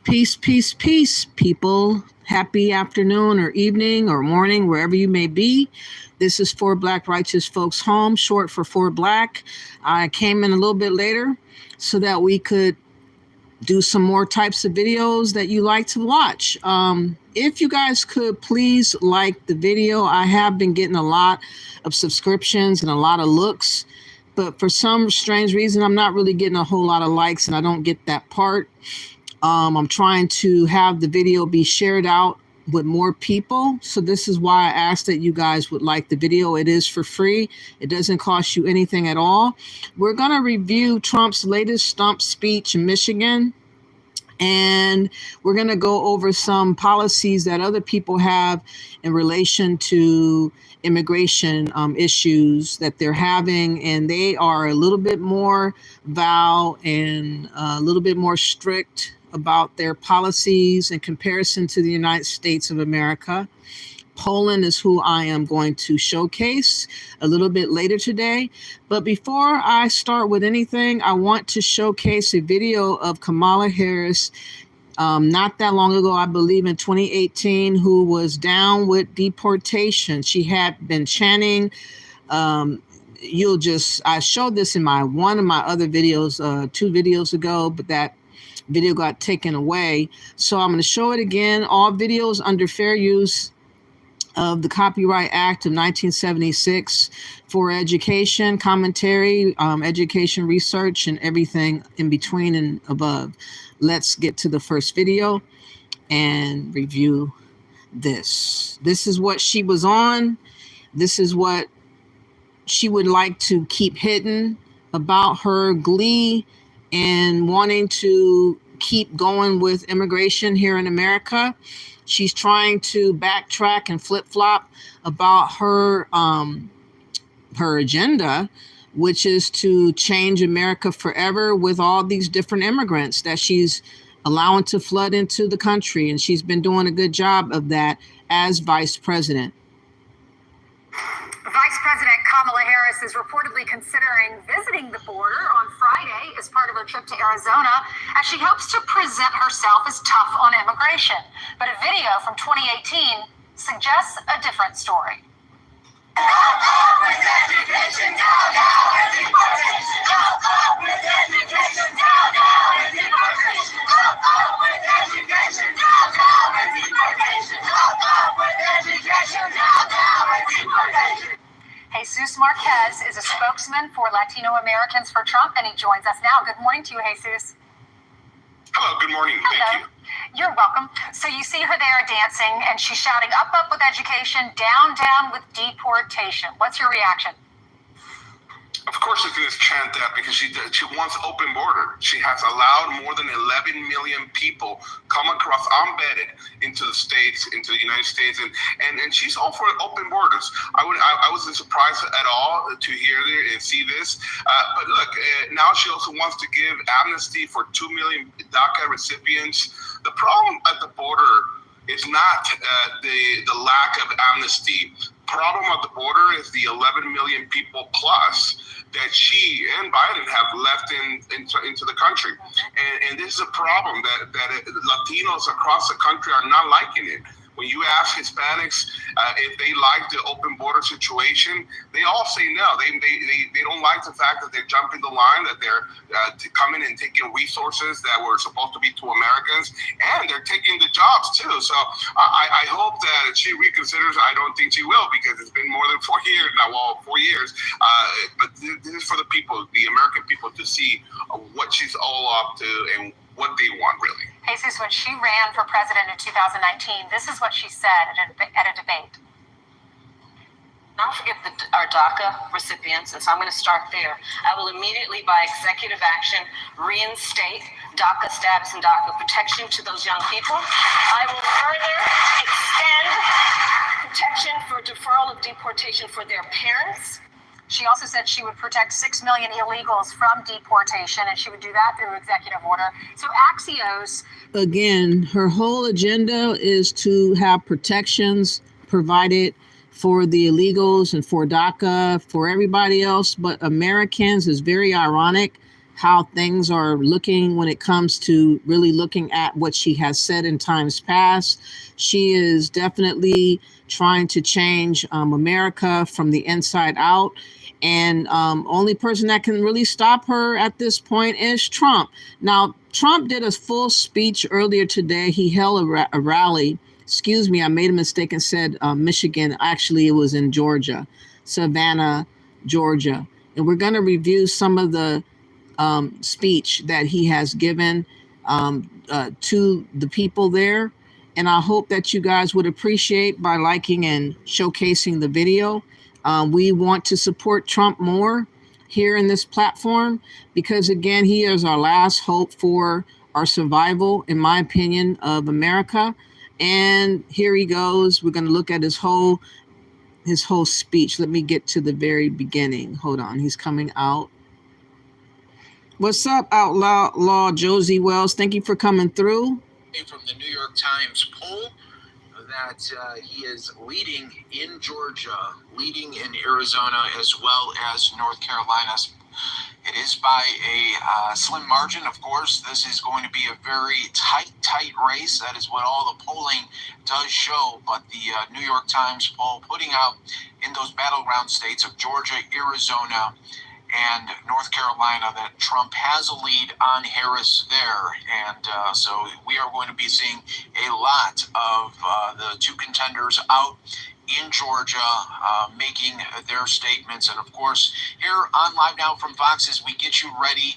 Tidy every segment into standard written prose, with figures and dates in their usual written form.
Peace, peace, peace, people. Happy afternoon or evening or morning, wherever you may be. This is For Black Righteous Folks Home, short for For Black. I came in a little bit later so that we could do some more types of videos that you like to watch. If you guys could please like the video. I have been getting a lot of subscriptions and a lot of looks, but for some strange reason, I'm not really getting a whole lot of likes, and I don't get that part. I'm trying to have the video be shared out with more people. So this is why I asked that you guys would like the video. It is for free. It doesn't cost you anything at all. We're going to review Trump's latest stump speech in Michigan. And we're going to go over some policies that other people have in relation to immigration issues that they're having. And they are a little bit more vow and a little bit more strict about their policies in comparison to the United States of America. Poland is who I am going to showcase a little bit later today. But before I start with anything, I want to showcase a video of Kamala Harris not that long ago, I believe in 2018, who was down with deportation. She had been chanting, I showed this in one of my other videos, 2 videos ago, but that video got taken away. So I'm going to show it again. All videos under fair use of the Copyright Act of 1976 for education, commentary, education research, and everything in between and above. Let's get to the first video and review this. This is what she was on. This is what she would like to keep hidden about her glee and wanting to keep going with immigration here in America. She's trying to backtrack and flip-flop about her agenda, which is to change America forever with all these different immigrants that she's allowing to flood into the country. And she's been doing a good job of that as vice president. Vice President Kamala Harris is reportedly considering visiting the border on Friday as part of her trip to Arizona, as she hopes to present herself as tough on immigration. But a video from 2018 suggests a different story. Jesus Marquez is a spokesman for Latino Americans for Trump, and he joins us now. Good morning to you, Jesus. Hello, good morning. Thank you. You're welcome. So you see her there dancing, and she's shouting up, up with education, down, down with deportation. What's your reaction? Of course she's going to chant that because she wants open border. She has allowed more than 11 million people come across unvetted into the States, into the United States, and she's all for open borders. I wasn't surprised at all to hear and see this. But look, now she also wants to give amnesty for 2 million DACA recipients. The problem at the border is not the lack of amnesty. Problem at the border is the 11 million people plus that she and Biden have left into the country. And this is a problem that Latinos across the country are not liking it. When you ask Hispanics if they like the open border situation, they all say no. They don't like the fact that they're jumping the line, that they're coming and taking resources that were supposed to be to Americans, and they're taking the jobs too. So I hope that she reconsiders. I don't think she will, because it's been more than 4 years now. Well, 4 years. But this is for the people, the American people, to see what she's all up to and what they want, really. Jesus, when she ran for president in 2019, this is what she said at a debate. Not forget our DACA recipients, and so I'm going to start there. I will immediately, by executive action, reinstate DACA status and DACA protection to those young people. I will further extend protection for deferral of deportation for their parents. She also said she would protect 6 million illegals from deportation, and she would do that through executive order. So Axios. Again, her whole agenda is to have protections provided for the illegals and for DACA, for everybody else but Americans. Is very ironic how things are looking when it comes to really looking at what she has said in times past. She is definitely trying to change America from the inside out. And only person that can really stop her at this point is Trump. Now, Trump did a full speech earlier today. He held a rally. Excuse me, I made a mistake and said Michigan. Actually, it was in Georgia, Savannah, Georgia. And we're going to review some of the speech that he has given to the people there. And I hope that you guys would appreciate by liking and showcasing the video. We want to support Trump more here in this platform because, again, he is our last hope for our survival, in my opinion, of America. And here he goes. We're going to look at his whole speech. Let me get to the very beginning. Hold on. He's coming out. What's up, Outlaw Josie Wells? Thank you for coming through. From the New York Times poll that he is leading in Georgia, leading in Arizona, as well as North Carolina. It is by a slim margin, of course. This is going to be a very tight race. That is what all the polling does show. But the New York Times poll putting out in those battleground states of Georgia, Arizona, and North Carolina that Trump has a lead on Harris there. And so we are going to be seeing a lot of the two contenders out in Georgia making their statements. And of course, here on Live Now from Fox, as we get you ready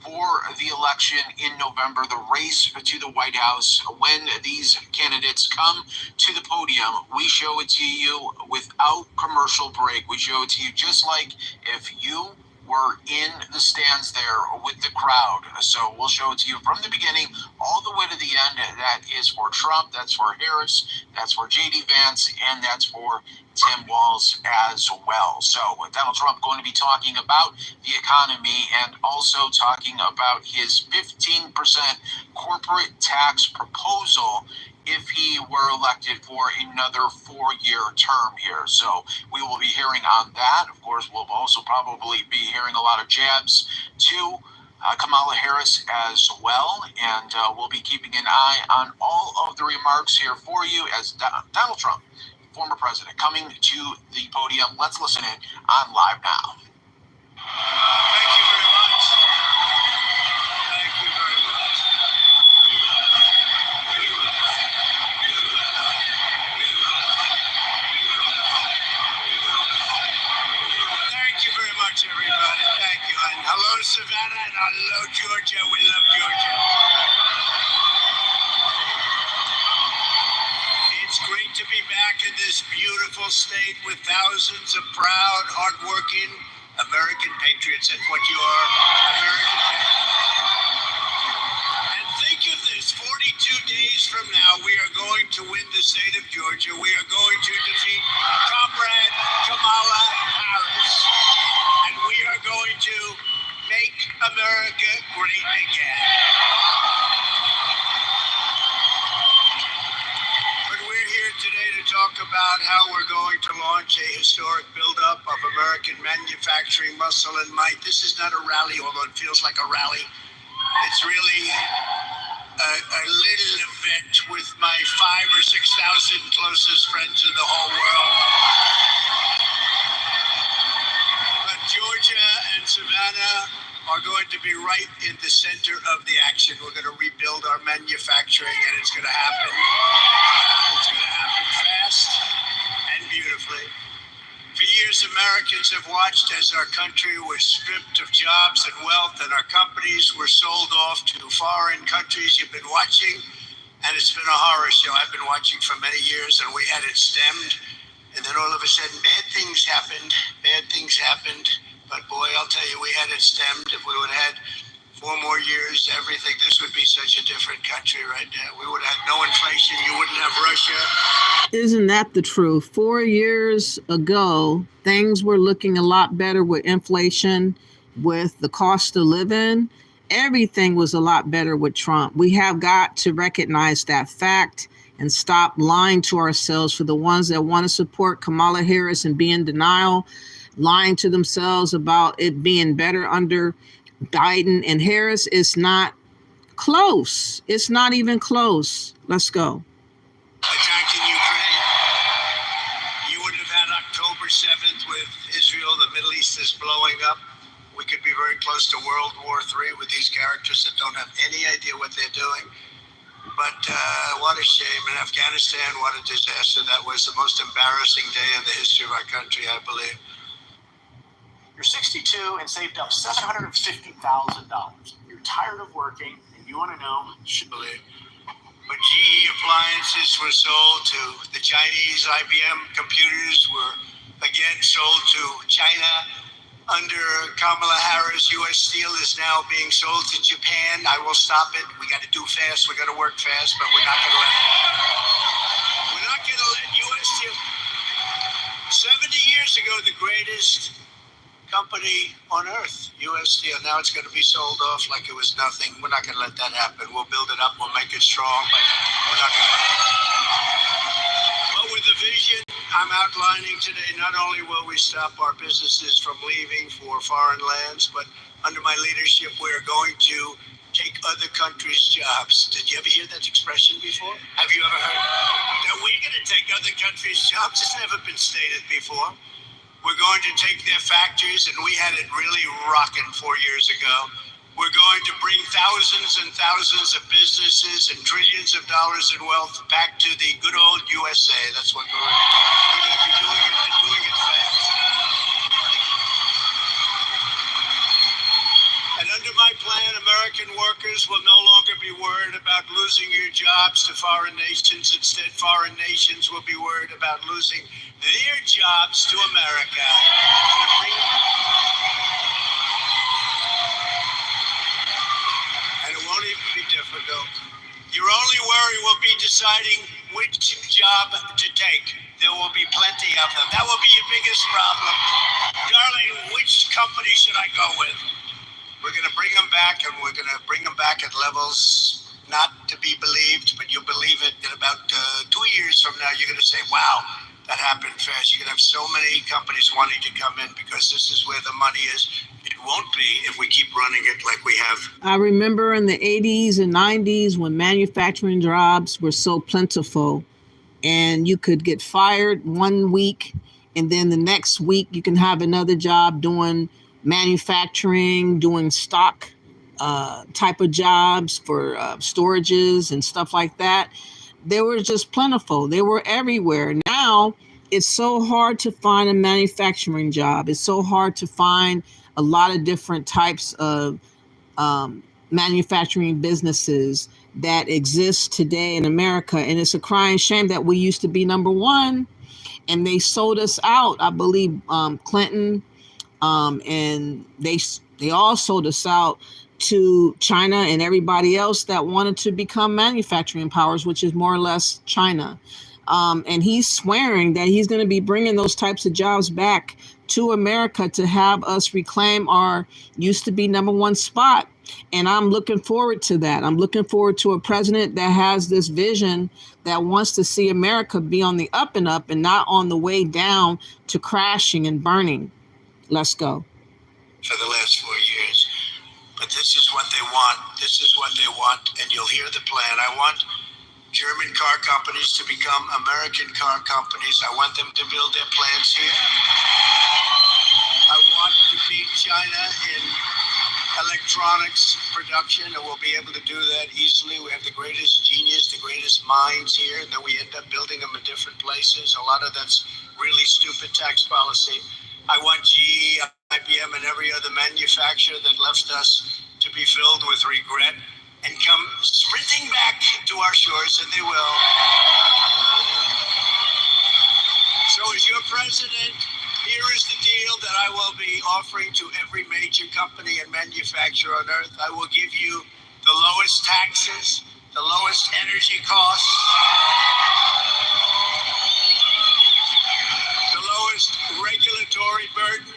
for the election in November, the race to the White House, when these candidates come to the podium, we show it to you without commercial break. We show it to you just like if you were in the stands there with the crowd. So we'll show it to you from the beginning all the way to the end. That is for Trump, that's for Harris, that's for J.D. Vance, and that's for Tim Walz as well. So Donald Trump going to be talking about the economy and also talking about his 15% corporate tax proposal if he were elected for another 4-year term here. So we will be hearing on that. Of course, we'll also probably be hearing a lot of jabs to Kamala Harris as well. And we'll be keeping an eye on all of the remarks here for you as Donald Trump, former president, coming to the podium. Let's listen in on Live Now. Thank you very much. Thank you very much. Thank you very much, everybody. Thank you. And hello, Savannah, and hello, Georgia. We love Georgia. It's great to be back in this beautiful state with thousands of proud, hardworking American patriots. That's what you are, American patriots. And think of this, 42 days from now, we are going to win the state of Georgia. We are going to defeat Comrade Kamala Harris. And we are going to make America great again. But we're here today to talk about how we're going to launch a historic buildup of American manufacturing muscle and might. This is not a rally, although it feels like a rally. It's really a little event with my 5,000 or 6,000 closest friends in the whole world. But Georgia and Savannah are going to be right in the center of the action. We're going to rebuild our manufacturing, and it's going to happen. It's going to happen fast and beautifully. For years, Americans have watched as our country was stripped of jobs and wealth, and our companies were sold off to foreign countries. You've been watching, and it's been a horror show. I've been watching for many years, and we had it stemmed. And then all of a sudden, bad things happened. But boy, I'll tell you, we had it stemmed. If we would have had 4 more years, everything. This would be such a different country right now. We would have no inflation. You wouldn't have Russia. Isn't that the truth? 4 years ago, things were looking a lot better with inflation, with the cost of living. Everything was a lot better with Trump. We have got to recognize that fact and stop lying to ourselves. For the ones that want to support Kamala Harris and be in denial, lying to themselves about it being better under Biden and Harris, is not close. It's not even close. Let's go. Attacking Ukraine. You wouldn't have had October 7th with Israel. The Middle East is blowing up. We could be very close to World War III with these characters that don't have any idea what they're doing. But what a shame. In Afghanistan, what a disaster. That was the most embarrassing day in the history of our country, I believe. You're 62 and saved up $750,000. You're tired of working and you want to know. Should believe. But GE appliances were sold to the Chinese. IBM computers were again sold to China. Under Kamala Harris, U.S. Steel is now being sold to Japan. I will stop it. We got to do fast. We got to work fast, but we're not going to let U.S. Steel. 70 years ago, the greatest company on earth, U.S. Steel. Now it's going to be sold off like it was nothing. We're not going to let that happen. We'll build it up. We'll make it strong, but we're not going to. But with the vision I'm outlining today, not only will we stop our businesses from leaving for foreign lands, but under my leadership, we're going to take other countries' jobs. Did you ever hear that expression before? Have you ever heard that we're going to take other countries' jobs? It's never been stated before. We're going to take their factories, and we had it really rocking 4 years ago. We're going to bring thousands and thousands of businesses and trillions of dollars in wealth back to the good old USA. That's what we're going to be doing it and doing it fast. And under my plan, American workers will no longer be worried about losing your jobs to foreign nations. Instead, foreign nations will be worried about losing their jobs to America. And it won't even be difficult. Your only worry will be deciding which job to take. There will be plenty of them. That will be your biggest problem. Darling, which company should I go with? We're going to bring them back, and we're going to bring them back at levels not to be believed, but you'll believe it. In about 2 years from now, you're going to say, wow, that happened fast. You're going to have so many companies wanting to come in because this is where the money is. It won't be if we keep running it like we have. I remember in the 80s and 90s when manufacturing jobs were so plentiful, and you could get fired 1 week, and then the next week you can have another job doing manufacturing, doing stock type of jobs for storages and stuff like that. They were just plentiful. They were everywhere. Now it's so hard to find a manufacturing job. It's so hard to find a lot of different types of manufacturing businesses that exist today in America. And it's a crying shame that we used to be number one and they sold us out. I believe Clinton and they all sold us out to China and everybody else that wanted to become manufacturing powers, which is more or less China. And he's swearing that he's going to be bringing those types of jobs back to America to have us reclaim our used to be number one spot. And I'm looking forward to that. I'm looking forward to a president that has this vision that wants to see America be on the up and up and not on the way down to crashing and burning. Let's go. For the last 4 years. But this is what they want. This is what they want. And you'll hear the plan. I want German car companies to become American car companies. I want them to build their plants here. I want to beat China in electronics production, and we'll be able to do that easily. We have the greatest genius, the greatest minds here, and then we end up building them in different places. A lot of that's really stupid tax policy. I want GE, IBM, and every other manufacturer that left us to be filled with regret and come sprinting back to our shores, and they will. So as your president, Here is the deal that I will be offering to every major company and manufacturer on earth. I will give you the lowest taxes, the lowest energy costs, the lowest regulatory burden,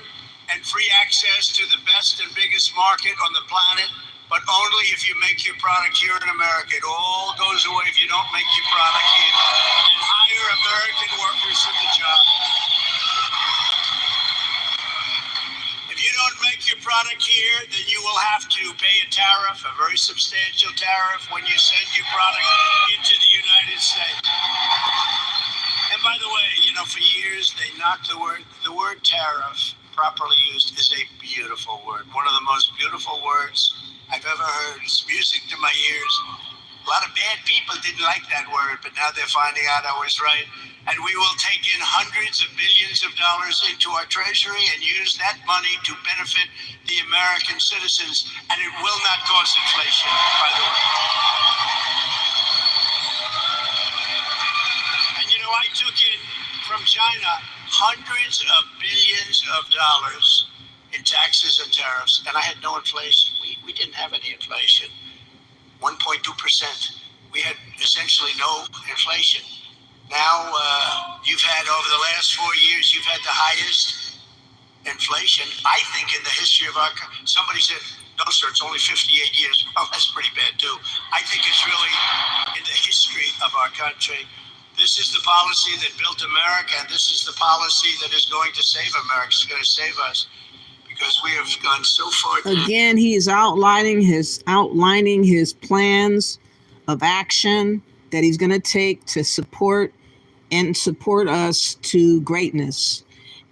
and free access to the best and biggest market on the planet, but only if you make your product here in America. It all goes away if you don't make your product here. And hire American workers for the job. If you don't make your product here, then you will have to pay a tariff, a very substantial tariff, when you send your product into the United States. And by the way, for years they knocked the word tariff, properly used, is a beautiful word. One of the most beautiful words I've ever heard. It's music to my ears. A lot of bad people didn't like that word, but now they're finding out I was right. And we will take in hundreds of billions of dollars into our treasury and use that money to benefit the American citizens. And it will not cause inflation, by the way. And I took in from China hundreds of billions of dollars in taxes and tariffs, and I had no inflation. We didn't have any inflation. 1.2%. We had essentially no inflation. Now, you've had, over the last 4 years, you've had the highest inflation, I think, in the history of our country. Somebody said, no, sir, it's only 58 years. Well, that's pretty bad, too. I think it's really in the history of our country. This is the policy that built America, and this is the policy that is going to save America. It's going to save us, because we have gone so far. Again, he is outlining his plans of action that he's going to take to support us to greatness.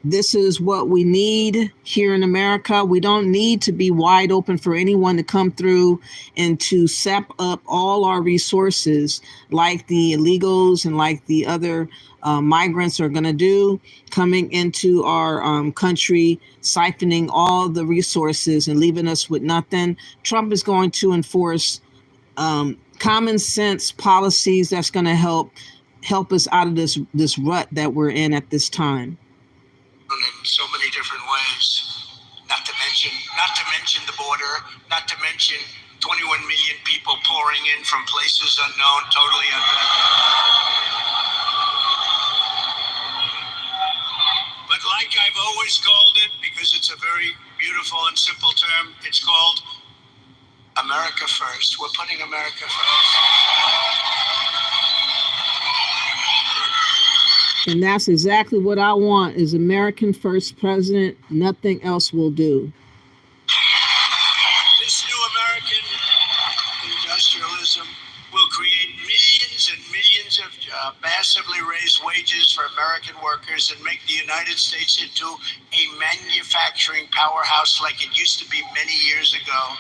This is what we need here in America. We don't need to be wide open for anyone to come through and to sap up all our resources like the illegals and like the other migrants are going to do, coming into our country, siphoning all the resources and leaving us with nothing. Trump is going to enforce common sense policies that's going to help us out of this rut that we're in at this time. In so many different ways, not to mention the border, not to mention 21 million people pouring in from places unknown, totally unknown. But like I've always called it, because it's a very beautiful and simple term, it's called America First. We're putting America first. And that's exactly what I want, is American first president. Nothing else will do. This new American industrialism will create millions and millions of jobs, massively raise wages for American workers, and make the United States into a manufacturing powerhouse like it used to be many years ago.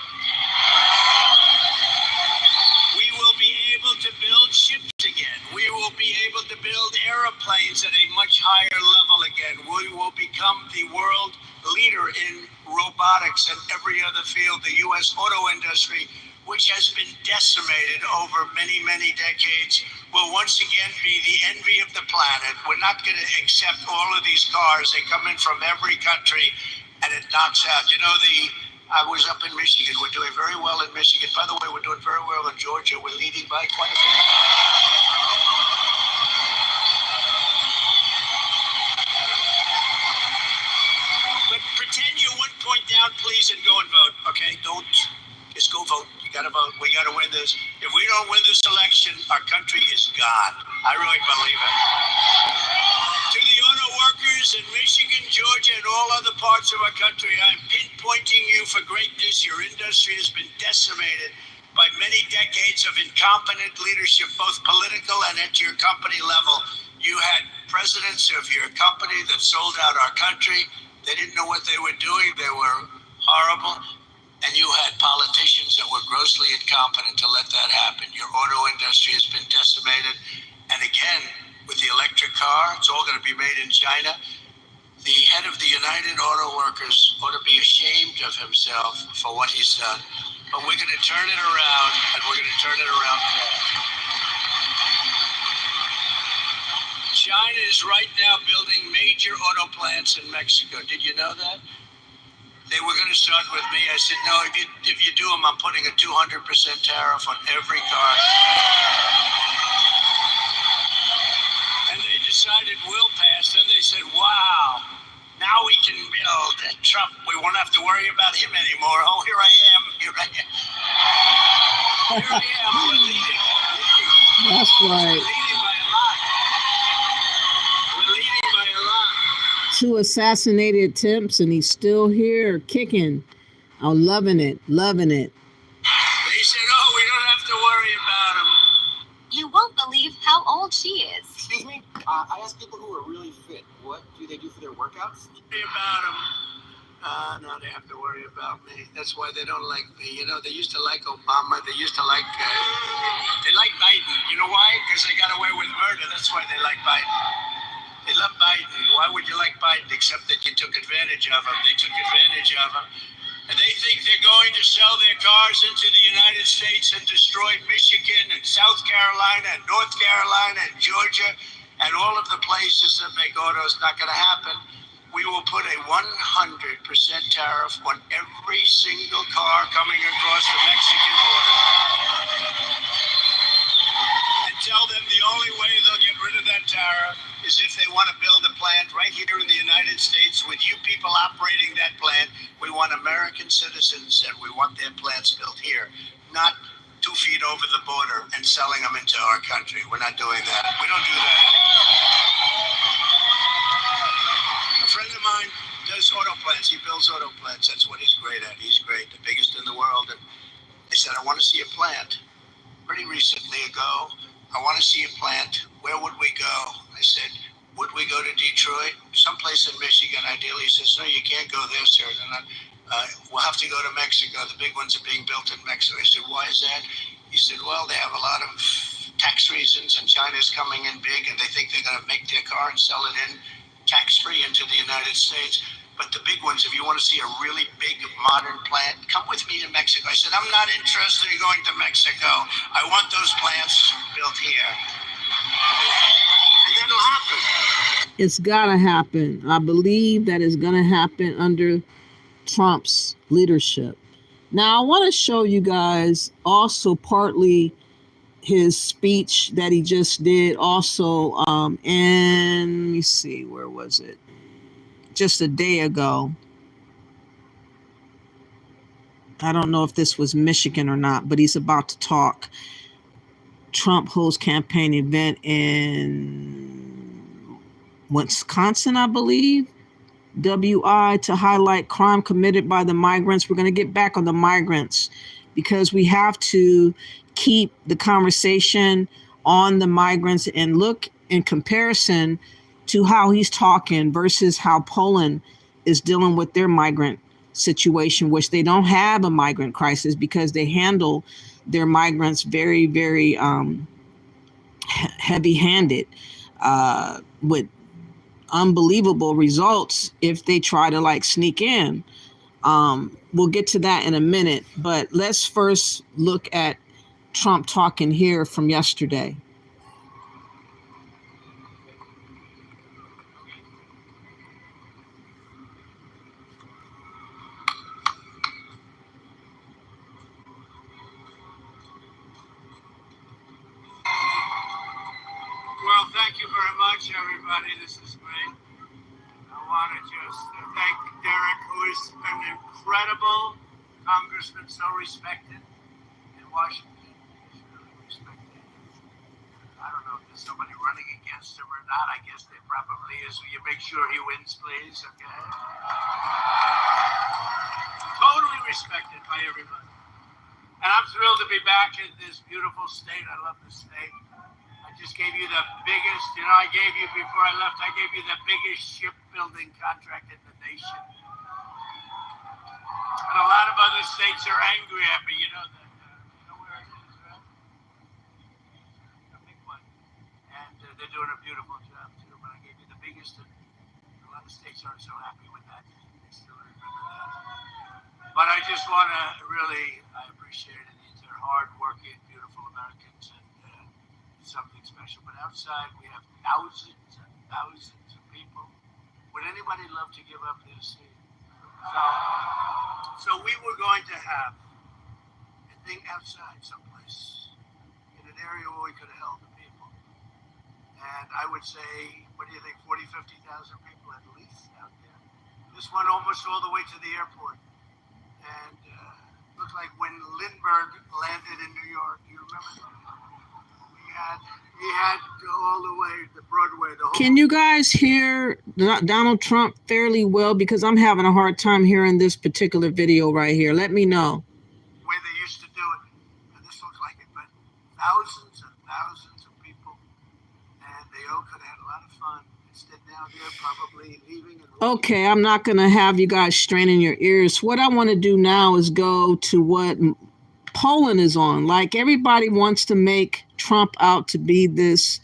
We will be able to build ships again. We will be able to build airplanes at a much higher level again. We will become the world leader in robotics and every other field. The U.S. auto industry, which has been decimated over many, many decades, will once again be the envy of the planet. We're not going to accept all of these cars. They come in from every country, and it knocks out. I was up in Michigan. We're doing very well in Michigan. By the way, we're doing very well in Georgia. We're leading by quite a bit. But pretend you're 1 point down, please, and go and vote, okay? Don't just go vote. You got to vote. We got to win this. If we don't win this election, our country is gone. I really believe it. To the auto workers in Michigan, Georgia, and all other parts of our country, I'm pinpointing you for greatness. Your industry has been decimated by many decades of incompetent leadership, both political and at your company level. You had presidents of your company that sold out our country. They didn't know what they were doing. They were horrible. And you had politicians that were grossly incompetent to let that happen. Your auto industry has been decimated. And again, with the electric car, it's all going to be made in China. The head of the United Auto Workers ought to be ashamed of himself for what he's done. But we're going to turn it around, and we're going to turn it around fast. China is right now building major auto plants in Mexico. Did you know that? They were going to start with me. I said, no, if you do them, I'm putting a 200% tariff on every car. And they decided we'll pass. Then they said, wow, now we can build. And Trump, we won't have to worry about him anymore. Oh, here I am. Here I am. Here I am. We're leading. That's right. We're leading by a lot. We're leading by a lot. 2 assassinated attempts, and he's still here kicking. I'm loving it, loving it. They said, oh, we don't have to worry about him. You won't believe how old she is. Excuse me? I ask people who are really fit, what do they do for their workouts? Worry about him. No, they have to worry about me. That's why they don't like me. You know, they used to like Obama. They used to like, they like Biden. You know why? Because they got away with murder. That's why they like Biden. They love Biden. Why would you like Biden except that you took advantage of him? They took advantage of him. And they think they're going to sell their cars into the United States and destroy Michigan and South Carolina and North Carolina and Georgia and all of the places that make autos. Not going to happen. We will put a 100% tariff on every single car coming across the Mexican border. And tell them the only way they'll get rid of that tariff is if they want to build a plant right here in the United States with you people operating that plant. We want American citizens and we want their plants built here, not 2 feet over the border and selling them into our country. We're not doing that. We don't do that. A friend of mine does auto plants. He builds auto plants. That's what he's great at. He's great, the biggest in the world. And I said, I want to see a plant. Pretty recently ago, I want to see a plant. Where would we go? I said, would we go to Detroit? Someplace in Michigan, ideally. He says, no, you can't go there, sir. We'll have to go to Mexico. The big ones are being built in Mexico. I said, why is that? He said, well, they have a lot of tax reasons, and China's coming in big, and they think they're going to make their car and sell it in tax-free into the United States. But the big ones, if you want to see a really big modern plant, come with me to Mexico. I said, I'm not interested in going to Mexico. I want those plants built here. And that'll happen. It's gotta happen. I believe that it's gonna happen under Trump's leadership. Now, I want to show you guys also partly his speech that he just did also and let me see, where was it? Just a day ago. I don't know if this was Michigan or not, but he's about to talk. Trump holds campaign event in Wisconsin, I believe. WI to highlight crime committed by the migrants. We're going to get back on the migrants because we have to keep the conversation on the migrants and look in comparison to how he's talking versus how Poland is dealing with their migrant situation, which they don't have a migrant crisis because they handle their migrants very, very heavy-handed with unbelievable results if they try to like sneak in. We'll get to that in a minute, but let's first look at Trump talking here from yesterday. Well, thank you very much, everybody. This is great. I want to just thank Derek, who is an incredible congressman, so respected in Washington. He's really respected. I don't know if there's somebody running against him or not. I guess there probably is. Will you make sure he wins, please? Okay. Totally respected by everybody. And I'm thrilled to be back in this beautiful state. I love this state. I just gave you the biggest, I gave you before I left, I gave you the biggest shipbuilding contract in the nation. And a lot of other states are angry at me, you know that. You know where it is, right? A big one. And they're doing a beautiful job too. But I gave you the biggest, and a lot of states aren't so happy with that. They still remember that. But I just want to really, I appreciate it. These are hard-working, beautiful Americans. And something special. But outside, we have thousands and thousands of people. Would anybody love to give up their seat? So we were going to have a thing outside someplace, in an area where we could have held the people. And I would say, what do you think, 40, 50,000 people at least out there. This one almost all the way to the airport. And looked like when Lindbergh landed in New York, you remember? He had to go all the way to Broadway. Can you guys hear Donald Trump fairly well? Because I'm having a hard time hearing this particular video right here. Let me know. The way they used to do it. And this looks like it, but thousands and thousands of people. And they all could have had a lot of fun. Instead, now they're probably leaving. Okay, I'm not going to have you guys straining your ears. What I want to do now is go to what Poland is on. Like, everybody wants to make Trump out to be this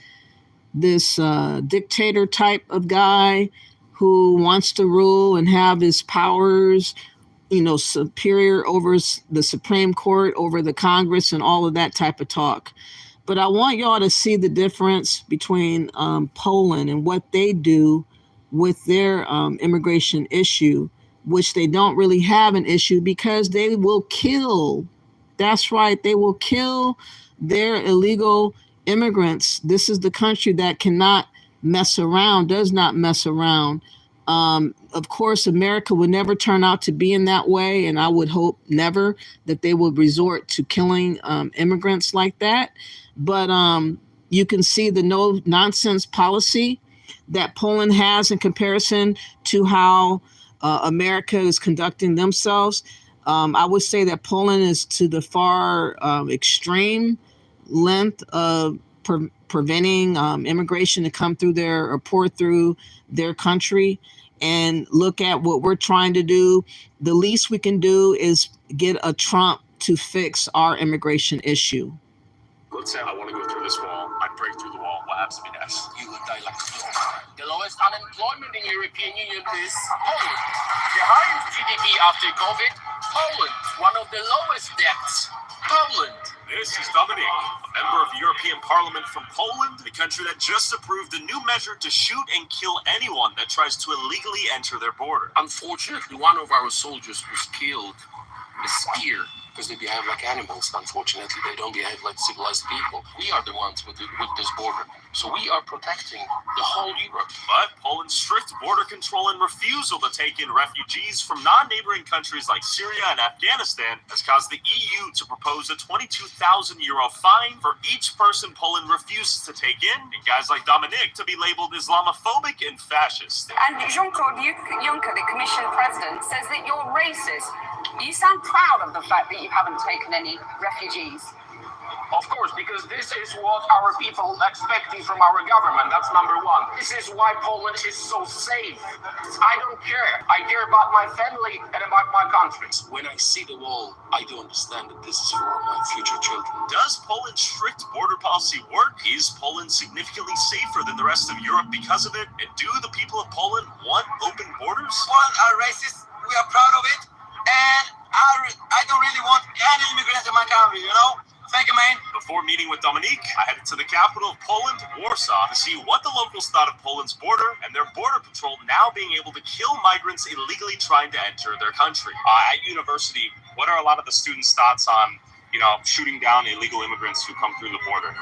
dictator type of guy who wants to rule and have his powers, superior over the Supreme Court, over the Congress, and all of that type of talk. But I want y'all to see the difference between Poland and what they do with their immigration issue, which they don't really have an issue because they will kill. That's right. They will kill their illegal immigrants. This is the country that cannot mess around, does not mess around. Of course, America would never turn out to be in that way. And I would hope never that they would resort to killing immigrants like that. But you can see the no nonsense policy that Poland has in comparison to how America is conducting themselves. I would say that Poland is to the far extreme length of preventing immigration to come through or pour through their country. And look at what we're trying to do. The least we can do is get a Trump to fix our immigration issue. Let's say I want to go through this wall. I break through the wall. What happens to me next? You will die like a dog. The lowest unemployment in European Union is Poland. The highest GDP after COVID, Poland. One of the lowest debts, Poland. This is Dominic, a member of the European Parliament from Poland, the country that just approved a new measure to shoot and kill anyone that tries to illegally enter their border. Unfortunately, one of our soldiers was killed with a spear because they behave like animals. Unfortunately, they don't behave like civilized people. We are the ones with this border. So we are protecting the whole Europe. But Poland's strict border control and refusal to take in refugees from non-neighboring countries like Syria and Afghanistan has caused the EU to propose a €22,000 fine for each person Poland refuses to take in, and guys like Dominic to be labeled Islamophobic and fascist. And Jean-Claude Juncker, the Commission president, says that you're racist. You sound proud of the fact that you haven't taken any refugees. Of course, because this is what our people expecting from our government. That's number one. This is why Poland is so safe. I don't care. I care about my family and about my country. When I see the wall, I do understand that this is for my future children. Does Poland's strict border policy work? Is Poland significantly safer than the rest of Europe because of it? And do the people of Poland want open borders? Poland are racist. We are proud of it. And I don't really want any immigrants in my country, Thank you, man. Before meeting with Dominique, I headed to the capital of Poland, Warsaw, to see what the locals thought of Poland's border and their border patrol now being able to kill migrants illegally trying to enter their country. At university, what are a lot of the students' thoughts on, shooting down illegal immigrants who come through the border?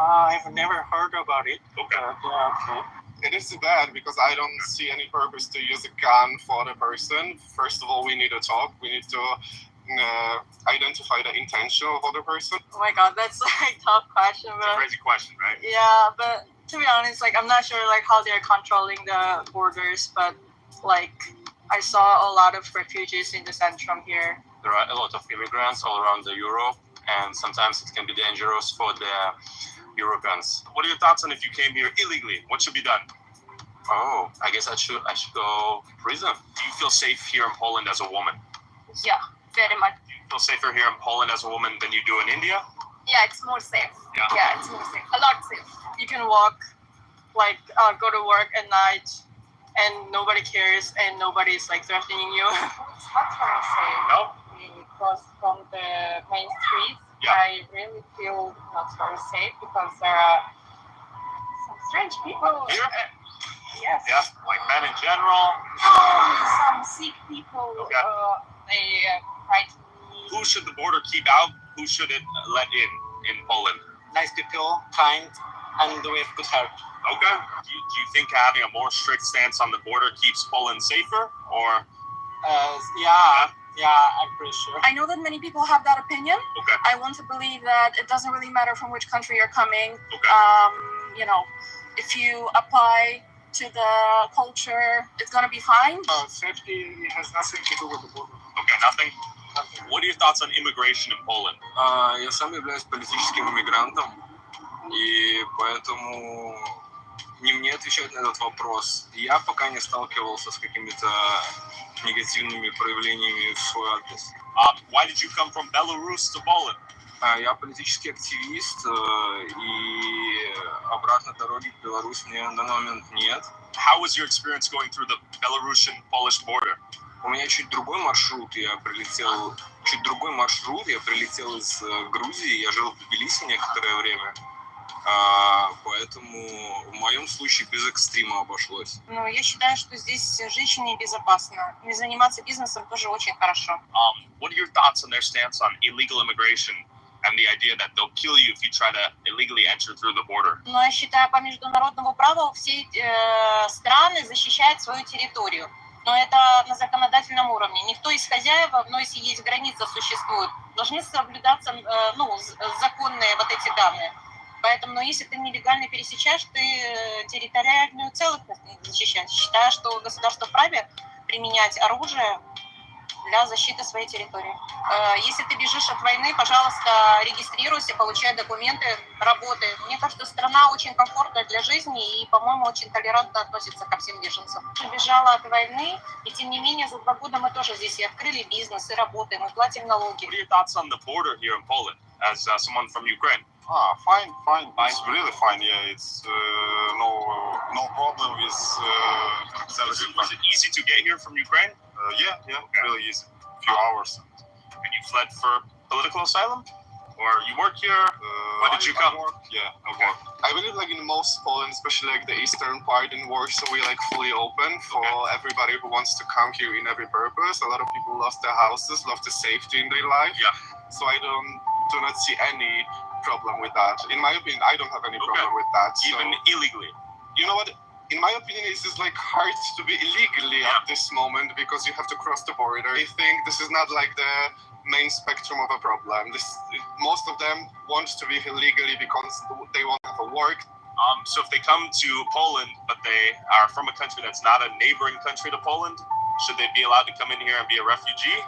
I've never heard about it. Okay. Okay. It is bad because I don't see any purpose to use a gun for the person. First of all, we need to talk. We need to identify the intention of other person. Oh my god, that's like a tough question, It's a crazy question, right? Yeah, but to be honest, I'm not sure how they're controlling the borders, but I saw a lot of refugees in the Centrum here. There are a lot of immigrants all around Europe, and sometimes it can be dangerous for the Europeans. What are your thoughts on if you came here illegally? What should be done? Oh, I guess I should go to prison. Do you feel safe here in Poland as a woman? Yeah, very much. Do you feel safer here in Poland as a woman than you do in India? Yeah, it's more safe. Yeah, it's more safe. A lot safe. You can walk, go to work at night, and nobody cares, and nobody's threatening you. It's much more safe. No? We cross from the main street Yeah. I really feel not very safe because there are some strange people. Here? Yes. Yeah, like men in general. Some sick people. Okay. They frighten me. Who should the border keep out? Who should it let in Poland? Nice people, kind, and with good heart. Okay. Do you think having a more strict stance on the border keeps Poland safer, or? Yeah, I'm pretty sure. I know that many people have that opinion. Okay. I want to believe that it doesn't really matter from which country you're coming. Okay. If you apply to the culture, it's gonna be fine. Safety has nothing to do with the border. Okay, nothing. What are your thoughts on immigration in Poland? Я сам являюсь политическим иммигрантом, и поэтому не мне отвечать на этот вопрос. Я пока не сталкивался с какими-то негативными проявлениями в свой адрес. Why did you come from Belarus to Poland? Я политический активист, и обратной дороги в Беларусь мне на данный момент нет. How was your experience going through the Belarusian-Polish border? У меня чуть другой маршрут, я прилетел из Грузии, я жил в Тбилиси некоторое время, поэтому в моем случае без экстрима обошлось. Но я считаю, что здесь женщине безопасно. Не заниматься бизнесом тоже очень хорошо. What are your thoughts on their stance on illegal immigration and the idea that they'll kill you if you try to illegally enter through the border? Но я считаю, по международному праву все страны защищают свою территорию. Но это на законодательном уровне. Никто из хозяев, но если есть граница существует, должны соблюдаться законные вот эти данные. Поэтому, если ты нелегально пересечаешь, ты территориальную целостность не защищаешь. Считаю, что государство вправе применять оружие для защиты своей территории. Если ты бежишь от войны, пожалуйста, регистрируйся, получай документы, работай. Мне кажется, страна очень комфортная для жизни и, по-моему, очень толерантно относится ко всем беженцам. Я бежала от войны, и тем не менее за 2 года мы тоже здесь и открыли бизнес, и работаем, и платим налоги. What are your thoughts on the border here in Poland as someone from Ukraine? Fine. It's really fine. Yeah, it's no problem with. So was it easy to get here from Ukraine? Yeah, really easy. Few hours. And you fled for political asylum, or you work here? When did you come? Yeah. Okay. I believe like in most Poland, especially like the eastern part in Warsaw, we like fully open for everybody who wants to come here in every purpose. A lot of people lost their houses, lost the safety in their life. Yeah. So I do not see any problem with that. In my opinion, I don't have any problem with that. Even illegally. You know what? In my opinion, it's just like hard to be illegally at this moment because you have to cross the border. I think this is not like the main spectrum of a problem. Most of them want to be here legally because they want to have a work. So if they come to Poland, but they are from a country that's not a neighboring country to Poland, should they be allowed to come in here and be a refugee?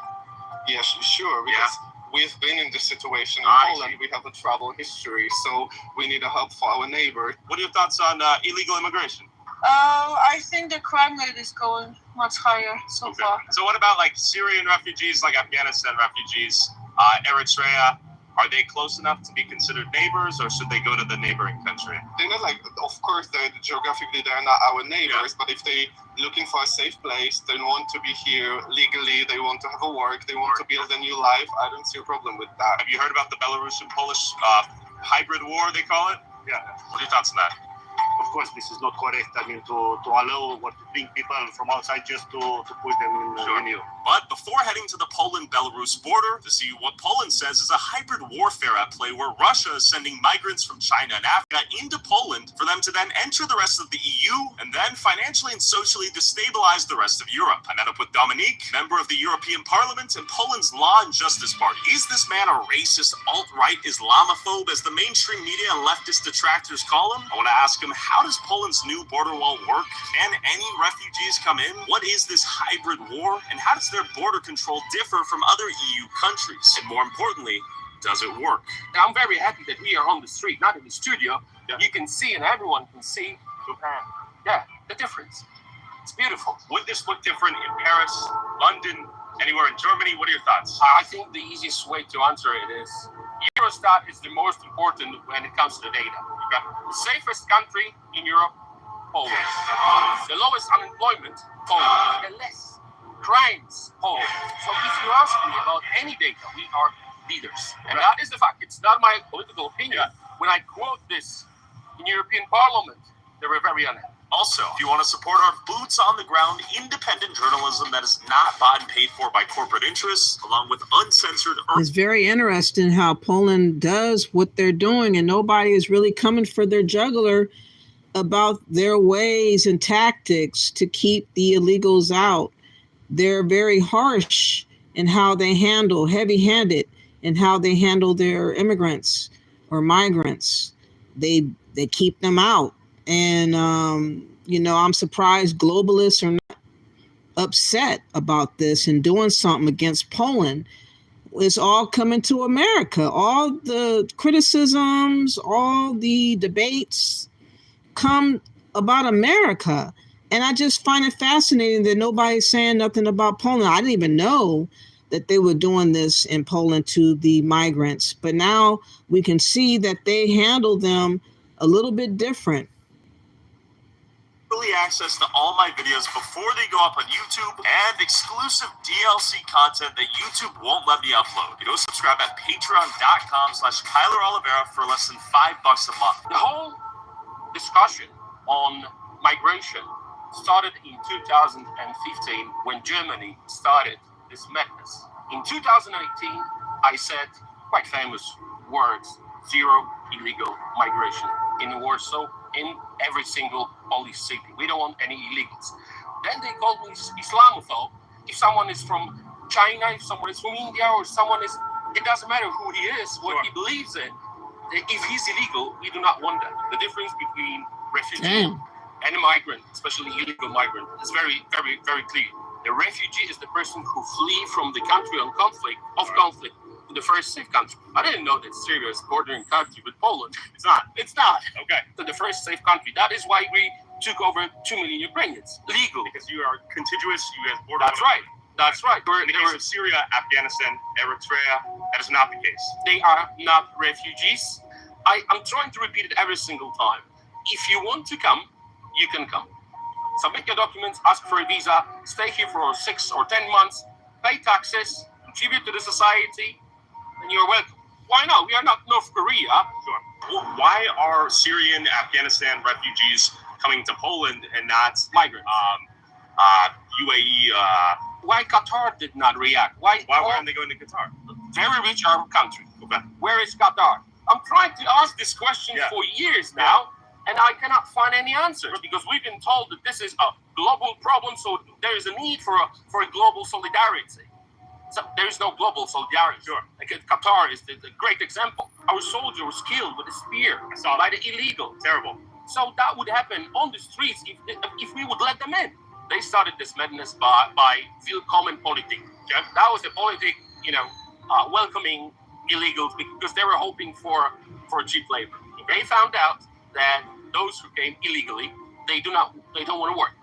Yes, sure. Because we've been in this situation in Poland. We have a travel history, so we need a help for our neighbor. What are your thoughts on illegal immigration? I think the crime rate is going much higher so far. So what about like Syrian refugees, like Afghanistan refugees, Eritrea? Are they close enough to be considered neighbors, or should they go to the neighboring country? They're not like, of course, geographically they're not our neighbors, but if they're looking for a safe place, they want to be here legally, they want to have a work, they want to build a new life, I don't see a problem with that. Have you heard about the Belarusian-Polish hybrid war, they call it? Yeah. What are your thoughts on that? Of course, this is not correct. I mean, to allow or to bring people from outside just to put them in here. But before heading to the Poland-Belarus border to see what Poland says is a hybrid warfare at play where Russia is sending migrants from China and Africa into Poland for them to then enter the rest of the EU and then financially and socially destabilize the rest of Europe. I met up with Dominique, member of the European Parliament and Poland's Law and Justice Party. Is this man a racist, alt-right Islamophobe, as the mainstream media and leftist detractors call him? I want to ask him, how does Poland's new border wall work? Can any refugees come in? What is this hybrid war? And how does their border control differ from other EU countries? And more importantly, does it work? I'm very happy that we are on the street, not in the studio. Yeah. You can see and everyone can see the difference. It's beautiful. Would this look different in Paris, London, anywhere in Germany? What are your thoughts? I think the easiest way to answer it is Eurostat is the most important when it comes to data. Okay? The safest country in Europe, Poland. The lowest unemployment, Poland. The less crimes, Poland. So if you ask me about any data, we are leaders. And that is the fact. It's not my political opinion. When I quote this in European Parliament, they were very unhappy. Also, if you want to support our boots on the ground, independent journalism that is not bought and paid for by corporate interests, along with uncensored... It's very interesting how Poland does what they're doing, and nobody is really coming for their jugular about their ways and tactics to keep the illegals out. They're very harsh in how they handle, heavy-handed in how they handle their immigrants or migrants. They keep them out. And, I'm surprised globalists are not upset about this and doing something against Poland. It's all coming to America. All the criticisms, all the debates come about America. And I just find it fascinating that nobody's saying nothing about Poland. I didn't even know that they were doing this in Poland to the migrants. But now we can see that they handle them a little bit different. Early access to all my videos before they go up on YouTube and exclusive DLC content that YouTube won't let me upload. Go subscribe at patreon.com/KylerOliveira for less than $5 a month. The whole discussion on migration started in 2015 when Germany started this madness. In 2018, I said quite famous words: zero illegal migration in Warsaw, in every single Polish city. We don't want any illegals. Then they called me Islamophobe. If someone is from China, if someone is from India, or someone is, it doesn't matter who he is, what he believes in. If he's illegal, we do not want that. The difference between refugee and a migrant, especially illegal migrant, is very, very, very clear. The refugee is the person who flee from the country of conflict to the first safe country. I didn't know that Syria is bordering country with Poland. It's not. It's not. Okay. To the first safe country. That is why we took over 2 million Ukrainians. Legal. Because you are contiguous, you have border. That's right. That's right. In the case of Syria, Afghanistan, Eritrea, that is not the case. They are not refugees. I'm trying to repeat it every single time. If you want to come, you can come. Submit your documents, ask for a visa, stay here for 6 or 10 months, pay taxes, contribute to the society, and you're welcome. Why not? We are not North Korea. Sure. Well, why are Syrian, Afghanistan refugees coming to Poland and not migrants? UAE. Why Qatar did not react? Why weren't they going to Qatar? Very rich Arab country. Okay. Where is Qatar? I'm trying to ask this question for years now, and I cannot find any answers because we've been told that this is a global problem, so there is a need for a global solidarity. So there is no global solidarity. Sure. Like Qatar is the great example. Our soldier was killed with a spear by the illegal. Terrible. So that would happen on the streets if we would let them in. They started this madness by willkommen politik. Okay? That was the politic, welcoming illegals because they were hoping for cheap labor. They found out that those who came illegally, they don't want to work.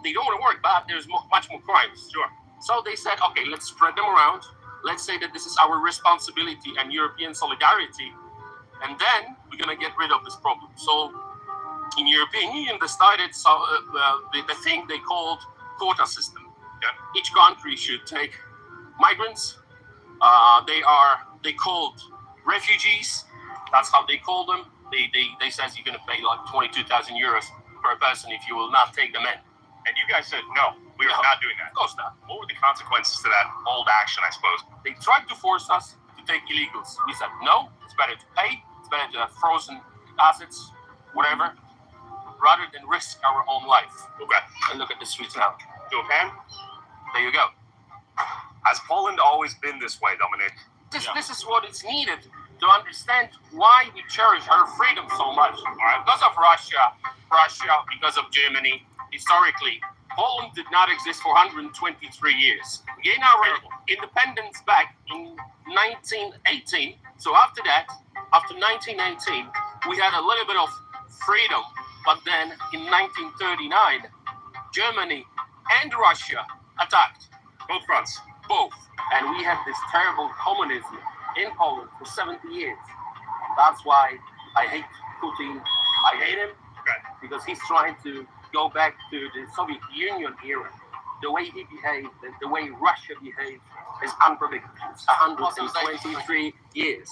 They don't want to work, but there's much more crimes. Sure. So they said, okay, let's spread them around. Let's say that this is our responsibility and European solidarity, and then we're gonna get rid of this problem. So, in European Union, they started the thing they called quota system. Yeah. Each country should take migrants. They called refugees. That's how they call them. They says you're gonna pay like 22,000 euros per person if you will not take them in. And you guys said no. We are not doing that. Of course not. What were the consequences to that old action, I suppose? They tried to force us to take illegals. We said, no, it's better to pay. It's better to have frozen assets, whatever, rather than risk our own life. Okay. And look at the streets now. Japan? There you go. Has Poland always been this way, Dominic? This is what is needed to understand why we cherish our freedom so much. Because of Russia, because of Germany, historically, Poland did not exist for 123 years. We gained our independence back in 1918. So after that, after 1918, we had a little bit of freedom. But then in 1939, Germany and Russia attacked. Both fronts. Both. And we had this terrible communism in Poland for 70 years. That's why I hate Putin. I hate him because he's trying to go back to the Soviet Union era. the way he behaved, the way Russia behaved, is unpredictable. 123 years.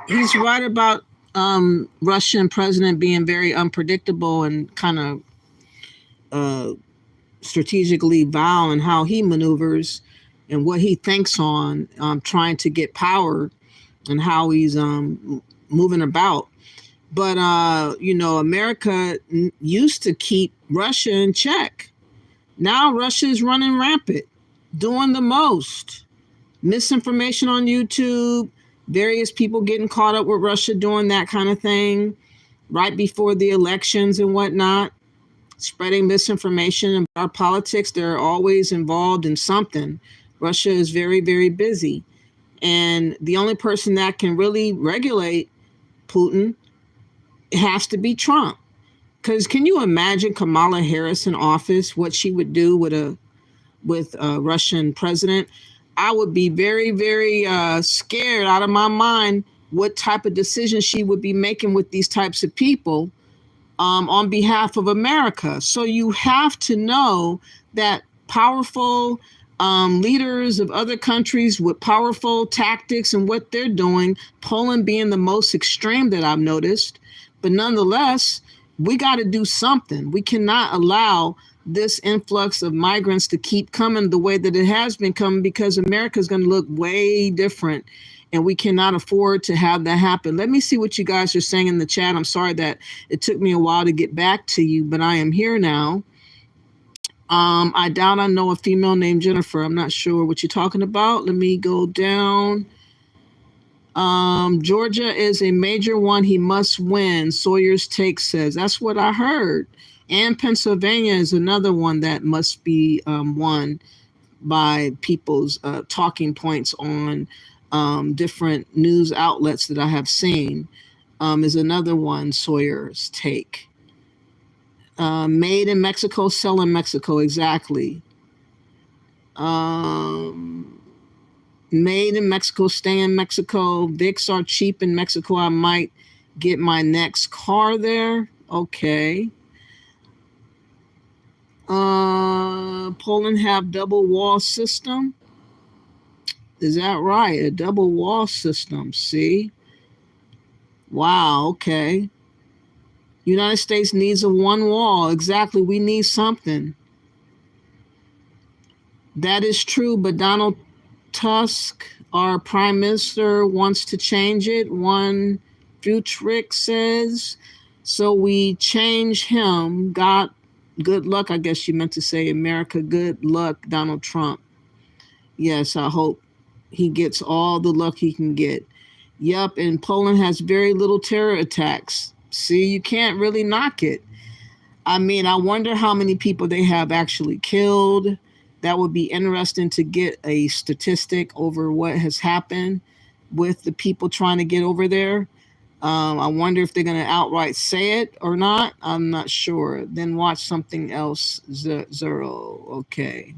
He's right about Russian president being very unpredictable and kind of strategically vile in how he maneuvers and what he thinks on trying to get power and how he's moving about. But, America used to keep Russia in check. Now Russia is running rampant, doing the most. Misinformation on YouTube, various people getting caught up with Russia doing that kind of thing right before the elections and whatnot, spreading misinformation about politics. They're always involved in something. Russia is very, very busy. And the only person that can really regulate Putin has to be Trump. Because can you imagine Kamala Harris in office, what she would do with a Russian president? I would be very, very scared out of my mind what type of decisions she would be making with these types of people on behalf of America. So you have to know that powerful leaders of other countries with powerful tactics and what they're doing, Poland being the most extreme that I've noticed, but nonetheless, we got to do something. We cannot allow this influx of migrants to keep coming the way that it has been coming, because America is going to look way different and we cannot afford to have that happen. Let me see what you guys are saying in the chat. I'm sorry that it took me a while to get back to you, but I am here now. I doubt I know a female named Jennifer. I'm not sure what you're talking about. Let me go down. Georgia is a major one. He must win. Sawyer's Take says. That's what I heard. And Pennsylvania is another one that must be won by people's talking points on different news outlets that I have seen. Is another one, Sawyer's Take. Made in Mexico, sell in Mexico. Exactly. Made in Mexico, stay in Mexico. Vicks are cheap in Mexico. I might get my next car there. Okay. Poland have double wall system. Is that right? A double wall system. See? Wow. Okay. United States needs a one wall. Exactly. We need something. That is true, but Donald Tusk, our prime minister, wants to change it. One Futrick says. So we change him. God, good luck. I guess you meant to say America. Good luck, Donald Trump. Yes, I hope he gets all the luck he can get. Yep, and Poland has very little terror attacks. See, you can't really knock it. I mean, I wonder how many people they have actually killed. That would be interesting to get a statistic over what has happened with the people trying to get over there. I wonder if they're going to outright say it or not. I'm not sure. Then watch something else, Zero. Okay.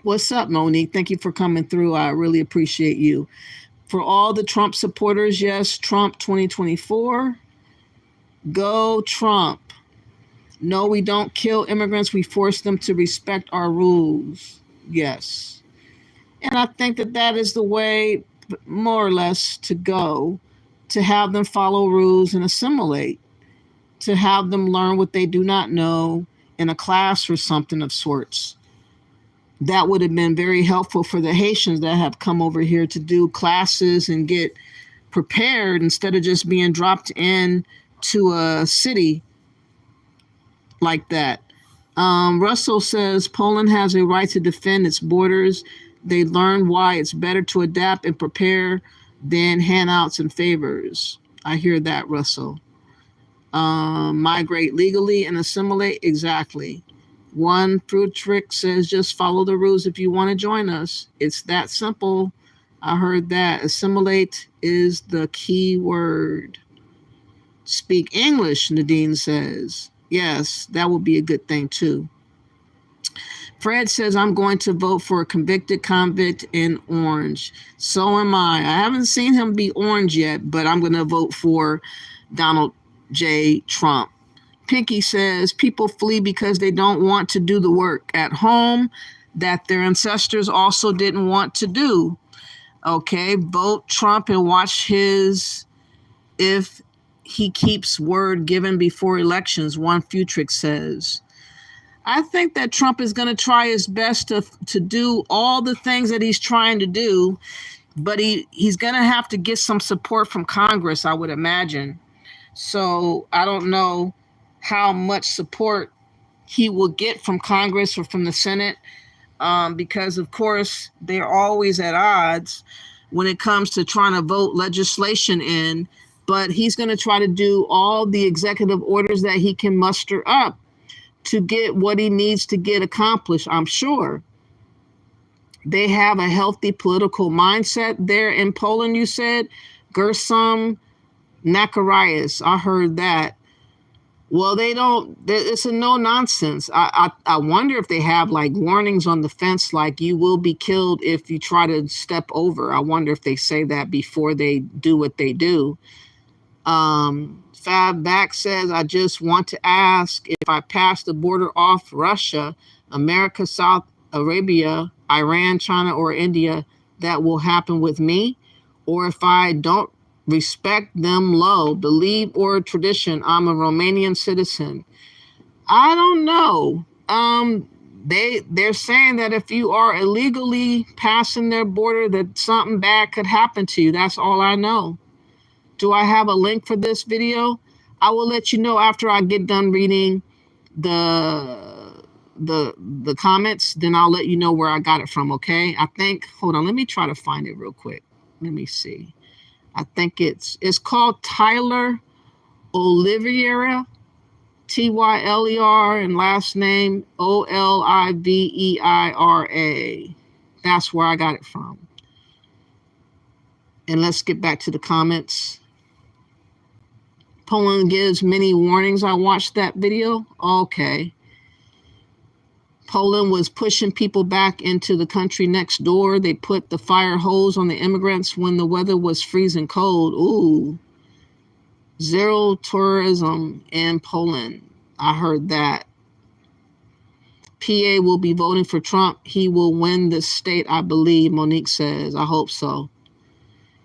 What's up, Monique? Thank you for coming through. I really appreciate you. For all the Trump supporters, yes, Trump 2024. Go Trump. No, we don't kill immigrants. We force them to respect our rules. Yes. And I think that that is the way, more or less, to go, to have them follow rules and assimilate, to have them learn what they do not know in a class or something of sorts. That would have been very helpful for the Haitians that have come over here to do classes and get prepared instead of just being dropped in to a city like that. Russell says Poland has a right to defend its borders. They learn why it's better to adapt and prepare than handouts and favors. I hear that, Russell. Migrate legally and assimilate. Exactly. One fruit trick says just follow the rules if you want to join us. It's that simple. I heard that. Assimilate is the key word. Speak English, Nadine says. Yes, that would be a good thing too. Fred says, I'm going to vote for a convicted convict in orange. So am I. I haven't seen him be orange yet, but I'm going to vote for Donald J. Trump. Pinky says people flee because they don't want to do the work at home that their ancestors also didn't want to do. Okay, vote Trump and watch if he keeps word given before elections, one Futrix says. I think that Trump is going to try his best to do all the things that he's trying to do, but he's going to have to get some support from Congress, I would imagine. So I don't know how much support he will get from Congress or from the Senate, because, of course, they're always at odds when it comes to trying to vote legislation in. But he's going to try to do all the executive orders that he can muster up to get what he needs to get accomplished, I'm sure. They have a healthy political mindset there in Poland, you said. Gersom Nakarias, I heard that. Well, they don't, it's a no nonsense. I wonder if they have like warnings on the fence, like you will be killed if you try to step over. I wonder if they say that before they do what they do. Fab Back says, I just want to ask if I pass the border off Russia, America, South Arabia, Iran, China, or India, that will happen with me? Or if I don't respect them low, believe or tradition, I'm a Romanian citizen. I don't know. They're saying that if you are illegally passing their border, that something bad could happen to you. That's all I know. Do I have a link for this video? I will let you know after I get done reading the comments. Then I'll let you know where I got it from, okay? I think, hold on, let me try to find it real quick. Let me see. I think it's called Tyler Oliveira, Tyler, and last name Oliveira. That's where I got it from. And let's get back to the comments. Poland gives many warnings. I watched that video. Okay. Poland was pushing people back into the country next door. They put the fire hose on the immigrants when the weather was freezing cold. Ooh. Zero tourism in Poland. I heard that. PA will be voting for Trump. He will win this state, I believe, Monique says. I hope so.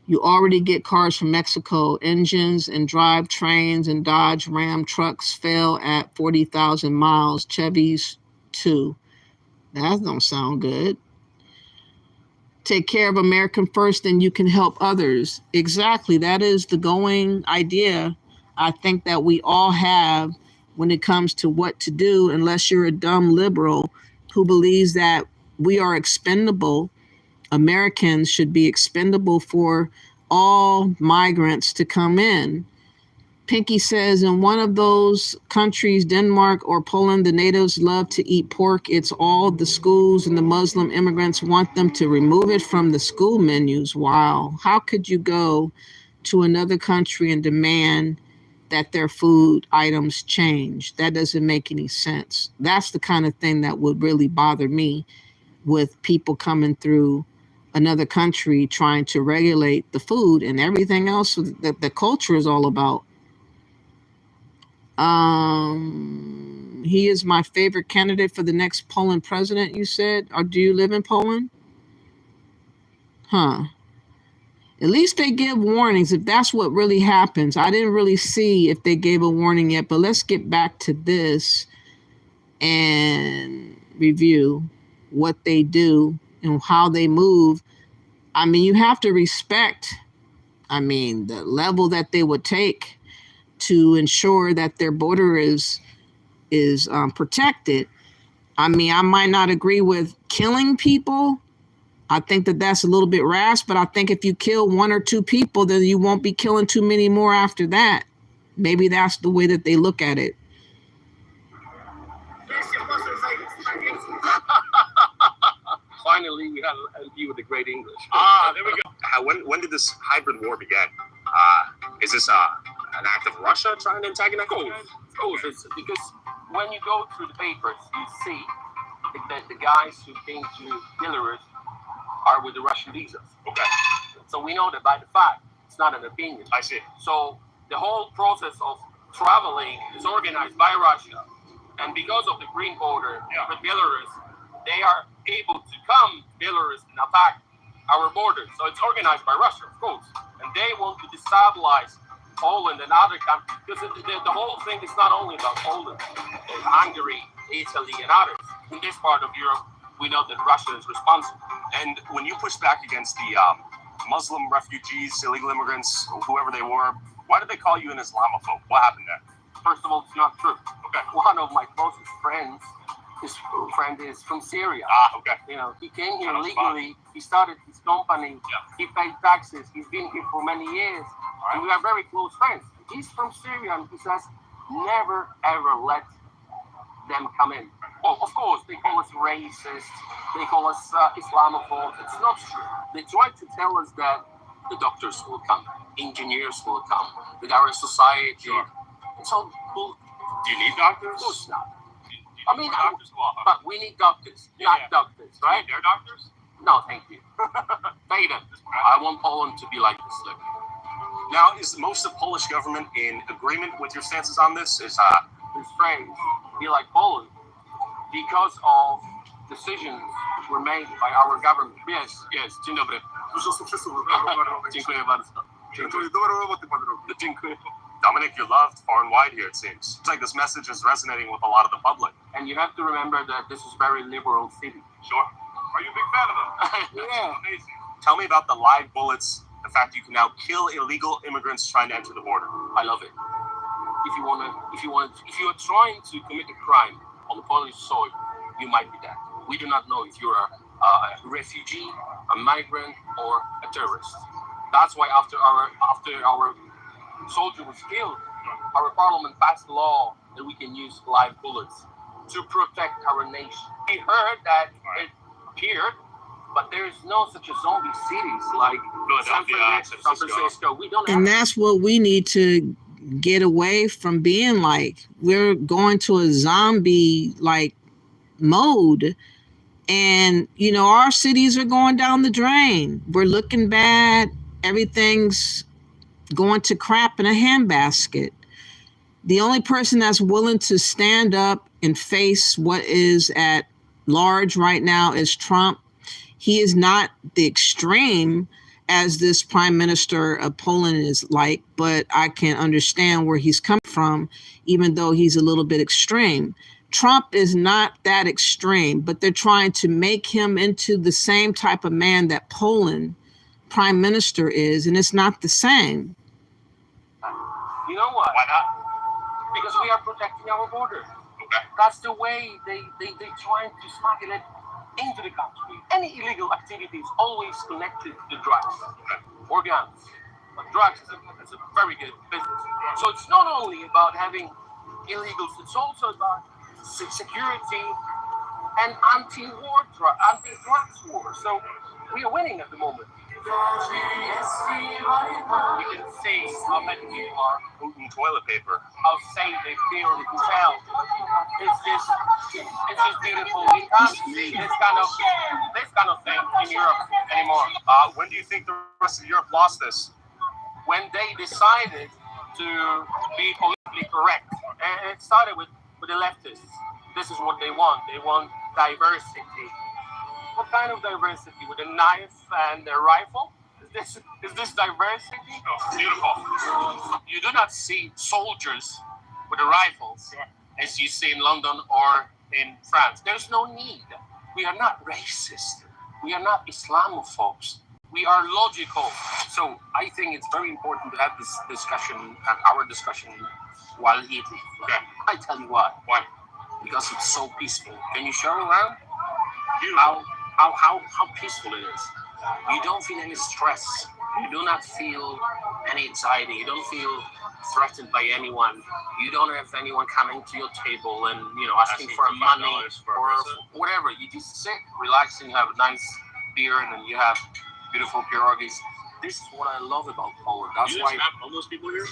You already get cars from Mexico. Engines and drive trains and Dodge Ram trucks fail at 40,000 miles. Chevys, too. That don't sound good. Take care of American first, and you can help others. Exactly. That is the going idea I think that we all have when it comes to what to do, unless you're a dumb liberal who believes that we are expendable. Americans should be expendable for all migrants to come in. Pinky says, in one of those countries, Denmark or Poland, the natives love to eat pork. It's all the schools, and the Muslim immigrants want them to remove it from the school menus. Wow. How could you go to another country and demand that their food items change? That doesn't make any sense. That's the kind of thing that would really bother me with people coming through another country trying to regulate the food and everything else that the culture is all about. He is my favorite candidate for the next Poland president, you said? Or do you live in Poland? Huh. At least they give warnings if that's what really happens. I didn't really see if they gave a warning yet, but let's get back to this and review what they do and how they move. I mean, you have to respect, the level that they would take to ensure that their border is protected. I mean, I might not agree with killing people. I think that that's a little bit rash, but I think if you kill one or two people, then you won't be killing too many more after that. Maybe that's the way that they look at it. Finally, we had a view with the great English. There we go. When did this hybrid war begin? Is this an act of Russia trying to antagonize? Of course, it's because when you go through the papers, you see that the guys who came to Belarus are with the Russian visas. Okay. So we know that by the fact, it's not an opinion. I see. So the whole process of traveling is organized by Russia. And because of the green border with Belarus, they are able to come to Belarus and attack our borders. So it's organized by Russia, of course. And they want to destabilize Poland and other countries. Because the whole thing is not only about Poland, it's Hungary, Italy, and others. In this part of Europe, we know that Russia is responsible. And when you push back against the Muslim refugees, illegal immigrants, whoever they were, why did they call you an Islamophobe? What happened there? First of all, it's not true. Okay. One of my closest friends, his friend is from Syria. Okay. You know, he came here legally. He started his company. He paid taxes. He's been here for many years. And we are very close friends. He's from Syria, and he says, never ever let them come in. Well, of course, they call us racist. They call us Islamophobes. It's not true. They try to tell us that the doctors will come, engineers will come, that our society. It's all bull. Do you need doctors? Of course not. I mean, but we need doctors, not doctors, right? They're doctors? No, thank you. Beta. I want Poland to be like this. Look. Now, is most of the Polish government in agreement with your stances on this? It's strange. Be like Poland because of decisions were made by our government. Yes. Dzień dobry. Dziękuję bardzo. Dziękuję. Dominic, you're loved far and wide here, it seems. It's like this message is resonating with a lot of the public. And you have to remember that this is a very liberal city. Sure. Are you a big fan of them? Yeah. Amazing. Tell me about the live bullets, the fact you can now kill illegal immigrants trying to enter the border. I love it. If you are trying to commit a crime on the Polish soil, you might be that. We do not know if you're a refugee, a migrant, or a terrorist. That's why after our soldier was killed, our parliament passed a law that we can use live bullets to protect our nation. We heard that it appeared, but there is no such a zombie cities like San Francisco. We don't have. And that's what we need to get away from being like. We're going to a zombie like mode. And, you know, our cities are going down the drain. We're looking bad. Everything's going to crap in a handbasket. The only person that's willing to stand up and face what is at large right now is Trump. He is not the extreme as this prime minister of Poland is like, but I can understand where he's come from, even though he's a little bit extreme. Trump is not that extreme, but they're trying to make him into the same type of man that Poland prime minister is, and it's not the same. You know what? Why not? Because we are protecting our border. Okay. That's the way they trying to smuggle it into the country. Any illegal activity is always connected to drugs or guns. But drugs is a very good business. So it's not only about having illegals, it's also about security and anti-drugs war. So we are winning at the moment. You can see how many people are eating toilet paper. How safe they feel. You can tell. It's just beautiful. We can't see this kind of thing in Europe anymore. When do you think the rest of Europe lost this? When they decided to be politically correct, and it started with the leftists. This is what they want. They want diversity. What kind of diversity? With a knife and a rifle? Is this diversity? Oh, beautiful. You do not see soldiers with the rifles as you see in London or in France. There's no need. We are not racist. We are not Islamophobes. We are logical. So I think it's very important to have this discussion, our discussion, while eating. Okay. I tell you why. Why? Because it's so peaceful. Can you show around? How peaceful it is. You don't feel any stress. You do not feel any anxiety. You don't feel threatened by anyone. You don't have anyone coming to your table and asking for money or whatever. You just sit, relax, and you have a nice beer, and then you have beautiful pierogies. This is what I love about Poland. That's why have homeless people here.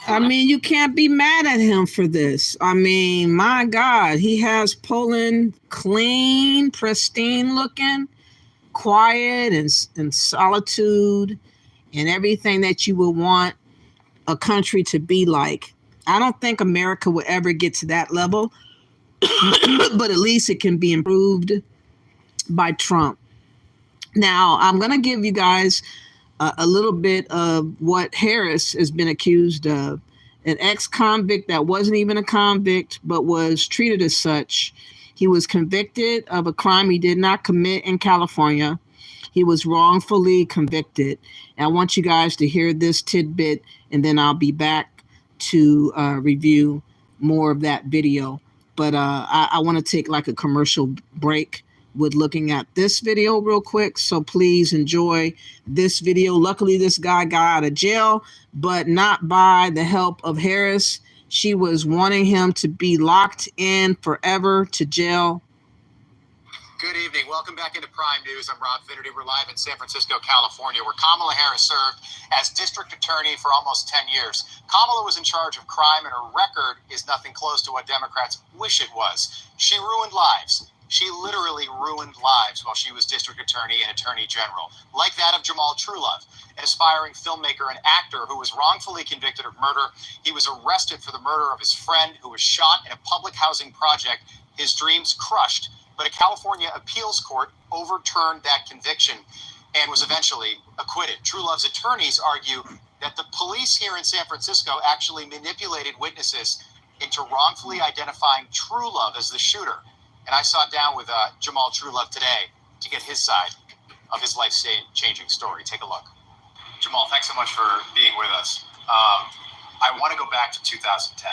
I mean, you can't be mad at him for this. I mean, my God, he has Poland clean, pristine looking, quiet and solitude and everything that you would want a country to be like. I don't think America will ever get to that level, but at least it can be improved by Trump. Now, I'm going to give you guys a little bit of what Harris has been accused of. An ex-convict that wasn't even a convict, but was treated as such. He was convicted of a crime he did not commit in California. He was wrongfully convicted. And I want you guys to hear this tidbit, and then I'll be back to review more of that video. But I want to take like a commercial break with looking at this video real quick. So please enjoy this video. Luckily, this guy got out of jail, but not by the help of Harris. She was wanting him to be locked in forever to jail. Good evening. Welcome back into Prime News. I'm Rob Finnerty. We're live in San Francisco, California, where Kamala Harris served as district attorney for almost 10 years. Kamala was in charge of crime, and her record is nothing close to what Democrats wish it was. She ruined lives. She literally ruined lives while she was district attorney and attorney general, like that of Jamal Truelove, an aspiring filmmaker and actor who was wrongfully convicted of murder. He was arrested for the murder of his friend who was shot in a public housing project, his dreams crushed. But a California appeals court overturned that conviction and was eventually acquitted. Truelove's attorneys argue that the police here in San Francisco actually manipulated witnesses into wrongfully identifying Truelove as the shooter. And I sat down with Jamal Truelove today to get his side of his life-changing story. Take a look. Jamal, thanks so much for being with us. I want to go back to 2010.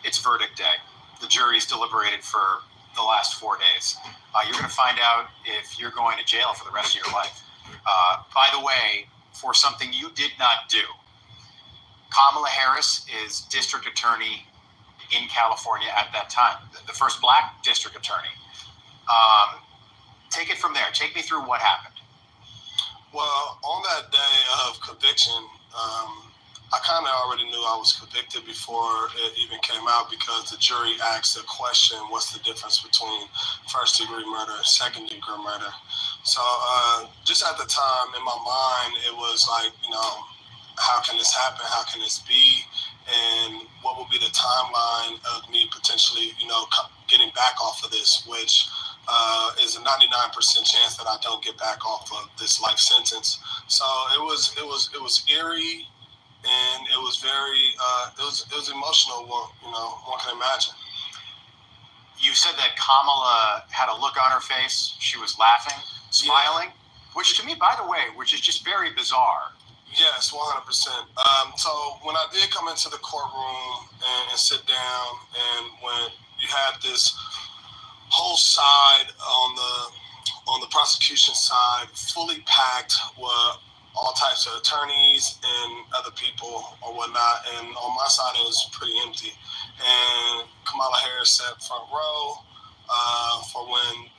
It's verdict day. The jury's deliberated for the last 4 days. You're going to find out if you're going to jail for the rest of your life. By the way, for something you did not do, Kamala Harris is district attorney in California at that time, the first black district attorney. Take it from there. Take me through what happened. Well, on that day of conviction, I kind of already knew I was convicted before it even came out, because the jury asked the question, what's the difference between first-degree murder and second-degree murder? So just at the time, in my mind, it was like, how can this happen? How can this be? And what will be the timeline of me potentially, getting back off of this, which is a 99% chance that I don't get back off of this life sentence. So it was eerie. And it was very, it was emotional. One can imagine. You said that Kamala had a look on her face. She was laughing, smiling, which to me, by the way, which is just very bizarre. Yes, 100%. So when I did come into the courtroom and sit down, and when you had this whole side on the prosecution side fully packed with all types of attorneys and other people or whatnot, and on my side it was pretty empty. And Kamala Harris sat front row for when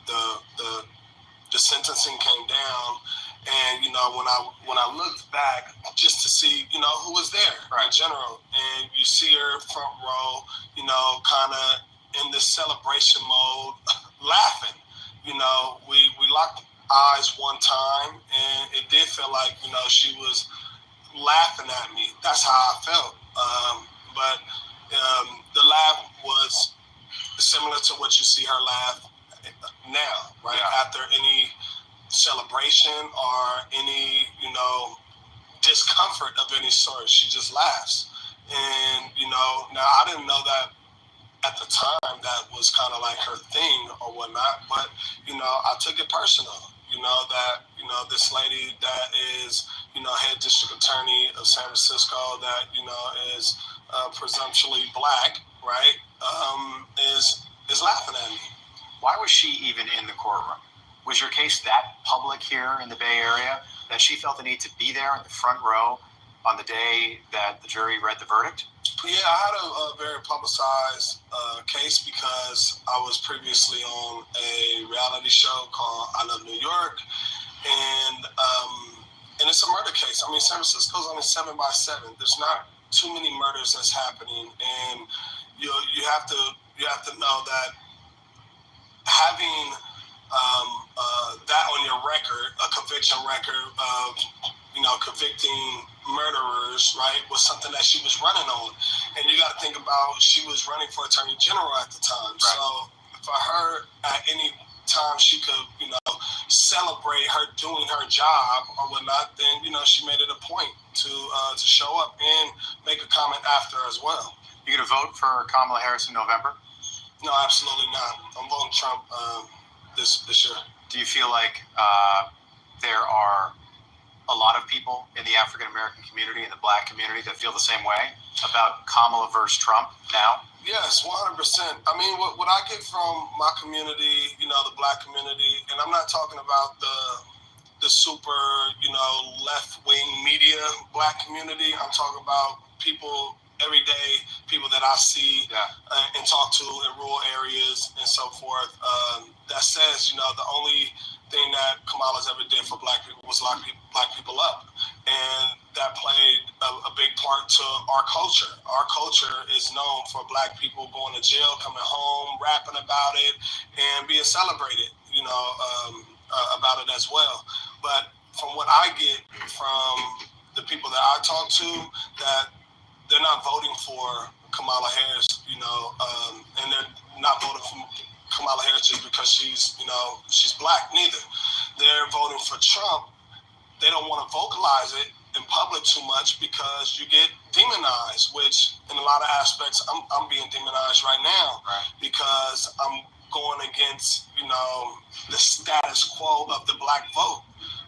the sentencing came down. And when I looked back just to see who was there in general, and you see her front row, kind of in this celebration mode, laughing. We locked eyes one time, and it did feel like she was laughing at me. That's how I felt. But the laugh was similar to what you see her laugh now, right? Yeah. After any celebration or any discomfort of any sort, she just laughs. And now I didn't know that at the time that was kind of like her thing or whatnot, but I took it personal. That this lady that is head district attorney of San Francisco, that is presumptually black, right, is laughing at me. Why was she even in the courtroom? Was your case that public here in the Bay Area that she felt the need to be there in the front row on the day that the jury read the verdict? Yeah, I had a very publicized case because I was previously on a reality show called I Love New York, and it's a murder case. I mean, San Francisco's only 7 by 7. There's not too many murders that's happening, and you have to know that having that on your record, a conviction record of convicting murderers, right, was something that she was running on. And you got to think about, she was running for Attorney General at the time. Right. So for her, at any time she could, celebrate her doing her job or whatnot, then, she made it a point to show up and make a comment after as well. You going to vote for Kamala Harris in November? No, absolutely not. I'm voting Trump this year. Do you feel like there are a lot of people in the African American community and the Black community that feel the same way about Kamala versus Trump now? Yes, 100%. I mean, what I get from my community, the Black community, and I'm not talking about the super, left-wing media Black community. I'm talking about people, everyday people that I see and talk to in rural areas and so forth. That says, the only thing that Kamala's ever did for Black people was lock Black people up. And that played a big part to our culture. Our culture is known for Black people going to jail, coming home, rapping about it, and being celebrated, about it as well. But from what I get from the people that I talk to, that they're not voting for Kamala Harris, and they're not voting for Kamala Harris just because she's Black, neither. They're voting for Trump. They don't want to vocalize it in public too much because you get demonized, which in a lot of aspects, I'm being demonized right now because I'm going against, the status quo of the Black vote,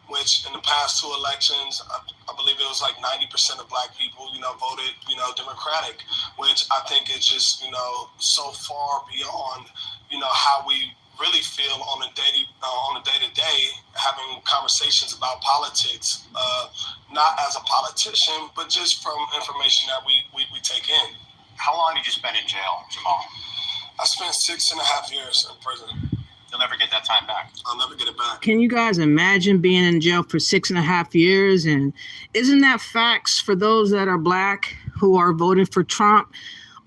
which in the past two elections, I believe it was like 90% of Black people, voted, Democratic, which I think is just, so far beyond, how we really feel on a day-to-day, having conversations about politics, not as a politician, but just from information that we take in. How long did you spend in jail, Jamal? I spent 6.5 years in prison. You'll never get that time back. I'll never get it back. Can you guys imagine being in jail for 6.5 years? And isn't that facts for those that are Black who are voting for Trump?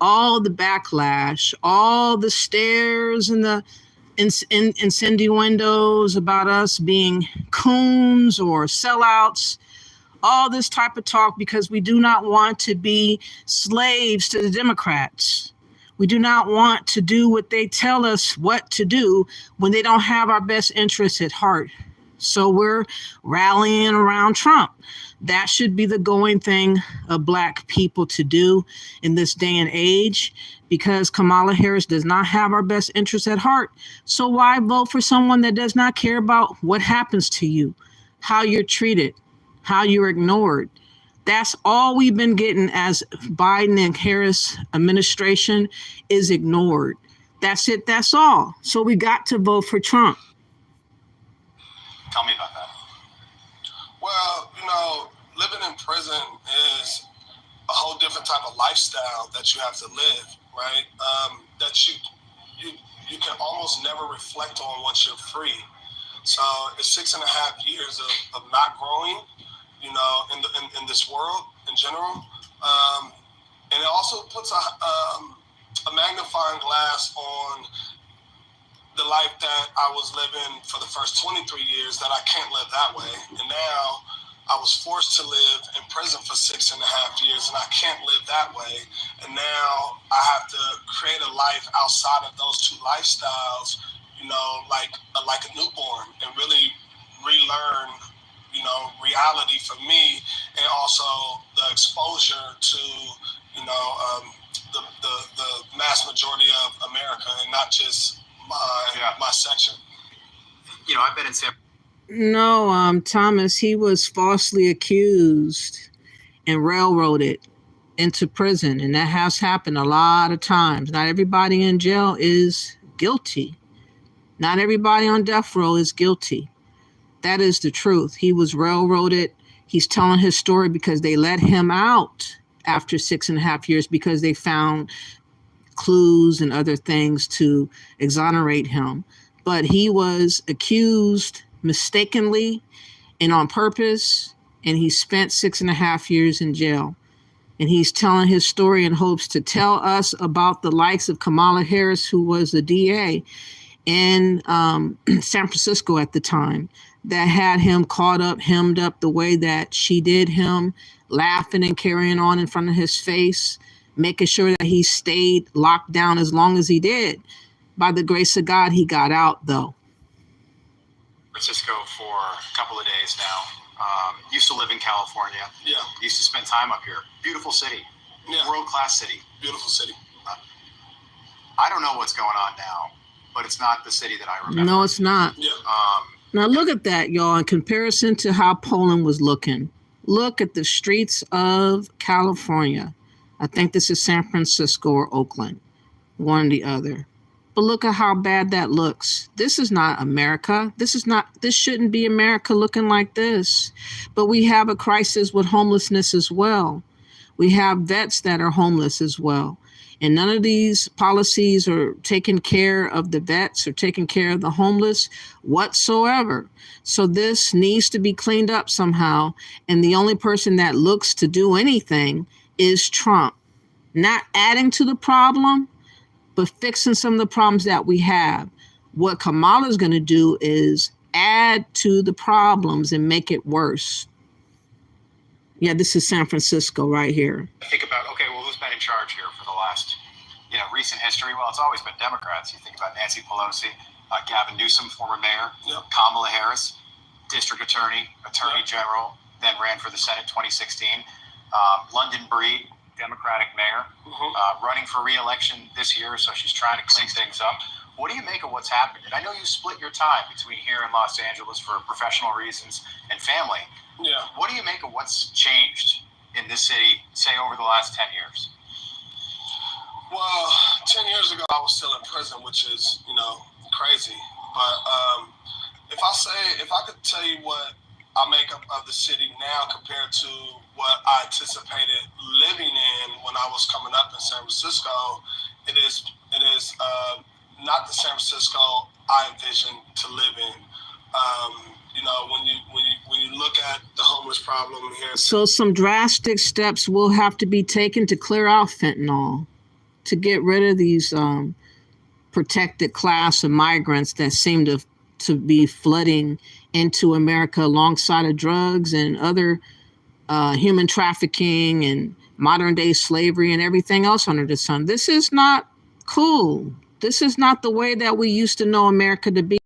All the backlash, all the stares and the insinuendos about us being coons or sellouts, all this type of talk because we do not want to be slaves to the Democrats. We do not want to do what they tell us what to do when they don't have our best interests at heart. So we're rallying around Trump. That should be the going thing of Black people to do in this day and age, because Kamala Harris does not have our best interests at heart. So why vote for someone that does not care about what happens to you, how you're treated, how you're ignored? That's all we've been getting as Biden and Harris administration is ignored. That's it. That's all. So we got to vote for Trump. Tell me about that. Well, living in prison is a whole different type of lifestyle that you have to live, right? That you can almost never reflect on once you're free. So it's 6.5 years of not growing, in this world in general. And it also puts a magnifying glass on the life that I was living for the first 23 years, that I can't live that way. And now I was forced to live in prison for 6.5 years, and I can't live that way. And now I have to create a life outside of those two lifestyles, like a newborn, and really relearn, reality for me, and also the exposure to, the mass majority of America, and not just my section. I've been in San. No, Thomas, he was falsely accused and railroaded into prison, and that has happened a lot of times. Not everybody in jail is guilty. Not everybody on death row is guilty. That is the truth. He was railroaded. He's telling his story because they let him out after 6.5 years because they found clues and other things to exonerate him. But he was accused mistakenly and on purpose, and he spent 6.5 years in jail. And he's telling his story in hopes to tell us about the likes of Kamala Harris, who was the DA. in San Francisco at the time that had him caught up, hemmed up the way that she did him, laughing and carrying on in front of his face, making sure that he stayed locked down as long as he did. By the grace of God, he got out, though. Francisco for a couple of days now. Used to live in California. Yeah. Used to spend time up here. Beautiful city. Yeah. World-class city. Beautiful city. I don't know what's going on now, but it's not the city that I remember. No, it's not. Yeah. Now look at that, y'all, in comparison to how Poland was looking. Look at the streets of California. I think this is San Francisco or Oakland, one or the other. But look at how bad that looks. This is not America. This shouldn't be America looking like this. But we have a crisis with homelessness as well. We have vets that are homeless as well. And none of these policies are taking care of the vets or taking care of the homeless whatsoever. So this needs to be cleaned up somehow. And the only person that looks to do anything is Trump. Not adding to the problem, but fixing some of the problems that we have. What Kamala is going to do is add to the problems and make it worse. Yeah, this is San Francisco right here. Think about, okay, well, who's been in charge here for the last, recent history? Well, it's always been Democrats. You think about Nancy Pelosi, Gavin Newsom, former mayor, Kamala Harris, district attorney, attorney general, then ran for the Senate 2016. London Breed, Democratic mayor, running for re-election this year, so she's trying to clean things up. What do you make of what's happened? And I know you split your time between here and Los Angeles for professional reasons and family. Yeah. What do you make of what's changed in this city, say, over the last 10 years? Well, 10 years ago, I was still in prison, which is, crazy. But if I could tell you what I make up of the city now compared to what I anticipated living in when I was coming up in San Francisco, it is not the San Francisco I envisioned to live in. When you look at the homeless problem here. So some drastic steps will have to be taken to clear out fentanyl, to get rid of these protected class of migrants that seem to be flooding into America alongside of drugs and other human trafficking and modern day slavery and everything else under the sun. This is not cool. This is not the way that we used to know America to be.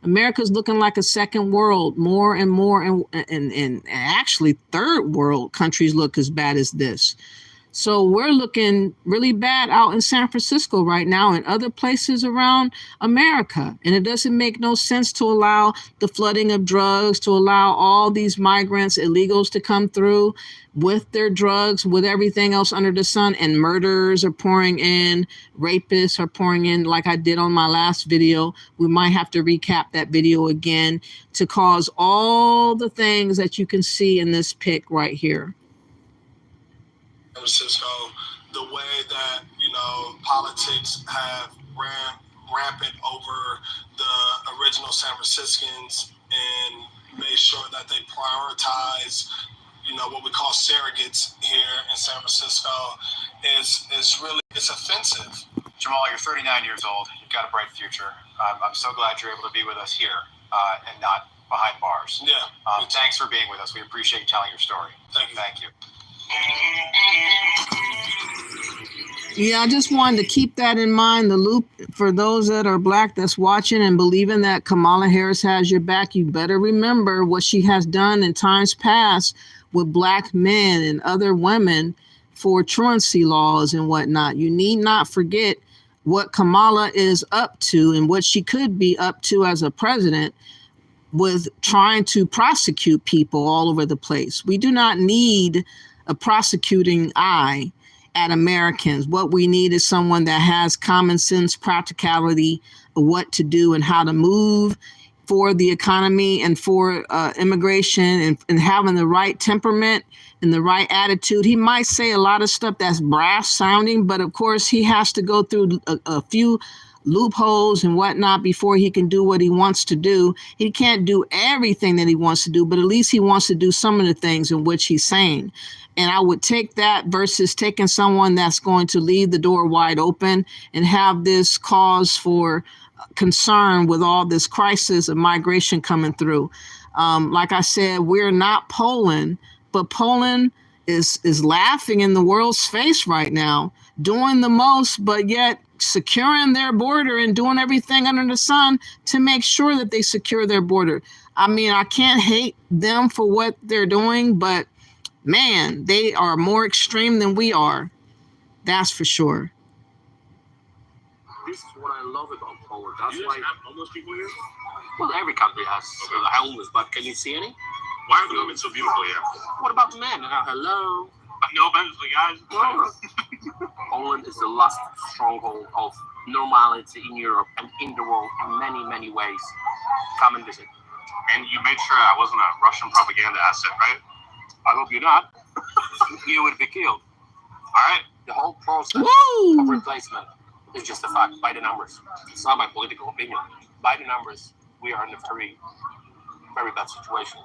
America's looking like a second world more and more, and actually third world countries look as bad as this. So we're looking really bad out in San Francisco right now and other places around America. And it doesn't make no sense to allow the flooding of drugs, to allow all these migrants, illegals to come through with their drugs, with everything else under the sun. And murderers are pouring in, rapists are pouring in, like I did on my last video. We might have to recap that video again to cause all the things that you can see in this pic right here. San Francisco, the way that politics have ran rampant over the original San Franciscans and made sure that they prioritize what we call surrogates here in San Francisco is really, it's offensive. Jamal, you're 39 years old. You've got a bright future. I'm so glad you're able to be with us here and not behind bars. Yeah. Thanks for being with us. We appreciate you telling your story. Thank you. Yeah, I just wanted to keep that in mind, the loop for those that are Black that's watching and believing that Kamala Harris has your back. You better remember what she has done in times past with Black men and other women for truancy laws and whatnot. You need not forget what Kamala is up to and what she could be up to as a president with trying to prosecute people all over the place. We do not need a prosecuting eye at Americans. What we need is someone that has common sense, practicality of what to do and how to move for the economy and for immigration and having the right temperament and the right attitude. He might say a lot of stuff that's brash sounding, but of course he has to go through a few loopholes and whatnot before he can do what he wants to do. He can't do everything that he wants to do, but at least he wants to do some of the things in which he's saying. And I would take that versus taking someone that's going to leave the door wide open and have this cause for concerned with all this crisis of migration coming through. Like I said, we're not Poland, but Poland is laughing in the world's face right now, doing the most, but yet securing their border and doing everything under the sun to make sure that they secure their border. I mean, I can't hate them for what they're doing, but man, they are more extreme than we are. That's for sure. This is what I love about Poland. That's Do you why. have homeless people here? Well, every country has homeless, but can you see any? Why are the women so beautiful here? What about the men? Hello. No offense, the guys. No. Poland is the last stronghold of normality in Europe and in the world in many, many ways. Come and visit. And you made sure I wasn't a Russian propaganda asset, right? I hope you're not. You would be killed. All right. The whole process Woo! of replacement is just a fact by the numbers. It's not my political opinion. By the numbers, we are in a very, very bad situation.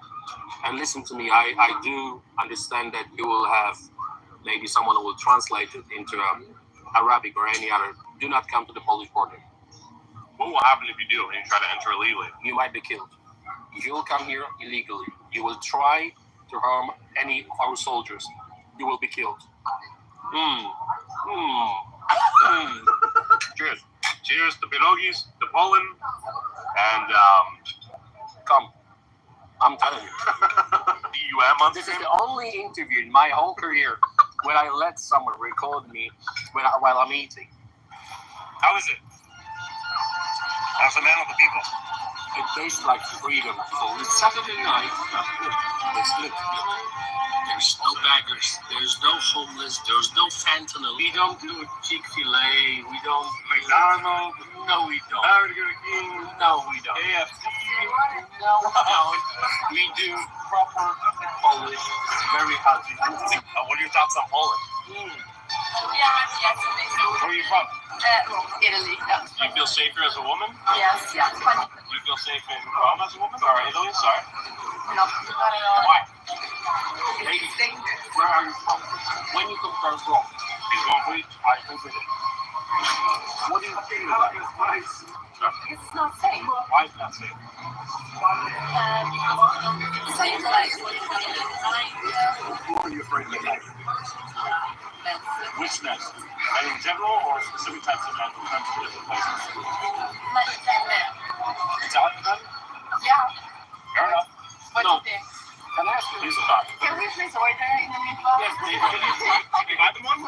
And listen to me, I do understand that you will have maybe someone who will translate it into Arabic or any other. Do not come to the Polish border. What will happen if you do and you try to enter illegally? You might be killed. You will come here illegally. You will try to harm any of our soldiers. You will be killed. Cheers. Cheers to pierogies, to Poland, and come. I'm telling you. This is the only interview in my whole career when I let someone record me while I'm eating. How is it? As a man of the people. It tastes like freedom. So it's Saturday night. It's good. There's no beggars. There's no homeless. There's no fentanyl. We don't do Chick-fil-A. We don't McDonald's. No, we don't. Burger King. No, we don't. KFC. No, we don't. We do proper Polish, very healthy. What are your thoughts on Poland? Where are you from? Italy. Yeah. Do you feel safer as a woman? Yes, yes. Do you feel safe in Rome as a woman? Or Italy? Sorry. No, not at all. Why? It's dangerous. Where are you from? When you compare Rome, He's going for it. I think it is. What do you think about it? It's not safe. Why is that safe? Same like Who are you afraid of next? Which next? And in general or specific types of men who come to different places? Italian men? Yeah. Fair enough. What do you think? Can I ask you this about? Can we please order in the meatball? Yes, please. Can you buy them one?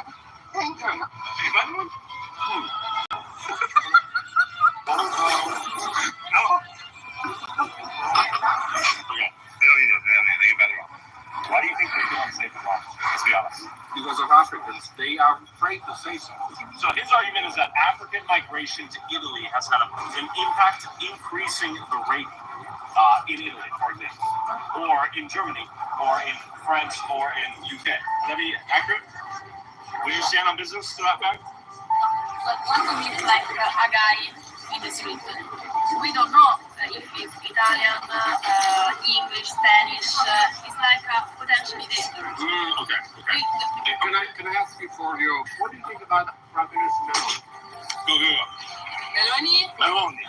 Thank you. Can you buy them one? No. Okay. They don't need it. They get better off. Why do you think they feel unsafe in Rome? Let's be honest. Because of Africans, they are afraid to say so. So his argument is that African migration to Italy has had an impact increasing the rate in Italy, for example, or in Germany, or in France, or in UK. Would that be accurate? Would you stand on business to that fact? But what we mean like a guy in the street, we don't know if it's Italian, English, Spanish. It's like potentially dangerous. Okay. Can I ask you for your, what do you think about Prime Minister Meloni? Go. Meloni?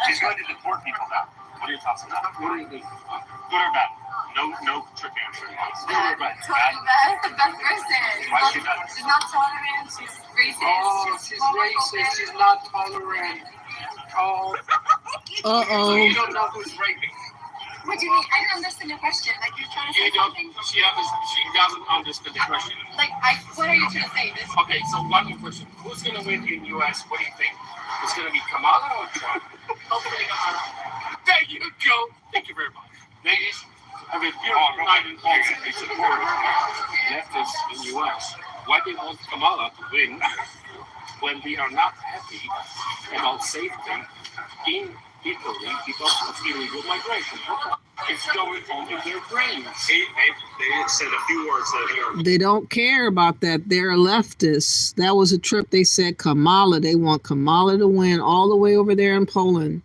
She's going to deport people now. What are your thoughts on that? What do you think? Good or bad? No trick answer. Good or bad? Bad person. Why is she bad? She's not tolerant. She's racist. Oh, she's racist. She's not tolerant. Oh. Uh-oh. You don't know who's raping. What do you mean? I don't understand the question. Like you're trying to say something. She doesn't understand the question. Like, what are you trying to say? This. Okay, so one more question. Who's going to win in U.S.? What do you think? It's going to be Kamala or Trump? Hopefully Kamala. There you go. Thank you very much. Ladies, have a beautiful night in Boston. They support leftists in the U.S. Why do you want Kamala to win when we are not happy about safety in Italy because of illegal migration? It's going on in their brains. They said a few words that They don't care about that. They're leftists. That was a trip. They said Kamala. They want Kamala to win all the way over there in Poland.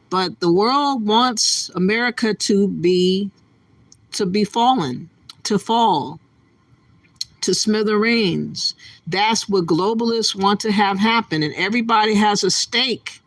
But the world wants America to be fallen, to fall, to smithereens. That's what globalists want to have happen. And everybody has a stake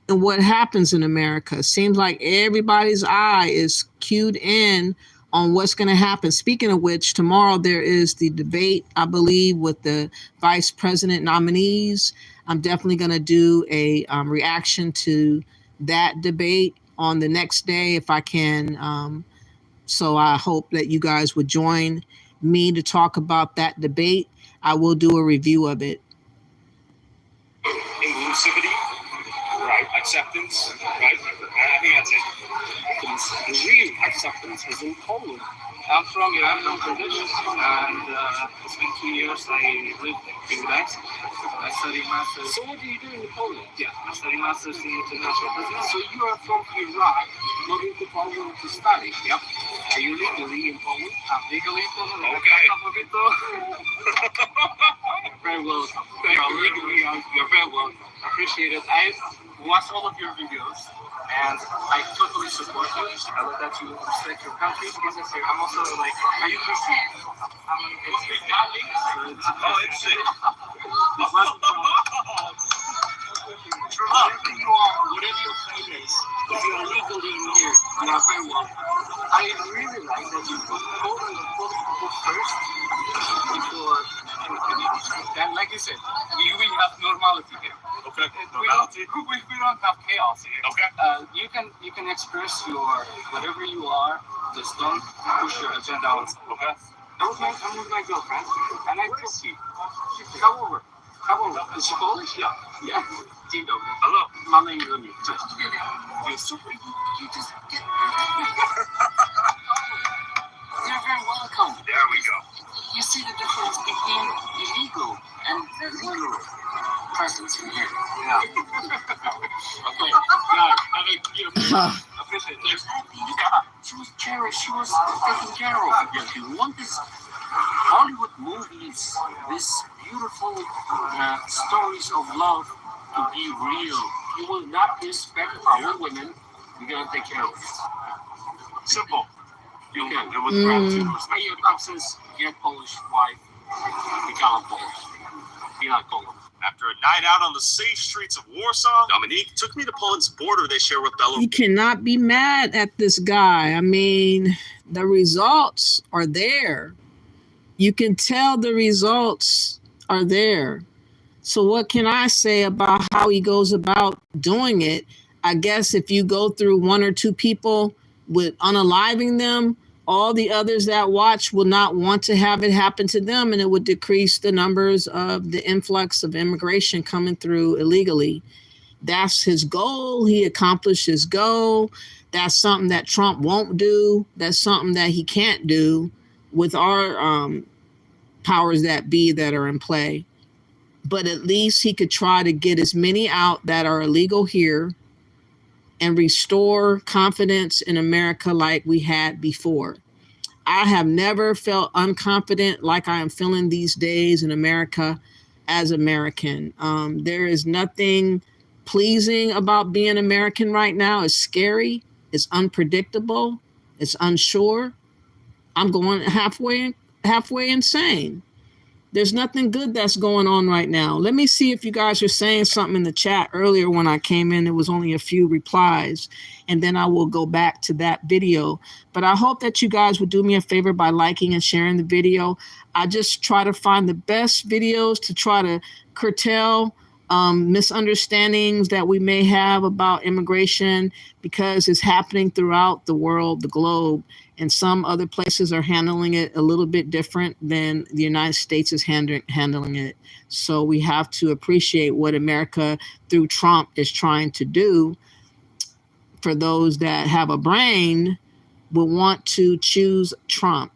and what happens in America. It seems like everybody's eye is cued in on what's going to happen. Speaking of which, tomorrow there is the debate, I believe, with the vice president nominees. I'm definitely going to do a reaction to that debate on the next day if I can. So I hope that you guys would join me to talk about that debate. I will do a review of it. Inclusivity, right? Acceptance, right? I think that's it. The real acceptance is in Poland. I'm from Iran, I'm Kurdish, and it's been 2 years I lived in Gdańsk. I studied masters. So what do you do in Poland? Yeah, I studied masters in international business. So you are from Iraq, moving to Poland to study. Yep. Are you legally in Poland? I'm legally in Poland. Okay. You're very welcome. You're very welcome. I appreciate it. I watched all of your videos, and I totally support you. I love that you respect your country. I'm also like, are you Christian? I'm an atheist. Oh, it's sick. Whatever you are, whatever your claim is, if you're legally in here, you are very welcome. I really like that you put Poland people first before anything. And like you said, we have normality here. Okay. We don't have chaos here. Okay. You can express your whatever you are. Just don't push your agenda on. Okay. I'm with my girlfriend, and I took you. Come over. Is she Polish? Yeah. Yeah. Dzień dobry. Hello. My name is Amy. You're super. You just get. You're very welcome. There we go. You see the difference between illegal and legal presence in here. Yeah. Okay. Yeah. I mean, you appreciate it. Yeah. She was cherished. She was taken care of. If you want this Hollywood movies, this beautiful stories of love to be real, you will not respect our women. We're gonna take care of it. Simple. You can. It was gratitude. Pay your taxes, get Polish wife, become Polish. Be not Polish. After a night out on the safe streets of Warsaw, Dominique took me to Poland's border they share with Belarus. You cannot be mad at this guy. I mean, the results are there. You can tell the results are there. So what can I say about how he goes about doing it? I guess if you go through one or two people with unaliving them, all the others that watch will not want to have it happen to them, and it would decrease the numbers of the influx of immigration coming through illegally. That's his goal. He accomplished his goal. That's something that Trump won't do. That's something that he can't do with our powers that be that are in play. But at least he could try to get as many out that are illegal here and restore confidence in America like we had before. I have never felt unconfident like I am feeling these days in America as American. There is nothing pleasing about being American right now. It's scary. It's unpredictable. It's unsure. I'm going halfway insane. There's nothing good that's going on right now. Let me see if you guys are saying something in the chat. Earlier when I came in, there was only a few replies, and then I will go back to that video. But I hope that you guys would do me a favor by liking and sharing the video. I just try to find the best videos to try to curtail misunderstandings that we may have about immigration, because it's happening throughout the world, the globe. And some other places are handling it a little bit different than the United States is handling it. So we have to appreciate what America through Trump is trying to do. For those that have a brain, will want to choose Trump.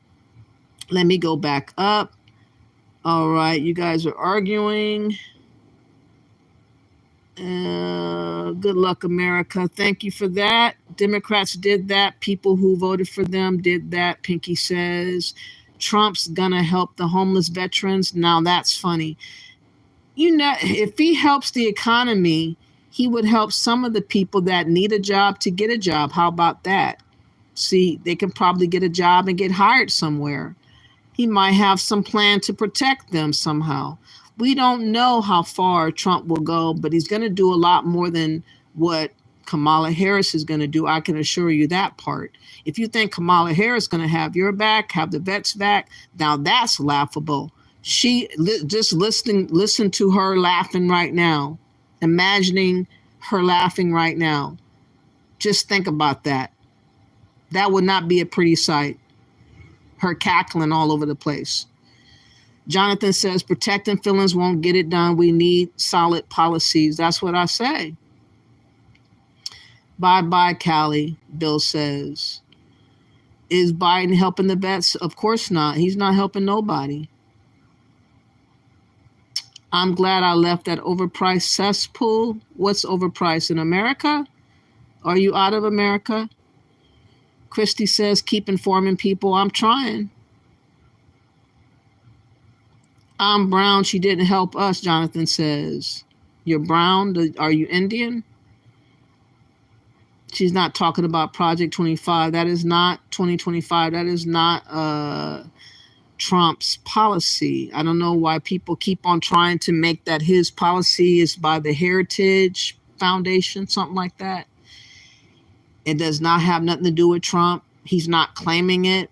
Let me go back up. All right, you guys are arguing. Good luck, America. Thank you for that. Democrats did that. People who voted for them did that. Pinky says Trump's gonna help the homeless veterans. Now that's funny. You know, if he helps the economy, he would help some of the people that need a job to get a job. How about that? See, they can probably get a job and get hired somewhere. He might have some plan to protect them somehow. We don't know how far Trump will go, but he's going to do a lot more than what Kamala Harris is going to do. I can assure you that part. If you think Kamala Harris is going to have your back, have the vets back, now that's laughable. Just listen to her laughing right now, imagining her laughing right now. Just think about that. That would not be a pretty sight. Her cackling all over the place. Jonathan says, protecting feelings won't get it done. We need solid policies. That's what I say. Bye-bye, Callie, Bill says. Is Biden helping the vets? Of course not. He's not helping nobody. I'm glad I left that overpriced cesspool. What's overpriced in America? Are you out of America? Christy says, keep informing people. I'm trying. I'm brown. She didn't help us, Jonathan says. You're brown? Are you Indian? She's not talking about Project 25. That is not 2025. That is not Trump's policy. I don't know why people keep on trying to make that his policy is by the Heritage Foundation, something like that. It does not have nothing to do with Trump. He's not claiming it.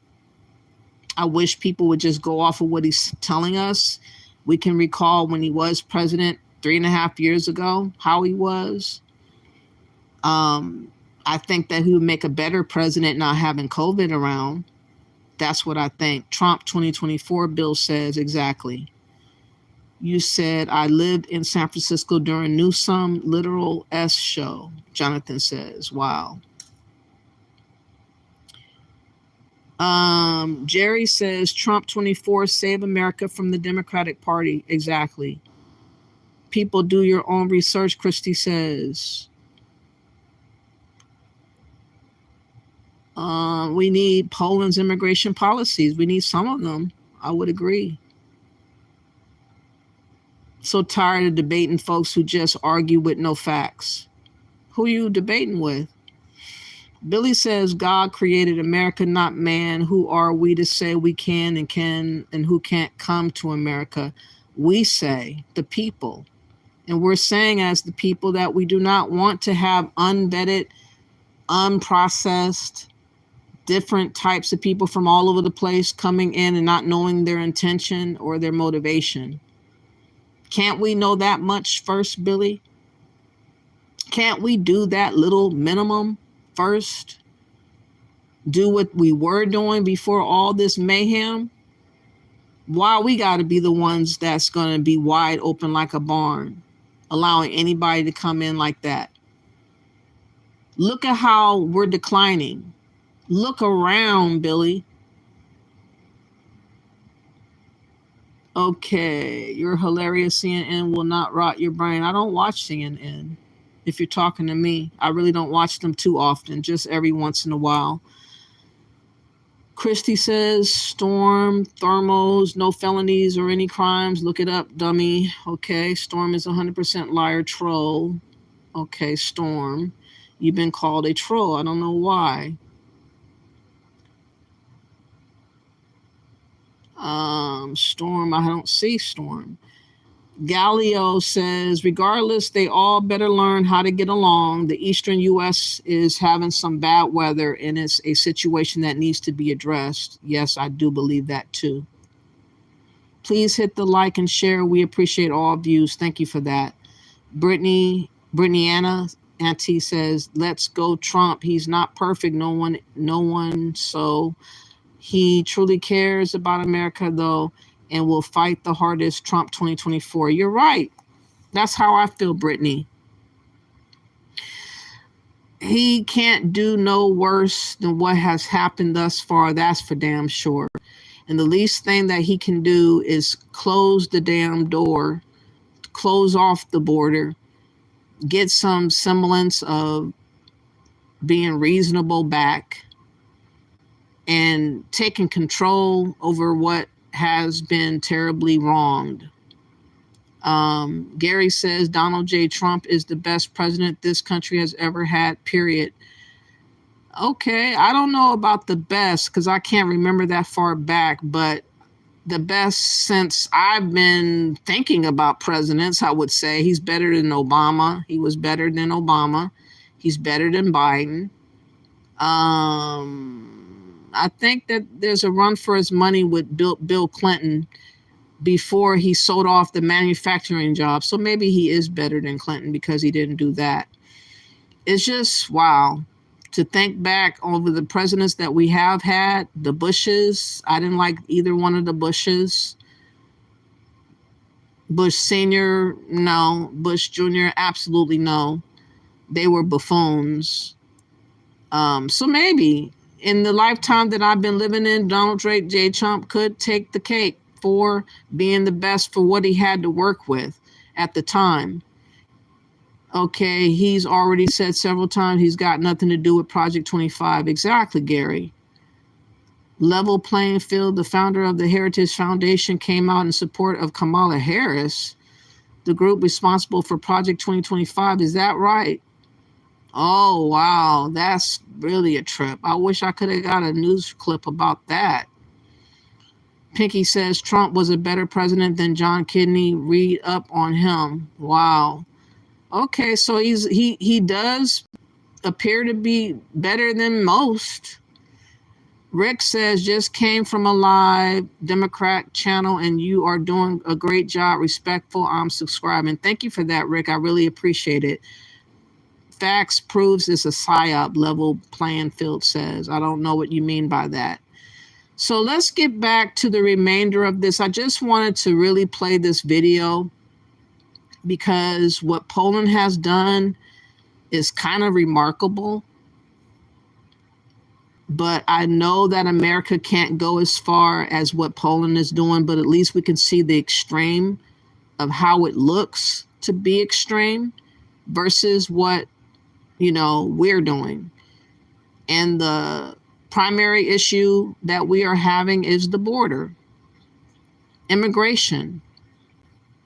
I wish people would just go off of what he's telling us. We can recall when he was president 3.5 years ago, how he was. I think that he would make a better president not having COVID around. That's what I think. Trump 2024, Bill says, exactly. You said, I lived in San Francisco during Newsom literal S show, Jonathan says. Wow. Jerry says, Trump 24, save America from the Democratic Party. Exactly. People, do your own research, Christy says. We need Poland's immigration policies. We need some of them. I would agree. So tired of debating folks who just argue with no facts. Who are you debating with? Billy says, God created America, not man. Who are we to say we can and who can't come to America? We say, the people. And we're saying as the people that we do not want to have unvetted, unprocessed, different types of people from all over the place coming in and not knowing their intention or their motivation. Can't we know that much first, Billy? Can't we do that little minimum first? Do what we were doing before all this mayhem? Why we got to be the ones that's going to be wide open like a barn, allowing anybody to come in like that? Look at how we're declining. Look around, Billy. Okay, you're hilarious. CNN will not rot your brain. I don't watch CNN. If you're talking to me, I really don't watch them too often, just every once in a while. Christy says, Storm, thermos, no felonies or any crimes. Look it up, dummy. Okay, Storm is 100% liar troll. Okay, Storm, you've been called a troll. I don't know why. Storm, I don't see Storm. Galileo says, regardless, they all better learn how to get along. The eastern U.S. is having some bad weather, and it's a situation that needs to be addressed. Yes, I do believe that too. Please hit the like and share. We appreciate all views. Thank you for that. Brittany Anna Auntie says, let's go Trump. He's not perfect. No one. So he truly cares about America, though, and will fight the hardest. Trump 2024. You're right. That's how I feel, Brittany. He can't do no worse than what has happened thus far. That's for damn sure. And the least thing that he can do is close the damn door, close off the border, get some semblance of being reasonable back, and taking control over what has been terribly wronged. Gary says Donald J. Trump is the best president this country has ever had, period. Okay, I don't know about the best because I can't remember that far back, but the best since I've been thinking about presidents. I would say he's better than Obama. He was better than Obama. He's better than Biden. I think that there's a run for his money with Bill Clinton before he sold off the manufacturing job. So maybe he is better than Clinton because he didn't do that. It's just, wow. To think back over the presidents that we have had, the Bushes, I didn't like either one of the Bushes. Bush Sr., no. Bush Jr., absolutely no. They were buffoons. So maybe in the lifetime that I've been living in, Donald J. Trump could take the cake for being the best for what he had to work with at the time. Okay, he's already said several times he's got nothing to do with Project 25. Exactly, Gary. Level playing field. The founder of the Heritage Foundation came out in support of Kamala Harris, the group responsible for Project 2025. Is that right? Oh, wow. That's really a trip. I wish I could have got a news clip about that. Pinky says Trump was a better president than John Kennedy. Read up on him. Wow. Okay, so he does appear to be better than most. Rick says, just came from a live Democrat channel and you are doing a great job. Respectful. I'm subscribing. Thank you for that, Rick. I really appreciate it. Facts proves it's a PSYOP, level playing field says. I don't know what you mean by that. So let's get back to the remainder of this. I just wanted to really play this video because what Poland has done is kind of remarkable. But I know that America can't go as far as what Poland is doing, but at least we can see the extreme of how it looks to be extreme versus what, you know, we're doing. And the primary issue that we are having is the border, immigration,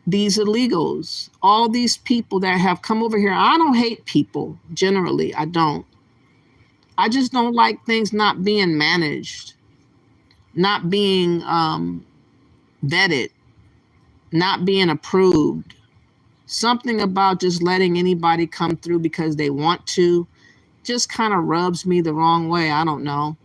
these illegals, all these people that have come over here. I don't hate people generally. I don't. I just don't like things not being managed, not being vetted, not being approved. Something about just letting anybody come through because they want to just kind of rubs me the wrong way. I don't know.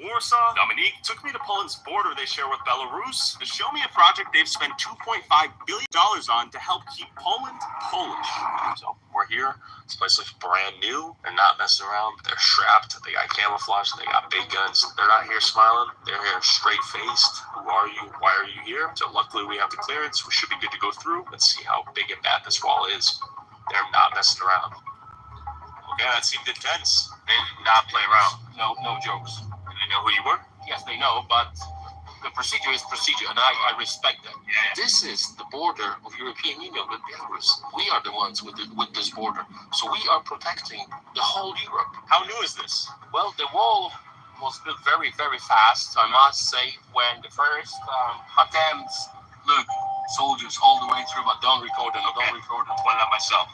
Warsaw, Dominique took me to Poland's border they share with Belarus to show me a project they've spent $2.5 billion on to help keep Poland Polish. So we're here. This place looks brand new. They're not messing around. They're strapped. They got camouflage. They got big guns. They're not here smiling. They're here straight-faced. Who are you? Why are you here? So luckily we have the clearance. We should be good to go through. Let's see how big and bad this wall is. They're not messing around. Okay, that seemed intense. They did not play around. No jokes. They know who you were? Yes, they know, but the procedure is procedure, and I respect that. Yeah. This is the border of European Union with Belarus. We are the ones with this border. So we are protecting the whole Europe. How new is this? Well, the wall was built very, very fast, I must say, when the first attempts, look, soldiers all the way through, but don't record them, don't record them. Well, not myself.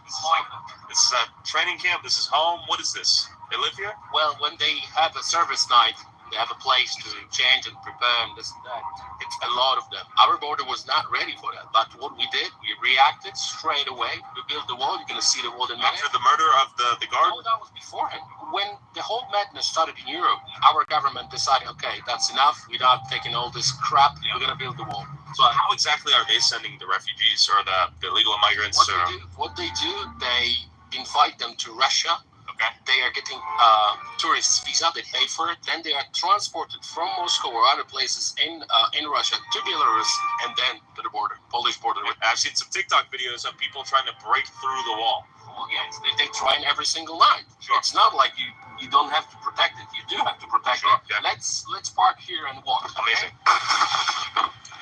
This is a training camp, this is home. What is this? They live here? Well, when they have a service night, they have a place to change and prepare and this and that. It's a lot of them. Our border was not ready for that. But what we did, we reacted straight away. We built the wall. You're going to see the wall in a minute. After the murder of the guard? No, that was beforehand. When the whole madness started in Europe, our government decided, okay, that's enough. We're not taking all this crap. We're going to build the wall. So how exactly are they sending the refugees or the illegal immigrants? What they do, they invite them to Russia. They are getting tourist visa. They pay for it. Then they are transported from Moscow or other places in Russia to Belarus and then to the border, Polish border. I've seen some TikTok videos of people trying to break through the wall. Well, yeah, they try every single night. Sure. It's not like you don't have to protect it. You do have to protect it. Yeah. Let's park here and walk. Amazing.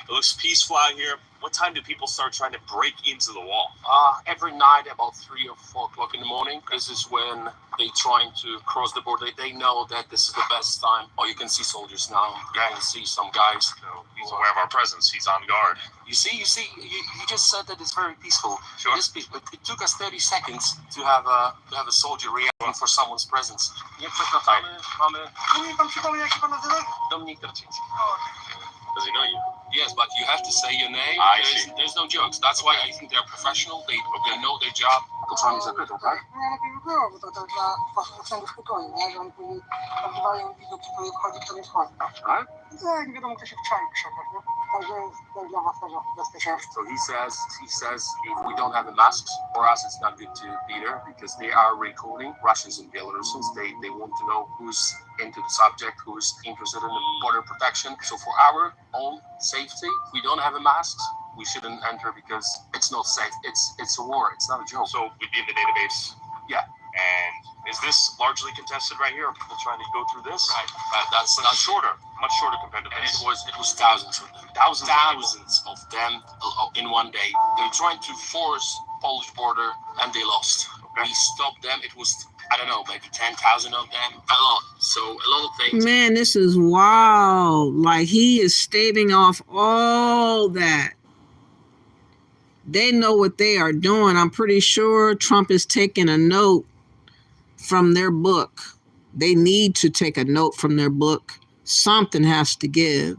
It looks peaceful out here. What time do people start trying to break into the wall? Every night about 3 or 4 o'clock in the morning. This is when they trying to cross the border. They know that this is the best time. Or you can see soldiers now. You can see some guys. So he's aware of our presence. He's on guard. You just said that it's very peaceful. Sure. It took us 30 seconds to have a soldier reacting for someone's presence. Dominik Traczyński. Does he know you? Yes, but you have to say your name. There's no jokes. That's why I think they're professional. They know their job. To czasami zapytał, tak? Najlepiej by było, bo to dla uczniów spokojnie, nie? Że oni później odbywają widzów, czy tutaj wchodzi, kto nie wchodzi. Tak? Tak, nie wiadomo, kto się wczai w krzakach, nie? Także jest dla własnego bezpieczeństwa. So he says if we don't have the masks, for us it's not good to be there because they are recruiting Russians and Belarusians. They want to know who's into the subject, who's interested in the border protection. So for our own safety, we don't have a masks. We shouldn't enter because it's not safe. It's a war. It's not a joke. So we'd be in the database. Yeah. And is this largely contested right here? Are people trying to go through this? Right. That's shorter, much shorter compared to this. It was thousands of them. Thousands of them in one day. They're trying to force Polish border and they lost. Okay. We stopped them. It was, I don't know, maybe 10,000 of them. A lot. So a lot of things. Man, this is wild. Like he is staving off all that. They know what they are doing. I'm pretty sure Trump is taking a note from their book. They need to take a note from their book. Something has to give.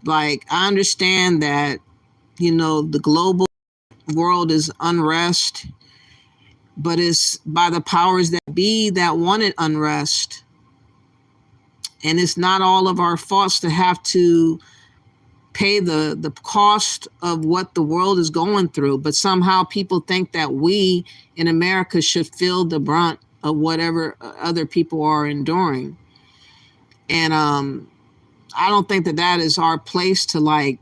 Like, I understand that, the global world is unrest, but it's by the powers that be that wanted unrest. And it's not all of our faults to have to pay the cost of what the world is going through, but somehow people think that we in America should feel the brunt of whatever other people are enduring. And I don't think that is our place to, like,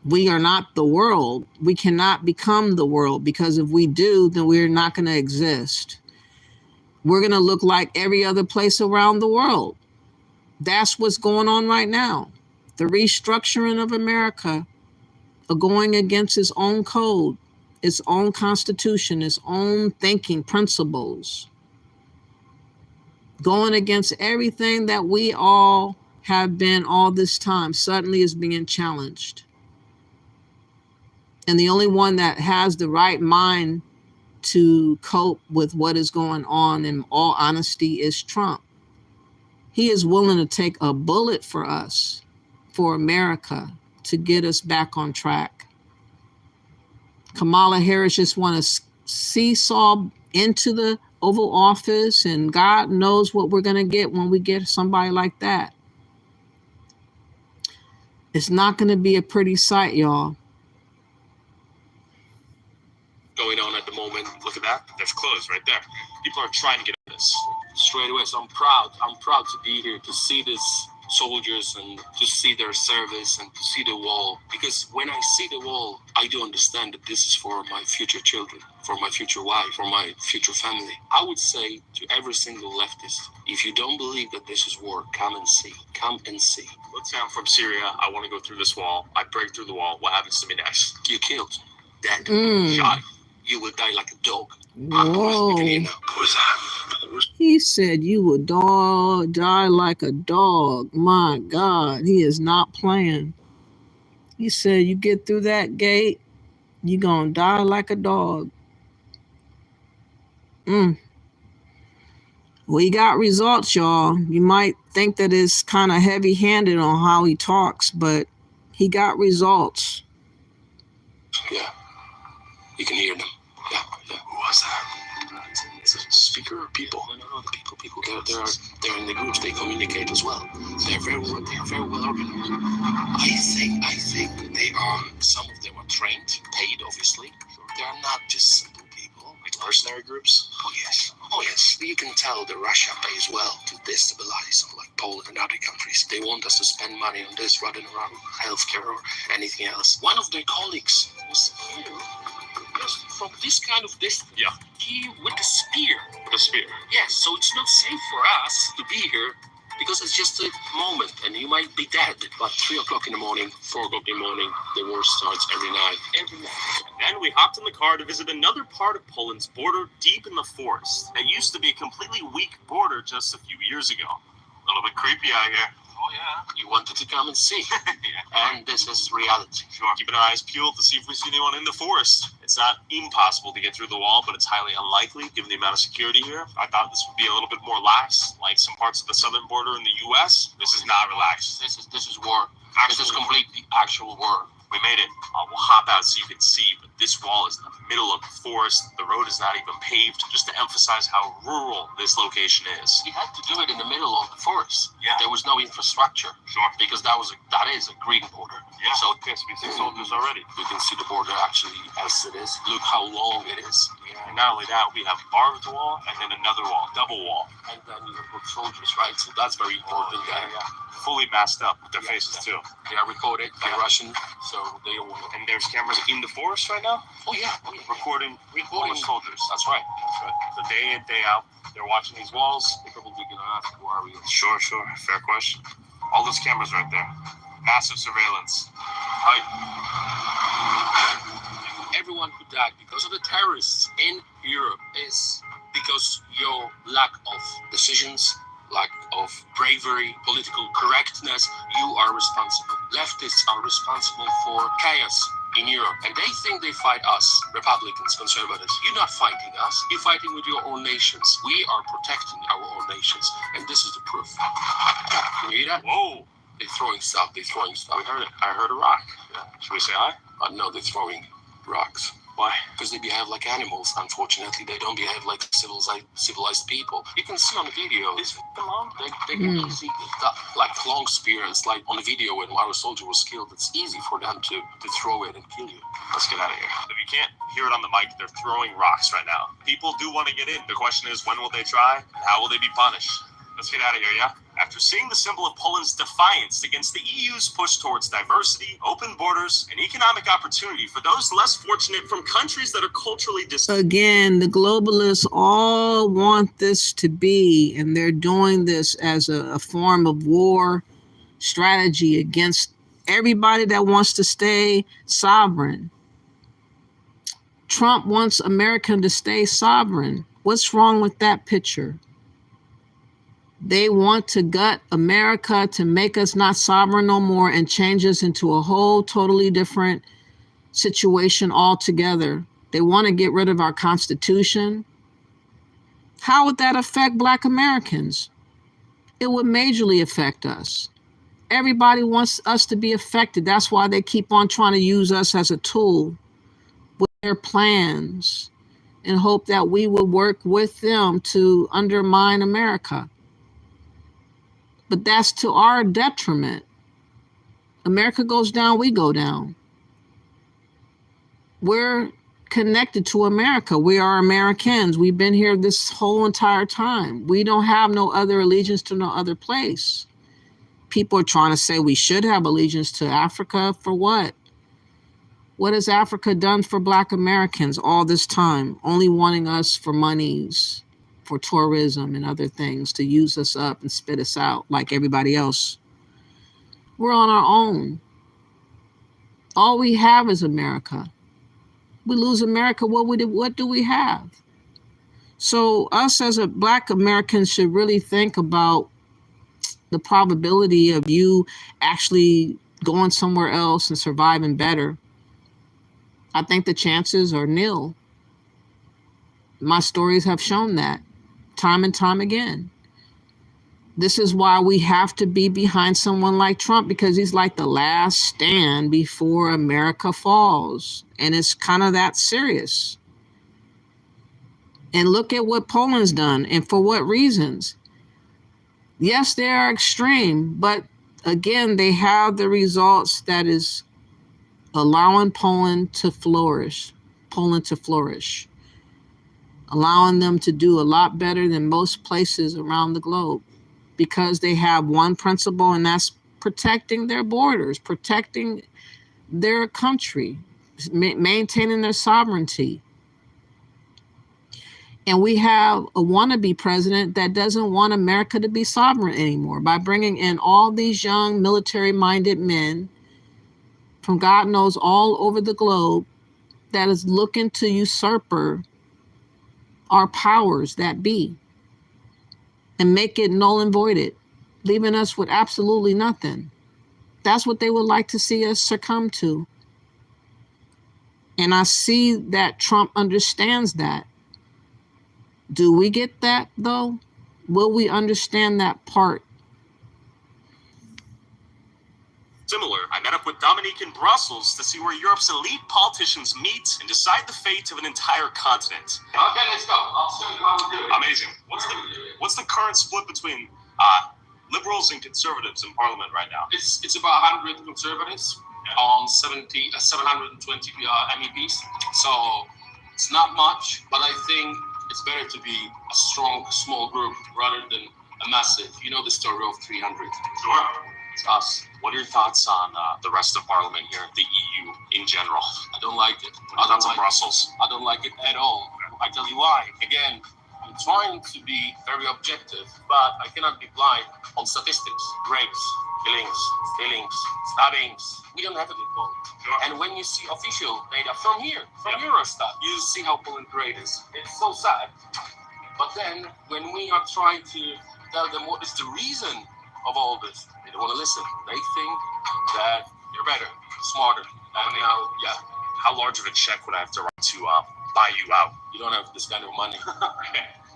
we are not the world. We cannot become the world, because if we do, then we're not going to exist. We're going to look like every other place around the world. That's what's going on right now. The restructuring of America, going against its own code, its own constitution, its own thinking principles, going against everything that we all have been all this time, suddenly is being challenged. And the only one that has the right mind to cope with what is going on, in all honesty, is Trump. He is willing to take a bullet for us, for America, to get us back on track. Kamala Harris just want to seesaw into the Oval Office, and God knows what we're going to get when we get somebody like that. It's not going to be a pretty sight, y'all. Going on at the moment. Look at that. That's closed right there. People are trying to get at this. Straight away. So I'm proud to be here, to see this soldiers and to see their service and to see the wall. Because when I see the wall, I do understand that this is for my future children, for my future wife, for my future family. I would say to every single leftist, if you don't believe that this is war, come and see. Come and see. Let's say I'm from Syria. I want to go through this wall. I break through the wall. What happens to me next? You're killed. Dead. Shot. You will die like a dog. Whoa. He said you would die like a dog. My God, he is not playing. He said you get through that gate, you're going to die like a dog. We got results, y'all. You might think that it's kind of heavy-handed on how he talks, but he got results. Yeah. You can hear them. Yeah. Who was that? It's a speaker or people? No, people. They're in the groups. They communicate as well. They're very well organized. I think they are. Some of them are trained, paid, obviously. They are not just simple people. Like mercenary groups? Oh yes. You can tell that Russia pays well to destabilize, like Poland and other countries. They want us to spend money on this rather than around healthcare or anything else. One of their colleagues was here. From this kind of distance. Yeah. He with a spear. With a spear. Yes, so it's not safe for us to be here Because it's just a moment, and you might be dead. But 3 o'clock in the morning, 4 o'clock in the morning, the war starts every night. Every night. Then we hopped in the car to visit another part of Poland's border deep in the forest. It used to be a completely weak border just a few years ago. A little bit creepy out here. Oh yeah, you wanted to come and see. And this is reality. Sure. Keeping our eyes peeled to see if we see anyone in the forest. It's not impossible to get through the wall, but it's highly unlikely given the amount of security here. I thought this would be a little bit more lax, like some parts of the southern border in the U.S. This is not relaxed. This is war. This is completely actual war. We made it. We'll hop out so you can see, but this wall is in the middle of the forest. The road is not even paved, just to emphasize how rural this location is. We had to do it in the middle of the forest. Yeah. There was no infrastructure. Sure. Because that is a green border. Yeah. So yes, we see soldiers already. You can see the border actually as it is. Look how long it is. Yeah. And not only that, we have barbed wall and then another wall, double wall. And then you have soldiers, right? So that's very important. Yeah. Fully masked up with their faces too. They are recorded by Russian, so they don't want. And there's cameras in the forest right now? Oh yeah. Recording soldiers. That's right. So day in, day out, they're watching these walls. They're probably gonna ask, who are we? Sure. Fair question. All those cameras right there. Massive surveillance. Height. Everyone who died because of the terrorists in Europe is because your lack of decisions, lack of bravery, political correctness. You are responsible. Leftists are responsible for chaos in Europe. And they think they fight us, Republicans, conservatives. You're not fighting us. You're fighting with your own nations. We are protecting our own nations. And this is the proof. Can you hear that? Whoa. They're throwing stuff. We heard it. I heard a rock. Yeah. Should we say hi? No, they're throwing rocks. Why? Because they behave like animals. Unfortunately, they don't behave like civilized people. You can see on the video. They can easy, like long spears, like on the video when our soldier was killed. It's easy for them to throw it and kill you. Let's get out of here. If you can't hear it on the mic, they're throwing rocks right now. People do want to get in. The question is, when will they try? And how will they be punished? Let's get out of here, yeah? After seeing the symbol of Poland's defiance against the EU's push towards diversity, open borders, and economic opportunity for those less fortunate from countries that are culturally Again, the globalists all want this to be, and they're doing this as a form of war strategy against everybody that wants to stay sovereign. Trump wants America to stay sovereign. What's wrong with that picture? They want to gut America to make us not sovereign no more and change us into a whole totally different situation altogether. They want to get rid of our Constitution. How would that affect Black Americans? It would majorly affect us. Everybody wants us to be affected. That's why they keep on trying to use us as a tool with their plans and hope that we will work with them to undermine America. But that's to our detriment. America goes down, we go down. We're connected to America. We are Americans. We've been here this whole entire time. We don't have no other allegiance to no other place. People are trying to say we should have allegiance to Africa. For what? What has Africa done for Black Americans all this time? Only wanting us for monies, for tourism and other things, to use us up and spit us out like everybody else. We're on our own. All we have is America. We lose America, what do we have? So us as a Black Americans should really think about the probability of you actually going somewhere else and surviving better. I think the chances are nil. My stories have shown that time and time again. This is why we have to be behind someone like Trump, because he's like the last stand before America falls. And it's kind of that serious. And look at what Poland's done and for what reasons. Yes, they are extreme, but again, they have the results that is allowing Poland to flourish, allowing them to do a lot better than most places around the globe, because they have one principle, and that's protecting their borders, protecting their country, maintaining their sovereignty. And we have a wannabe president that doesn't want America to be sovereign anymore by bringing in all these young military-minded men from God knows all over the globe that is looking to usurp our powers that be and make it null and voided, leaving us with absolutely nothing. That's what they would like to see us succumb to. And I see that Trump understands that. Do we get that, though? Will we understand that part? Similar, I met up with Dominique in Brussels to see where Europe's elite politicians meet and decide the fate of an entire continent. Okay, let's go. I'll show you how we do it. Amazing. What's the current split between liberals and conservatives in Parliament right now? It's about 100 conservatives on 720 MEPs. So it's not much, but I think it's better to be a strong, small group rather than a massive. You know the story of 300. Sure. It's us. What are your thoughts on the rest of Parliament here, the EU in general? I don't like it. Thoughts on Brussels? I don't like it at all. I tell you why. Again, I'm trying to be very objective, but I cannot be blind on statistics. Rapes, killings, stabbings. We don't have it in Poland. Sure. And when you see official data from here, from Eurostat, you see how Poland great is. It's so sad. But then, when we are trying to tell them what is the reason of all this, they don't want to listen. They think that they're better, smarter. And now, how large of a check would I have to write to buy you out? You don't have this kind of money.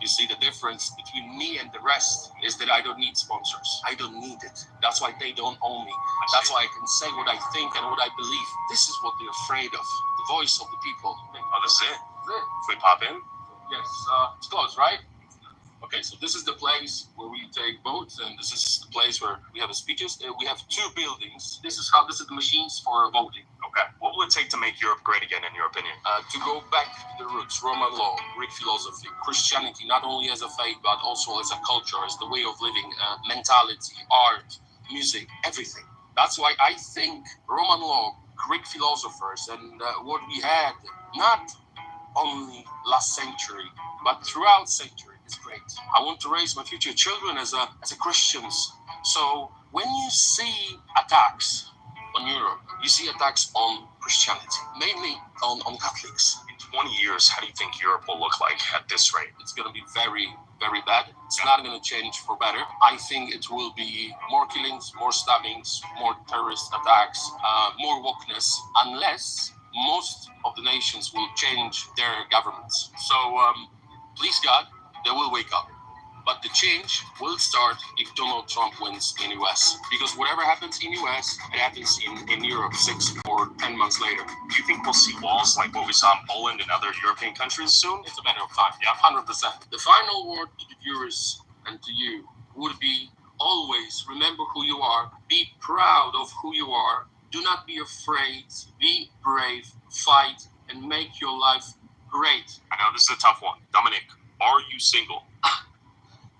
You see, the difference between me and the rest is that I don't need sponsors. I don't need it. That's why they don't own me. That's why I can say what I think and what I believe. This is what they're afraid of. The voice of the people. Oh, this is it? If we pop in? Yes, it's close, right? Okay, so this is the place where we take votes, and this is the place where we have the speeches. We have two buildings. This is the machines for voting. Okay. What will it take to make Europe great again, in your opinion? To go back to the roots, Roman law, Greek philosophy, Christianity, not only as a faith, but also as a culture, as the way of living, mentality, art, music, everything. That's why I think Roman law, Greek philosophers, and what we had, not only last century, but throughout century, is great. I want to raise my future children as a Christians. So when you see attacks on Europe, you see attacks on Christianity, mainly on Catholics. In 20 years, how do you think Europe will look like at this rate? It's going to be very, very bad. It's not going to change for better. I think it will be more killings, more stabbings, more terrorist attacks, more wokeness, unless most of the nations will change their governments. So please God, they will wake up. But the change will start if Donald Trump wins in US. Because whatever happens in US, it happens in Europe 6 or 10 months later. Do you think we'll see walls like what we saw in Poland and other European countries soon? It's a matter of time, 100%. The final word to the viewers and to you would be always remember who you are. Be proud of who you are. Do not be afraid. Be brave. Fight and make your life great. I know this is a tough one. Dominic, are you single?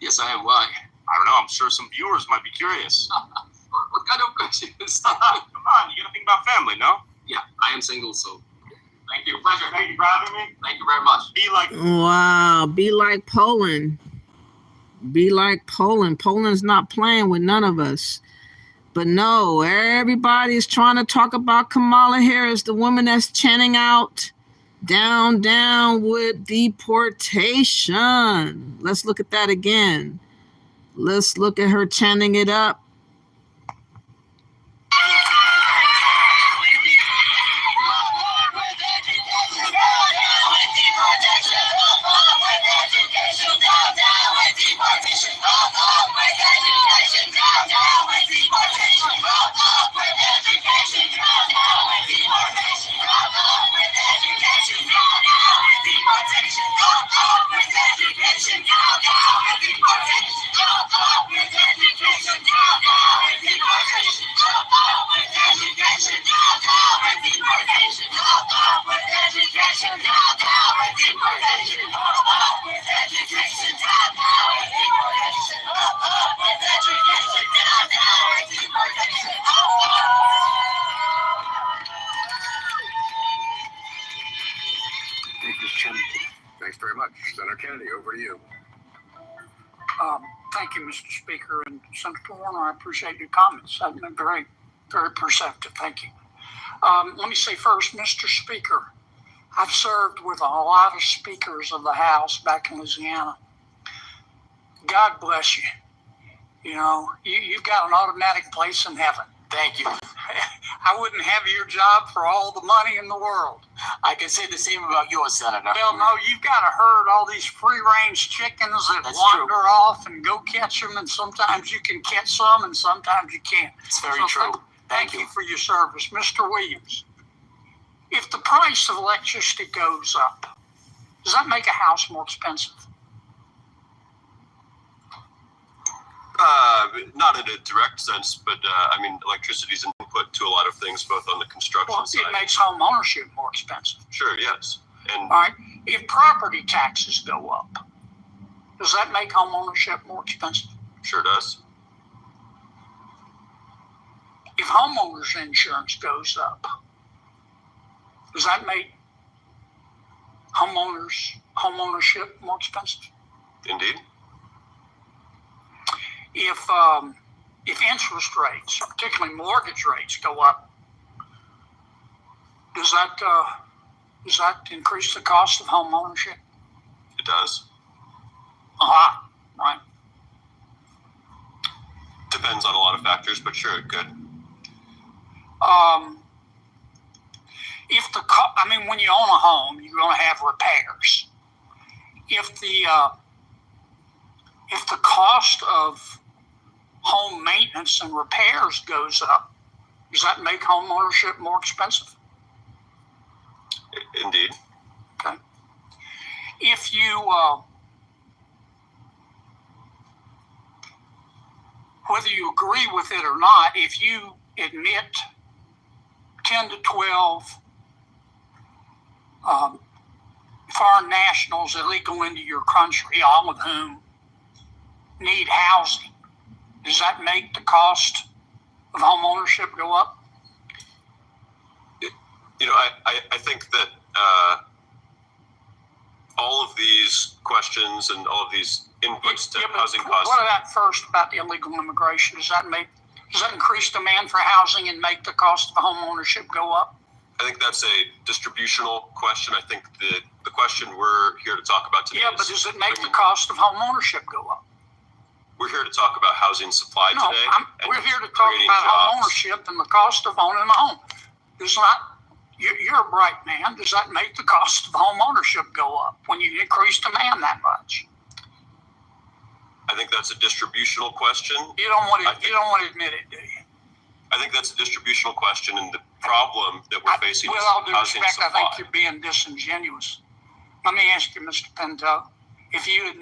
Yes, I am. Why? I don't know. I'm sure some viewers might be curious. What kind of question is that? Come on, you gotta think about family, no? Yeah, I am single, so thank you. Pleasure. Thank you for having me. Thank you very much. Be like... Wow, be like Poland. Be like Poland. Poland's not playing with none of us. But no, everybody's trying to talk about Kamala Harris, the woman that's chanting out, down, down with deportation. Let's look at that again. Let's look at her chanting it up. Deportation, Thank you, Mr. Speaker. And Senator Warner, I appreciate your comments. I've been very, very perceptive. Thank you. Let me say first, Mr. Speaker, I've served with a lot of speakers of the House back in Louisiana. God bless you. You know, you've got an automatic place in heaven. Thank you. I wouldn't have your job for all the money in the world. I can say the same about yours, Senator. Well, no, you've got to herd all these free-range chickens that wander off and go catch them, and sometimes you can catch some, and sometimes you can't. It's very true. Thank you for your service. Mr. Williams, if the price of electricity goes up, does that make a house more expensive? Not in a direct sense, but I mean, electricity is an input to a lot of things, both on the construction side. It makes home ownership more expensive. Sure, yes. And all right, if property taxes go up, does that make home ownership more expensive? Sure does. If homeowners insurance goes up, does that make home ownership more expensive? Indeed. If interest rates, particularly mortgage rates, go up, does that increase the cost of home ownership? It does. Right. Depends on a lot of factors, but sure, it could. When you own a home, you're going to have repairs. If the cost of home maintenance and repairs goes up, does that make home ownership more expensive? Indeed. Okay. If you, whether you agree with it or not, if you admit 10 to 12 foreign nationals illegal into your country, all of whom need housing, does that make the cost of home ownership go up? You know, I think that all of these questions and all of these inputs to housing costs. What about first about the illegal immigration? Does that increase demand for housing and make the cost of home ownership go up? I think that's a distributional question. I think the question we're here to talk about today. Yeah, but does it make the cost of home ownership go up? We're here to talk about housing supply today. We're here to talk about home ownership and the cost of owning a home. You're a bright man. Does that make the cost of home ownership go up when you increase demand that much? I think that's a distributional question. You don't want to admit it, do you? I think that's a distributional question, and the problem that we're facing is all due housing respect, supply. I think you're being disingenuous. Let me ask you, Mr. Pinto, if you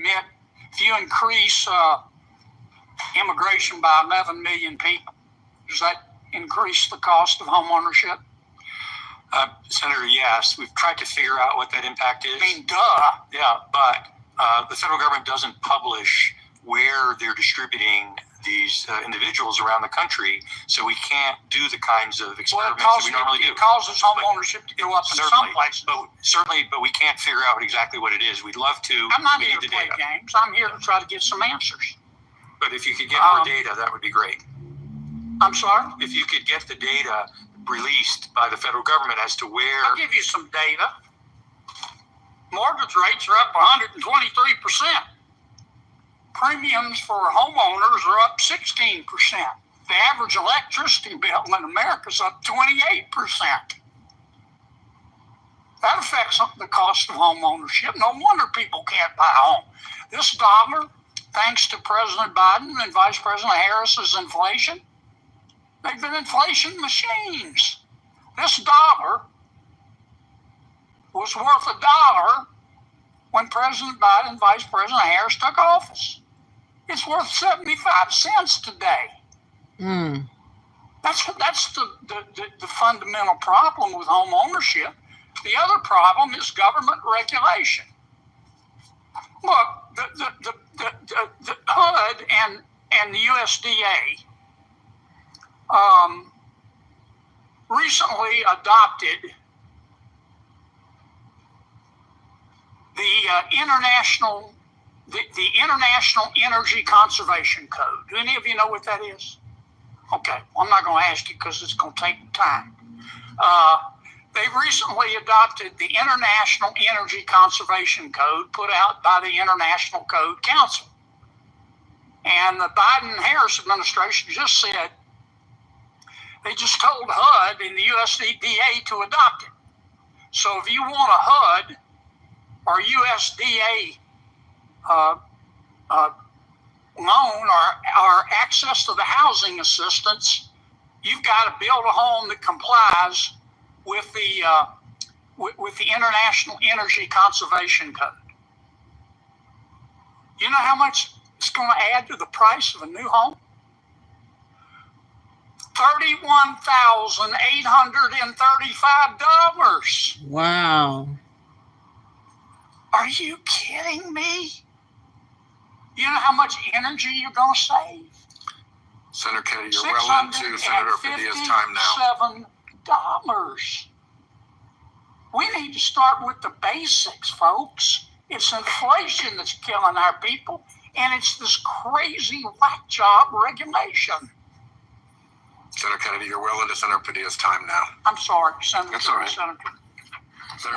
increase immigration by 11 million people, does that increase the cost of home ownership? Senator, yes. We've tried to figure out what that impact is. I mean, duh. Yeah, but the federal government doesn't publish where they're distributing these individuals around the country, so we can't do the kinds of experiments that we normally do. It causes home ownership to go up in some places. But we can't figure out exactly what it is. We'd love to. I'm not here to play games. I'm here to try to get some answers. But if you could get more data, that would be great. I'm sorry? If you could get the data released by the federal government as to where... I'll give you some data. Mortgage rates are up 123%. Premiums for homeowners are up 16%. The average electricity bill in America is up 28%. That affects the cost of home ownership. No wonder people can't buy a home. This dollar, thanks to President Biden and Vice President Harris's inflation, they've been inflation machines. This dollar was worth $1 when President Biden and Vice President Harris took office. It's worth 75 cents today. That's the fundamental problem with home ownership. The other problem is government regulation. Look, the HUD and the USDA recently adopted the the International Energy Conservation Code. Do any of you know what that is? Okay, well, I'm not going to ask you because it's going to take time. They recently adopted the International Energy Conservation Code put out by the International Code Council. And the Biden-Harris administration just said, they just told HUD and the USDA to adopt it. So if you want a HUD or USDA loan or access to the housing assistance, you've got to build a home that complies with the International Energy Conservation Code. You know how much it's going to add to the price of a new home? $31,835. Wow. Are you kidding me? You know how much energy you're going to save? Senator Kennedy, you're well into Senator Padilla's time now. $7. We need to start with the basics, folks. It's inflation that's killing our people, and it's this crazy whack job regulation. Senator Kennedy, you're well into Senator Padilla's time now. I'm sorry, Senator. That's all right. Senator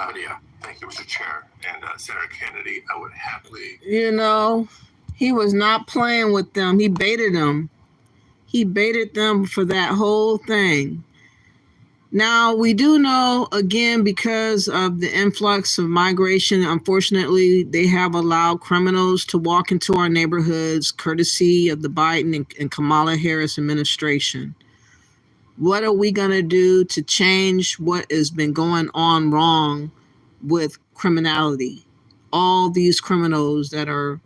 Padilla. Thank you, Mr. Chair. And Senator Kennedy, I would happily... You know, he was not playing with them. He baited them. He baited them for that whole thing. Now, we do know, again, because of the influx of migration, unfortunately, they have allowed criminals to walk into our neighborhoods, courtesy of the Biden and Kamala Harris administration. What are we going to do to change what has been going on wrong with criminality? All these criminals that are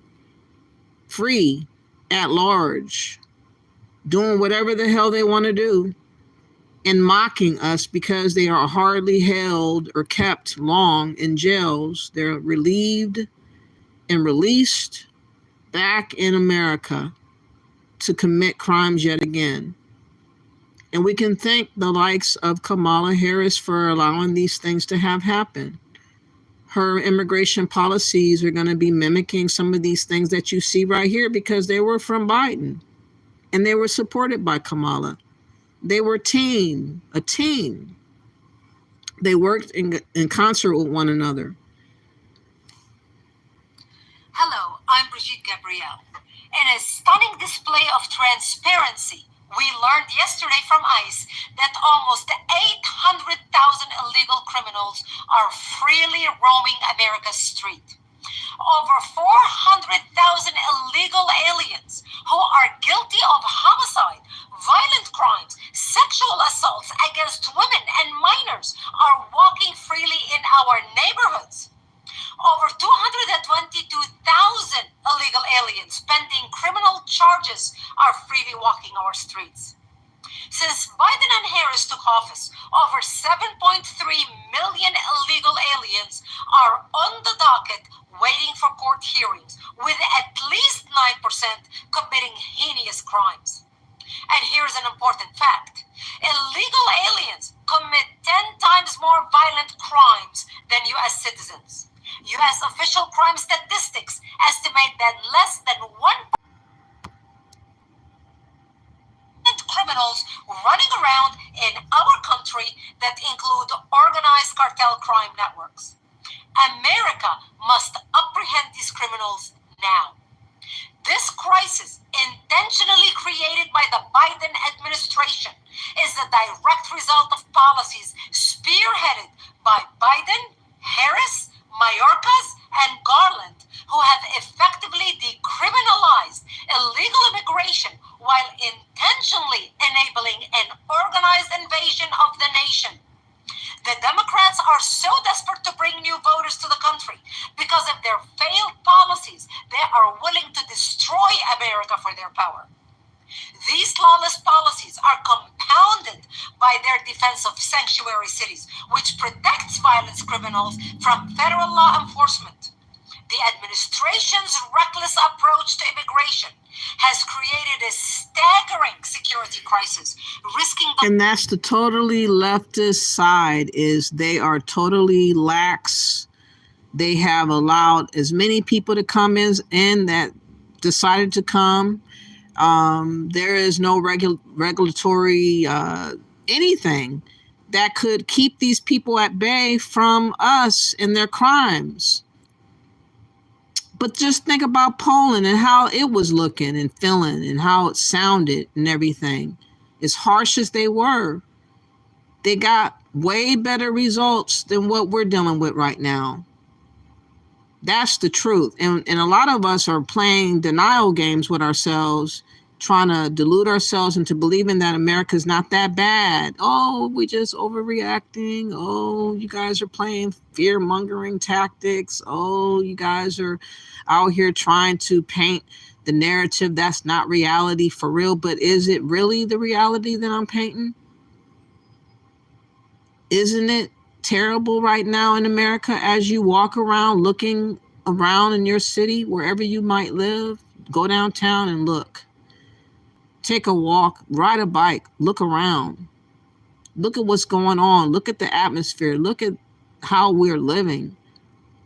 free at large, doing whatever the hell they want to do, and mocking us because they are hardly held or kept long in jails. They're relieved and released back in America to commit crimes yet again. And we can thank the likes of Kamala Harris for allowing these things to have happen. Her immigration policies are going to be mimicking some of these things that you see right here because they were from Biden and they were supported by Kamala. They were a team. They worked in concert with one another. Hello, I'm Brigitte Gabrielle. In a stunning display of transparency, we learned yesterday from ICE that almost 800,000 illegal criminals are freely roaming America's street. Over 400,000 illegal aliens who are guilty of homicide, violent crimes, sexual assaults against women and minors are walking freely in our neighborhoods. Over 222,000 illegal aliens pending criminal charges are freely walking our streets. Since Biden and Harris took office, over 7.3 million illegal aliens are on the docket waiting for court hearings, with at least 9% committing heinous crimes. And here's an important fact. Illegal aliens commit 10 times more violent crimes than U.S. citizens. U.S. official crime statistics estimate that less than 1% criminals running around in our country that include organized cartel crime networks. America must apprehend these criminals now. This crisis, intentionally created by the Biden administration, is the direct result of policies spearheaded by Biden, Harris, Mayorkas, and Garland, who have effectively decriminalized illegal immigration while intentionally enabling an organized invasion of the nation. The Democrats are so desperate to bring new voters to the country because of their failed policies, they are willing to destroy America for their power. These lawless policies are compounded by their defense of sanctuary cities, which protects violent criminals from federal law enforcement. The administration's reckless approach to immigration has created a staggering security crisis, risking... And that's the totally leftist side, is they are totally lax They have allowed as many people to come in that decided to come. There is no regulatory anything that could keep these people at bay from us and their crimes. But just think about Poland and how it was looking and feeling and how it sounded and everything. As harsh as they were, they got way better results than what we're dealing with right now. That's the truth. And a lot of us are playing denial games with ourselves, trying to delude ourselves into believing that America's not that bad. Oh, we just overreacting. Oh, you guys are playing fear-mongering tactics. Oh, you guys are out here trying to paint the narrative that's not reality for real. But is it really the reality that I'm painting? Isn't it terrible right now in America as you walk around looking around in your city, wherever you might live? Go downtown and look. Take a walk, ride a bike, look around. Look at what's going on. Look at the atmosphere. Look at how we're living.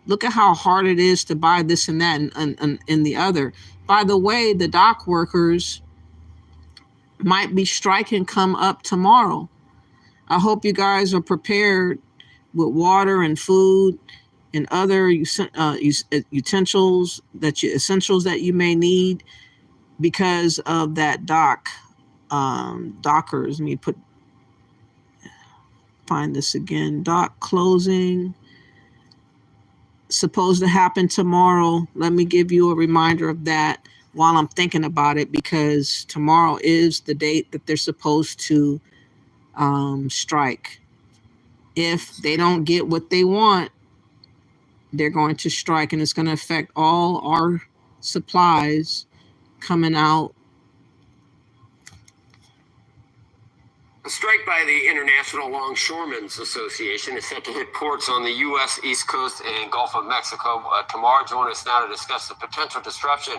Look at how hard it is to buy this and that and the other. By the way, the dock workers might be striking come up tomorrow. I hope you guys are prepared with water and food and other essentials that you may need because of that dockers. Let me find this again. Dock closing supposed to happen tomorrow. Let me give you a reminder of that while I'm thinking about it, because tomorrow is the date that they're supposed to strike. If they don't get what they want, they're going to strike, and it's going to affect all our supplies coming out. A strike by the International Longshoremen's Association is set to hit ports on the U.S. East Coast and Gulf of Mexico tomorrow. Join us now to discuss the potential disruption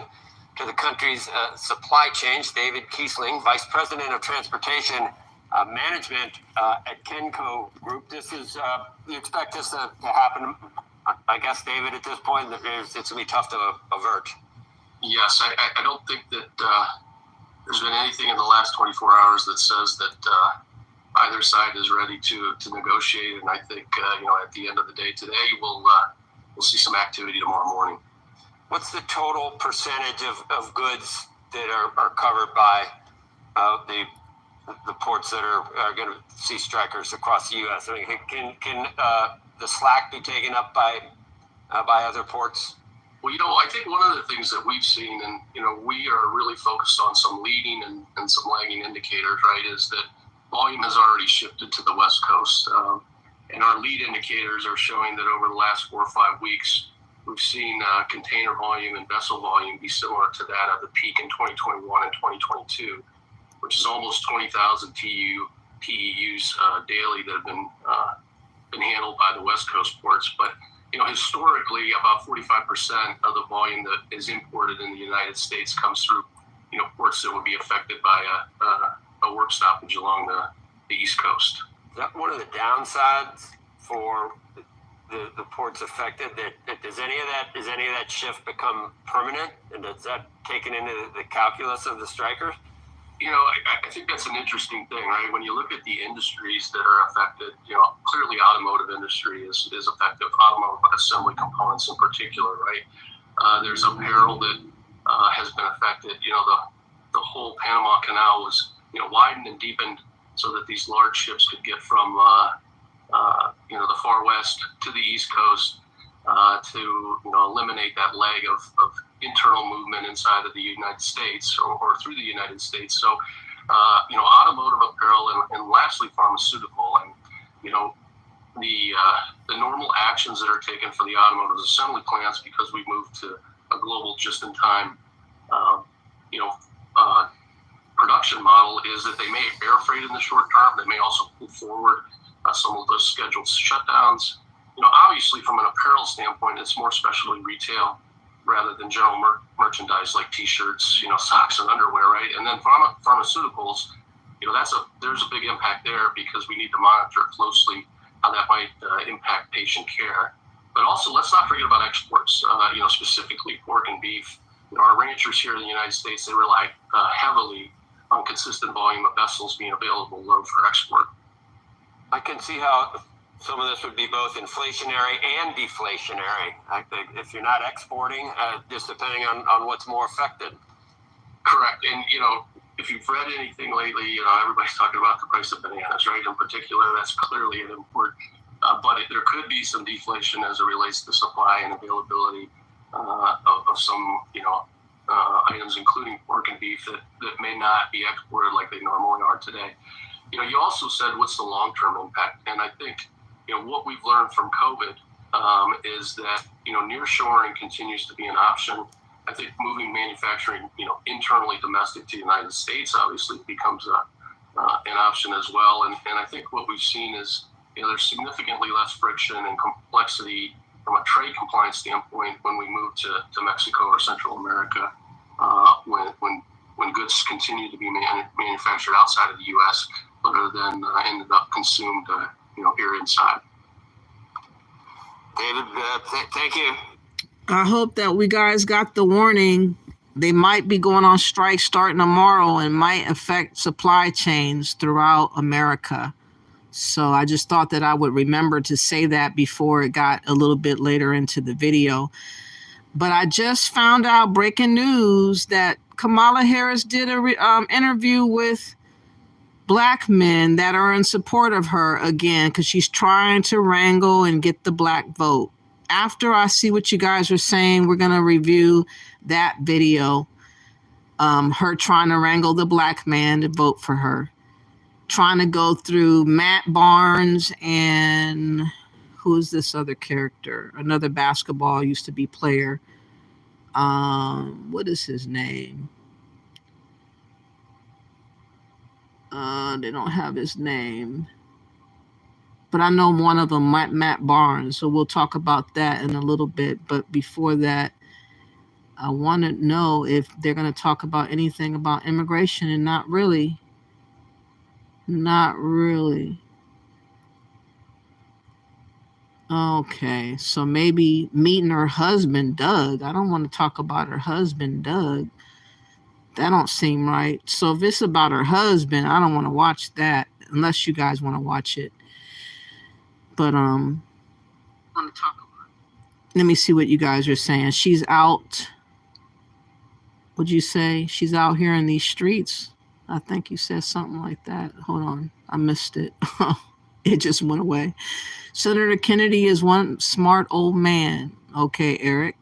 to the country's supply chains. David Kiesling, Vice President of Transportation Management at Kenco Group. This is, you expect this to happen, I guess, David, at this point? It's going to be tough to avert. Yes, I don't think that there's been anything in the last 24 hours that says that either side is ready to negotiate. And I think, at the end of the day today, we'll see some activity tomorrow morning. What's the total percentage of goods that are covered by the ports that are going to see strikers across the U.S.? I mean, can the slack be taken up by other ports? Well, I think one of the things that we've seen, and, we are really focused on some leading and some lagging indicators, right, is that volume has already shifted to the West Coast. And our lead indicators are showing that over the last 4 or 5 weeks, we've seen container volume and vessel volume be similar to that of the peak in 2021 and 2022, which is almost 20,000 TEUs daily that have been handled by the West Coast ports. But historically, about 45% of the volume that is imported in the United States comes through, ports that would be affected by a work stoppage along the East Coast. Is that one of the downsides for the ports affected? That does any of that shift become permanent, and does that taken into the calculus of the strikers? I think that's an interesting thing, right? When you look at the industries that are affected, clearly automotive industry is affected, automotive assembly components in particular, right? There's apparel that has been affected. The whole Panama Canal was, widened and deepened so that these large ships could get from, the far west to the East Coast to, eliminate that leg of internal movement inside of the United States or through the United States. So, automotive apparel and lastly, pharmaceutical. And, the normal actions that are taken for the automotive assembly plants, because we moved to a global just-in-time, production model, is that they may air freight in the short term. They may also pull forward some of those scheduled shutdowns. Obviously, from an apparel standpoint, it's more specialty retail rather than general merchandise like T-shirts, socks and underwear, right? And then pharmaceuticals, there's a big impact there because we need to monitor closely how that might impact patient care. But also, let's not forget about exports. Specifically pork and beef. Our ranchers here in the United States, they rely heavily on consistent volume of vessels being available load for export. I can see how some of this would be both inflationary and deflationary. I think if you're not exporting, just depending on what's more affected. Correct. And, if you've read anything lately, everybody's talking about the price of bananas, right? In particular, that's clearly an import. But there could be some deflation as it relates to supply and availability of some, items, including pork and beef, that may not be exported like they normally are today. You also said, what's the long-term impact? And I think, what we've learned from COVID is that, nearshoring continues to be an option. I think moving manufacturing, internally domestic to the United States obviously becomes an option as well. And I think what we've seen is, there's significantly less friction and complexity from a trade compliance standpoint when we move to Mexico or Central America, when goods continue to be manufactured outside of the U.S. rather than ended up consumed, here inside. David, thank you. I hope that we guys got the warning. They might be going on strike starting tomorrow and might affect supply chains throughout America. So I just thought that I would remember to say that before it got a little bit later into the video. But I just found out, breaking news, that Kamala Harris did a interview with Black men that are in support of her again, because she's trying to wrangle and get the Black vote. After I see what you guys are saying, we're going to review that video. Her trying to wrangle the Black man to vote for her. Trying to go through Matt Barnes and who's this other character? Another basketball used to be player. What is his name? They don't have his name. But I know one of them, Matt Barnes. So we'll talk about that in a little bit. But before that, I want to know if they're going to talk about anything about immigration, and not really. Not really. Okay, so maybe meeting her husband, Doug. I don't want to talk about her husband, Doug. That don't seem right. So if it's about her husband, I don't want to watch that unless you guys want to watch it. But want to talk about it. Let me see what you guys are saying. She's out. What'd you say? She's out here in these streets. I think you said something like that. Hold on. I missed it. It just went away. Senator Kennedy is one smart old man. Okay, Eric.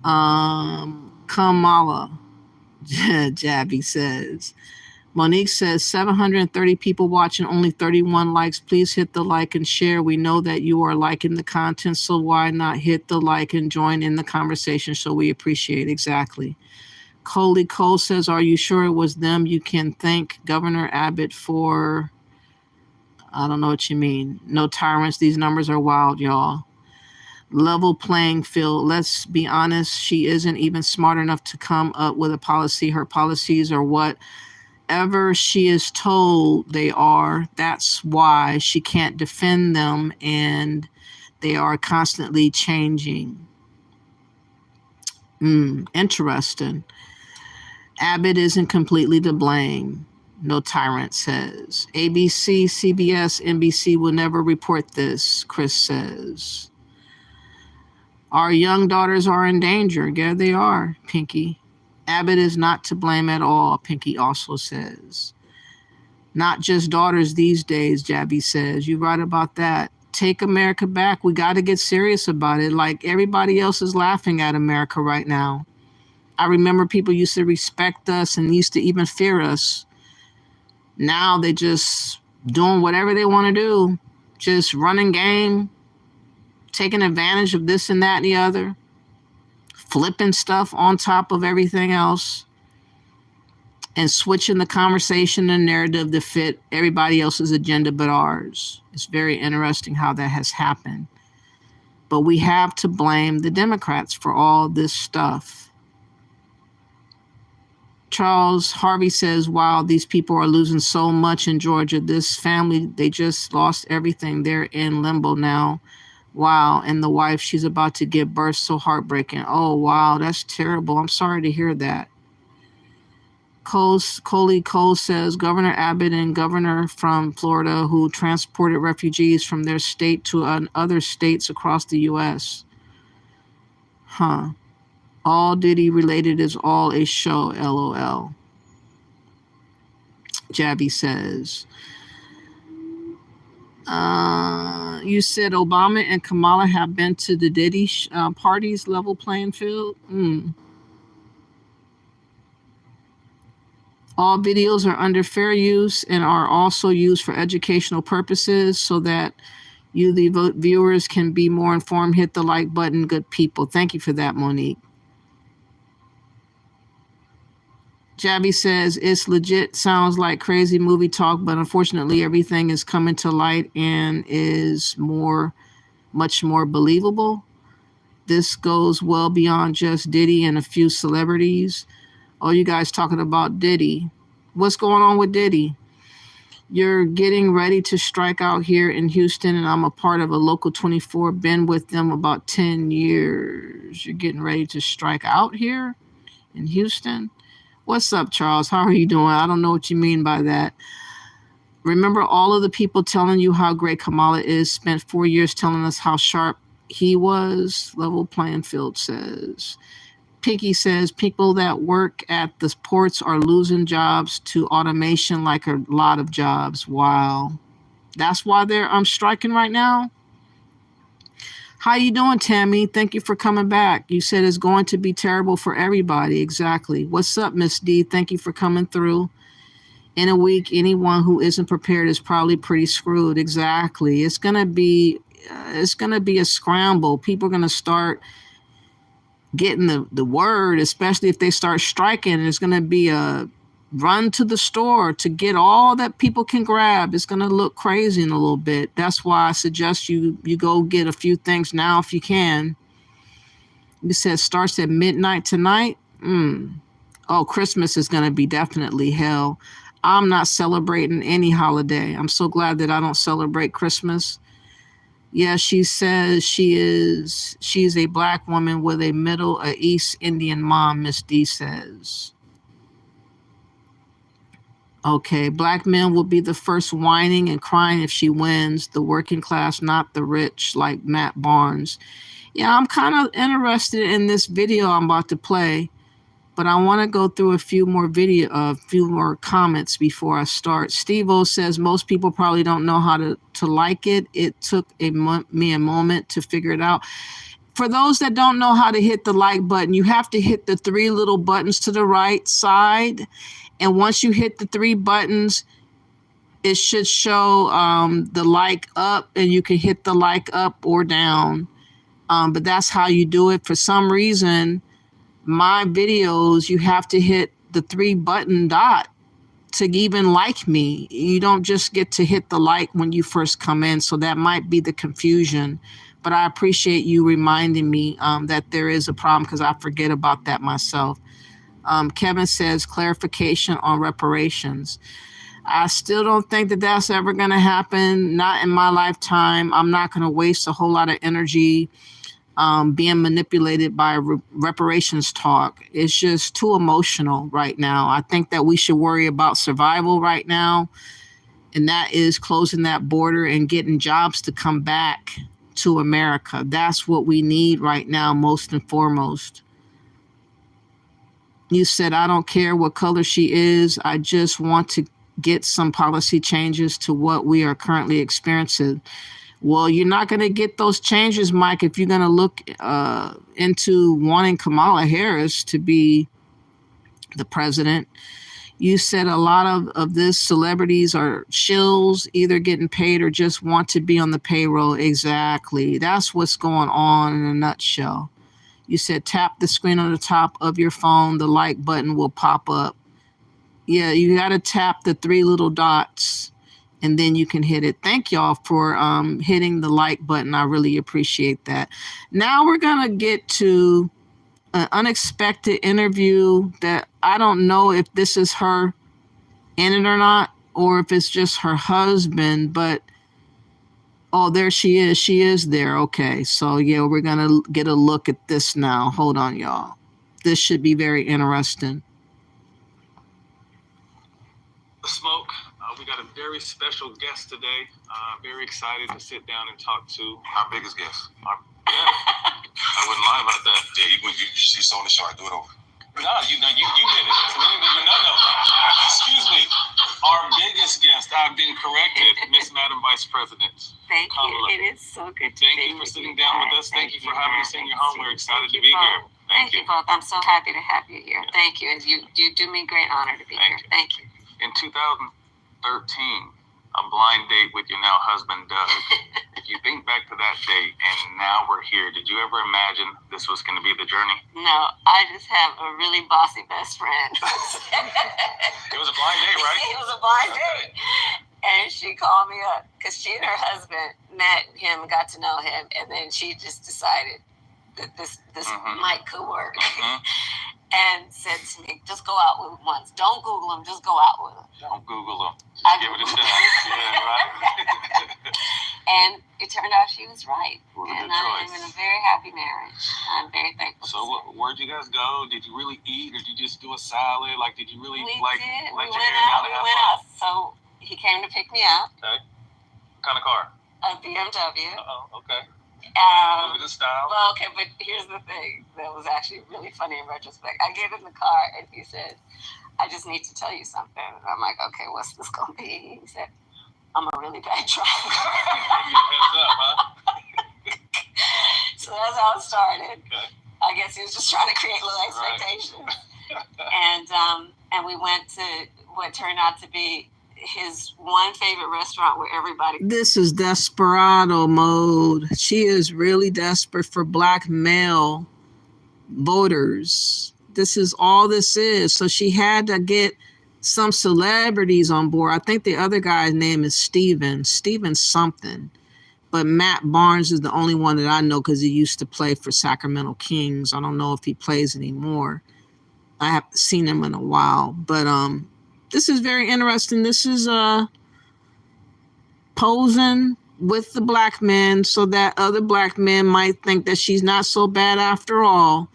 Kamala. Jabby says. Monique says 730 people watching, only 31 likes. Please hit the like and share. We know that you are liking the content, so why not hit the like and join in the conversation? So we appreciate it. Exactly. Coley Cole says, are you sure it was them? You can thank Governor Abbott for, I don't know what you mean. No tyrants. These numbers are wild, y'all. Level playing field. Let's be honest. She isn't even smart enough to come up with a policy. Her policies are whatever she is told they are. That's why she can't defend them, and they are constantly changing. Interesting. Abbott isn't completely to blame. No tyrant says. ABC, CBS, NBC will never report this, Chris says. Our young daughters are in danger. Yeah, they are, Pinky. Abbott is not to blame at all, Pinky also says. Not just daughters these days, Jabby says. You're right about that. Take America back. We got to get serious about it. Like everybody else is laughing at America right now. I remember people used to respect us and used to even fear us. Now they just doing whatever they want to do. Just running game, taking advantage of this and that and the other, flipping stuff on top of everything else, and switching the conversation and narrative to fit everybody else's agenda but ours. It's very interesting how that has happened. But we have to blame the Democrats for all this stuff. Charles Harvey says, wow, these people are losing so much in Georgia. This family, they just lost everything. They're in limbo now. Wow. And the wife, she's about to give birth. So heartbreaking. Oh, wow. That's terrible. I'm sorry to hear that. Cole says, Governor Abbott and governor from Florida who transported refugees from their state to other states across the U.S. Huh. All Diddy related is all a show, LOL. Jabby says, you said Obama and Kamala have been to the Diddy parties, level playing field? All videos are under fair use and are also used for educational purposes so that you, the viewers, can be more informed. Hit the like button, good people. Thank you for that, Monique. Jabby says, it's legit, sounds like crazy movie talk, but unfortunately everything is coming to light and is much more believable. This goes well beyond just Diddy and a few celebrities. Oh, you guys talking about Diddy. What's going on with Diddy? You're getting ready to strike out here in Houston, and I'm a part of a local 24, been with them about 10 years. You're getting ready to strike out here in Houston? What's up, Charles? How are you doing? I don't know what you mean by that. Remember all of the people telling you how great Kamala is, spent 4 years telling us how sharp he was? Level playing field says. Pinky says, people that work at the ports are losing jobs to automation like a lot of jobs. Wow. That's why they're striking right now? How you doing, Tammy? Thank you for coming back. You said it's going to be terrible for everybody. Exactly. What's up, Miss D? Thank you for coming through. In a week, anyone who isn't prepared is probably pretty screwed. Exactly. It's gonna be a scramble. People are gonna start getting the word, especially if they start striking. There's gonna be a run to the store to get all that people can grab. It's gonna look crazy in a little bit. That's why I suggest you go get a few things now if you can. You said starts at midnight tonight. Oh, Christmas is gonna be definitely hell. I'm not celebrating any holiday. I'm so glad that I don't celebrate Christmas. Yeah, she says she's a black woman with a Middle East Indian mom, Miss D says. Okay, black men will be the first whining and crying if she wins. The working class, not the rich, like Matt Barnes. Yeah, I'm kind of interested in this video I'm about to play, but I want to go through a few more comments before I start. Steve-O says most people probably don't know how to like it. It took me a moment to figure it out. For those that don't know how to hit the like button, you have to hit the 3 little buttons to the right side. And once you hit the 3 buttons, it should show the like up, and you can hit the like up or down. But that's how you do it. For some reason, my videos, you have to hit the 3 button dot to even like me. You don't just get to hit the like when you first come in. So that might be the confusion. But I appreciate you reminding me that there is a problem, because I forget about that myself. Kevin says clarification on reparations. I still don't think that that's ever going to happen. Not in my lifetime. I'm not going to waste a whole lot of energy being manipulated by reparations talk. It's just too emotional right now. I think that we should worry about survival right now, and that is closing that border and getting jobs to come back to America. That's what we need right now, most and foremost. You said, I don't care what color she is. I just want to get some policy changes to what we are currently experiencing. Well, you're not going to get those changes, Mike, if you're going to look into wanting Kamala Harris to be the president. You said a lot of this celebrities are shills, either getting paid or just want to be on the payroll. Exactly. That's what's going on in a nutshell. You said tap the screen on the top of your phone. The like button will pop up. Yeah, you got to tap the 3 little dots, and then you can hit it. Thank y'all for hitting the like button. I really appreciate that. Now we're going to get to an unexpected interview that I don't know if this is her in it or not, or if it's just her husband, but oh, there she is. She is there. Okay. So yeah, we're going to get a look at this now. Hold on, y'all. This should be very interesting. Smoke. We got a very special guest today. Very excited to sit down and talk to Our biggest guest. I wouldn't lie about that. Yeah, she's on the show. I do it over. No, you did it. No. Excuse me. Our biggest guest, I've been corrected, Miss Madam Vice President. Thank Kamala. you. It is so good to Thank be you for with sitting you down with guys. us. Thank you for having us in your home. We're excited to be here. Thank you both. I'm so happy to have you here. Thank you. You do me great honor to be here. Thank you. In 2013, a blind date with your now husband, Doug. If you think back to that date and now we're here, did you ever imagine this was going to be the journey? No, I just have a really bossy best friend. It was a blind date, right? It was a blind date. And she called me up because she and her husband met him, got to know him, and then she just decided that this might could work. And said to me, just go out with him once. Don't Google him, just go out with him. Don't Google him. Just give it a shot. Yeah, right. And it turned out she was right. It was a And good I am choice. in a very happy marriage. I'm very thankful. So where'd you guys go? Did you really eat, or did you just do a salad? Like, did you really We let did. your We hair went down out. and have fun? So he came to pick me up. Okay. What kind of car? A BMW. Uh-oh, okay. Moving the style. Well, okay, but here's the thing that was actually really funny in retrospect. I get in the car and he said, I just need to tell you something. And I'm like, okay, what's this going to be? He said, I'm a really bad driver. Heads up, huh? So that's how it started. Okay. I guess he was just trying to create little expectations. And we went to what turned out to be his one favorite restaurant where everybody. This is desperado mode. She is really desperate for black male voters. This is all this is. So she had to get some celebrities on board. I think the other guy's name is Steven something. But Matt Barnes is the only one that I know because he used to play for Sacramento Kings. I don't know if he plays anymore. I haven't seen him in a while. But this is very interesting. This is posing with the black men so that other black men might think that she's not so bad after all.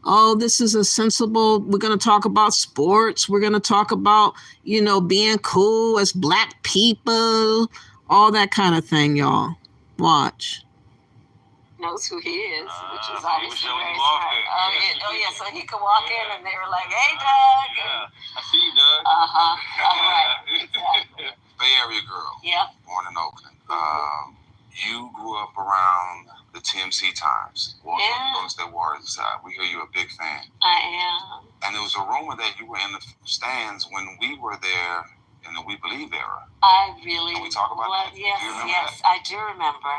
Oh, this is a sensible, we're going to talk about sports. We're going to talk about, being cool as black people, all that kind of thing, y'all. Watch. Knows who he is, which is He obviously was very showing smart. off Oh yeah, so he could walk in and they were like, "Hey, Doug." Yeah, I see you, Doug. All right, exactly. Bay Area girl. Yep. Born in Oakland. You grew up around the TMC times. Golden State Warriors side. We hear you're a big fan. I am. And there was a rumor that you were in the stands when we were there in the We Believe era. I really. Can we talk about that? Yes, Do you remember yes, that? I do remember.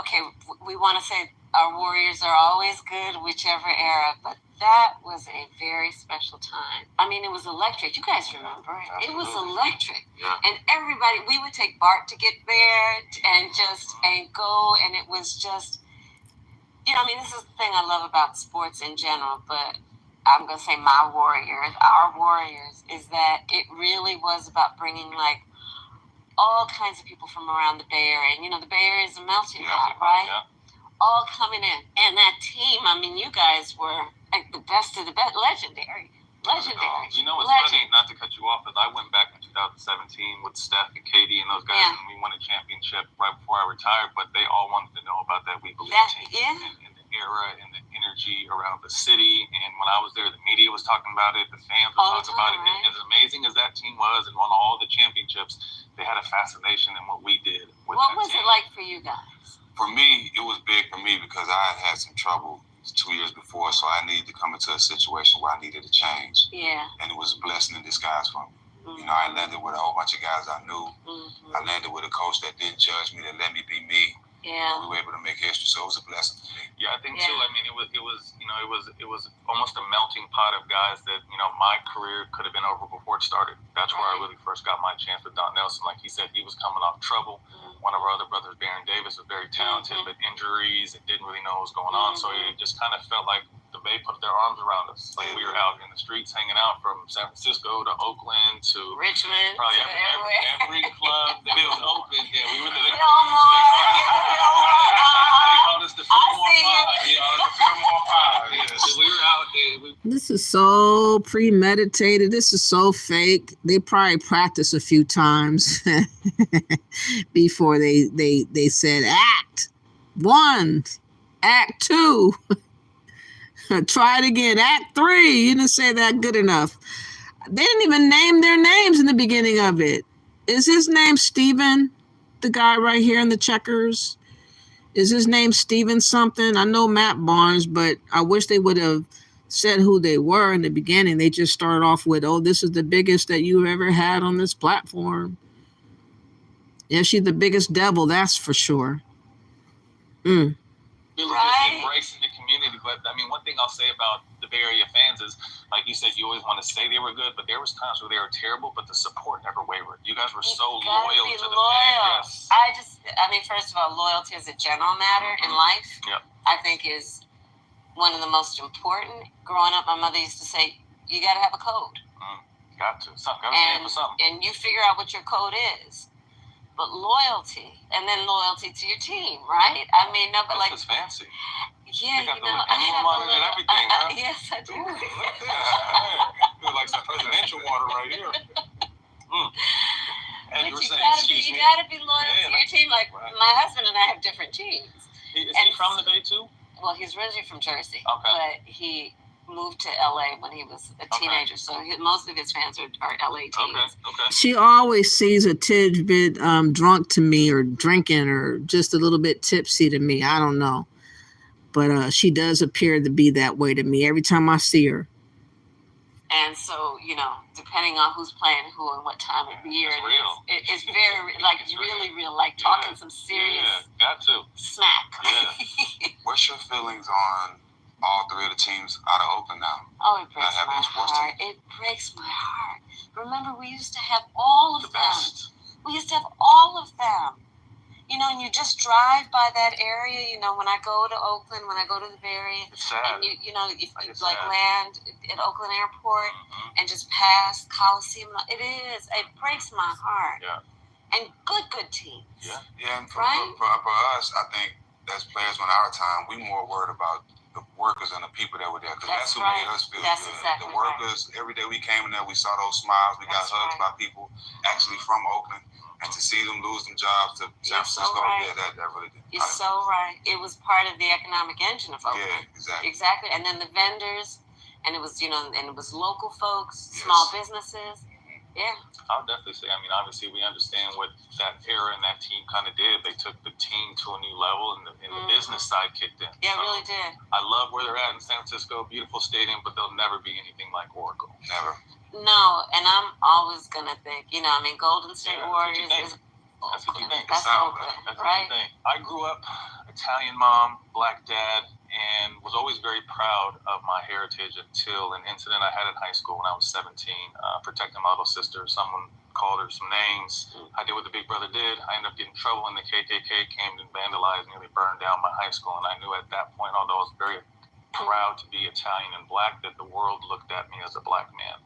Okay, we want to say our Warriors are always good, whichever era, but that was a very special time. I mean, it was electric. You guys remember it? It was electric. Yeah. And everybody, we would take Bart to get there and go, and it was just, this is the thing I love about sports in general, but I'm going to say our Warriors, is that it really was about bringing all kinds of people from around the Bay Area. And, the Bay Area is a melting pot, right? Yeah. All coming in. And that team, you guys were the best of the best. Legendary. You know what's funny, not to cut you off, is I went back in 2017 with Steph and Katie and those guys, and we won a championship right before I retired, but they all wanted to know about that We Believe team. And the era and the energy around the city. And when I was there, the media was talking about it, the fans were talking about it. And as amazing as that team was and won all the championships, they had a fascination in what we did with What that was team. it like for you guys? For me, it was big for me because I had some trouble 2 years before, so I needed to come into a situation where I needed a change. Yeah. And it was a blessing in disguise for me. I landed with a whole bunch of guys I knew. I landed with a coach that didn't judge me, that let me be me. Yeah. We were able to make history, so it was a blessing for me. Yeah, I think too. I mean, it was almost a melting pot of guys that my career could have been over before it started. That's where I really first got my chance with Don Nelson. Like he said, he was coming off trouble. One of our other brothers, Baron Davis, was very talented, but injuries and didn't really know what was going on. So it just kind of felt like they put their arms around us. Like we were out in the streets hanging out from San Francisco to Oakland to Richmond, probably to every club that was open. Yeah, we were there. They called us the Fillmore Five. Yeah, so we were out there. This is so premeditated. This is so fake. They probably practiced a few times before they said act 1, act 2. Try it again, act 3. You didn't say that good enough. They didn't even name their names in the beginning of it. Is his name Steven? The guy right here in the checkers? Is his name Steven something? I know Matt Barnes, but I wish they would have said who they were in the beginning. They just started off with, oh, this is the biggest that you've ever had on this platform. Yeah, she's the biggest devil, that's for sure. Really just embracing the community. But I mean, one thing I'll say about the Bay Area fans is, like you said, you always want to say they were good, but there was times where they were terrible, but the support never wavered. You guys were so loyal to the fans. Yes. I mean, first of all, loyalty as a general matter in life, I think is one of the most important. Growing up, my mother used to say, you got to have a code. Got to. Something. Got to stand for something. And you figure out what your code is. But loyalty, and then loyalty to your team, right? I mean, no, but this is fancy. Yeah, you know, I have a little, and everything, huh? Yes, I do. Look at that. Feel like some presidential water right here. And you were saying, you gotta be loyal to your team. Like my husband and I have different teams. Is he from the Bay too? Well, he's originally from Jersey, but he moved to LA when he was a teenager, so most of his fans are LA teens. She always sees a tidbit drunk to me, or drinking, or just a little bit tipsy to me. I don't know, but she does appear to be that way to me every time I see her. And so, you know, depending on who's playing who and what time of year it's very like really real, like talking some serious smack. What's your feelings on all 3 of the teams out of Oakland now? Oh, it breaks my heart. It breaks my heart. Remember, we used to have all of them. We used to have all of them. You know, and you just drive by that area. You know, when I go to Oakland, when I go to the Bay Area, and you know, if you like land at Oakland Airport and just pass Coliseum, it breaks my heart. Yeah. And good teams. Yeah. And for us, I think as players on our time, we more worried about the workers and the people that were there, because that's who made us feel good. Exactly the workers, every day we came in there, we saw those smiles. We got hugged by people actually from Oakland, and to see them lose them jobs to San Francisco, that really did. You're so right. It was part of the economic engine of Oakland. Yeah, exactly. And then the vendors, and it was, you know, and it was local folks, small businesses. Yeah. I'll definitely say, I mean, obviously we understand what that era and that team kind of did. They took the team to a new level, and the business side kicked in. Yeah, it really did. I love where they're at in San Francisco, beautiful stadium, but they'll never be anything like Oracle. Never. No, and I'm always going to think, you know, I mean, Golden State Warriors is That's what you think. That's Oakland, That's right? what you think. I grew up Italian mom, black dad, and was always very proud of my heritage until an incident I had in high school when I was 17, protecting my little sister. Someone called her some names. I did what the big brother did. I ended up getting in trouble, and the KKK came and vandalized, nearly burned down my high school. And I knew at that point, although I was very proud to be Italian and black, that the world looked at me as a black man.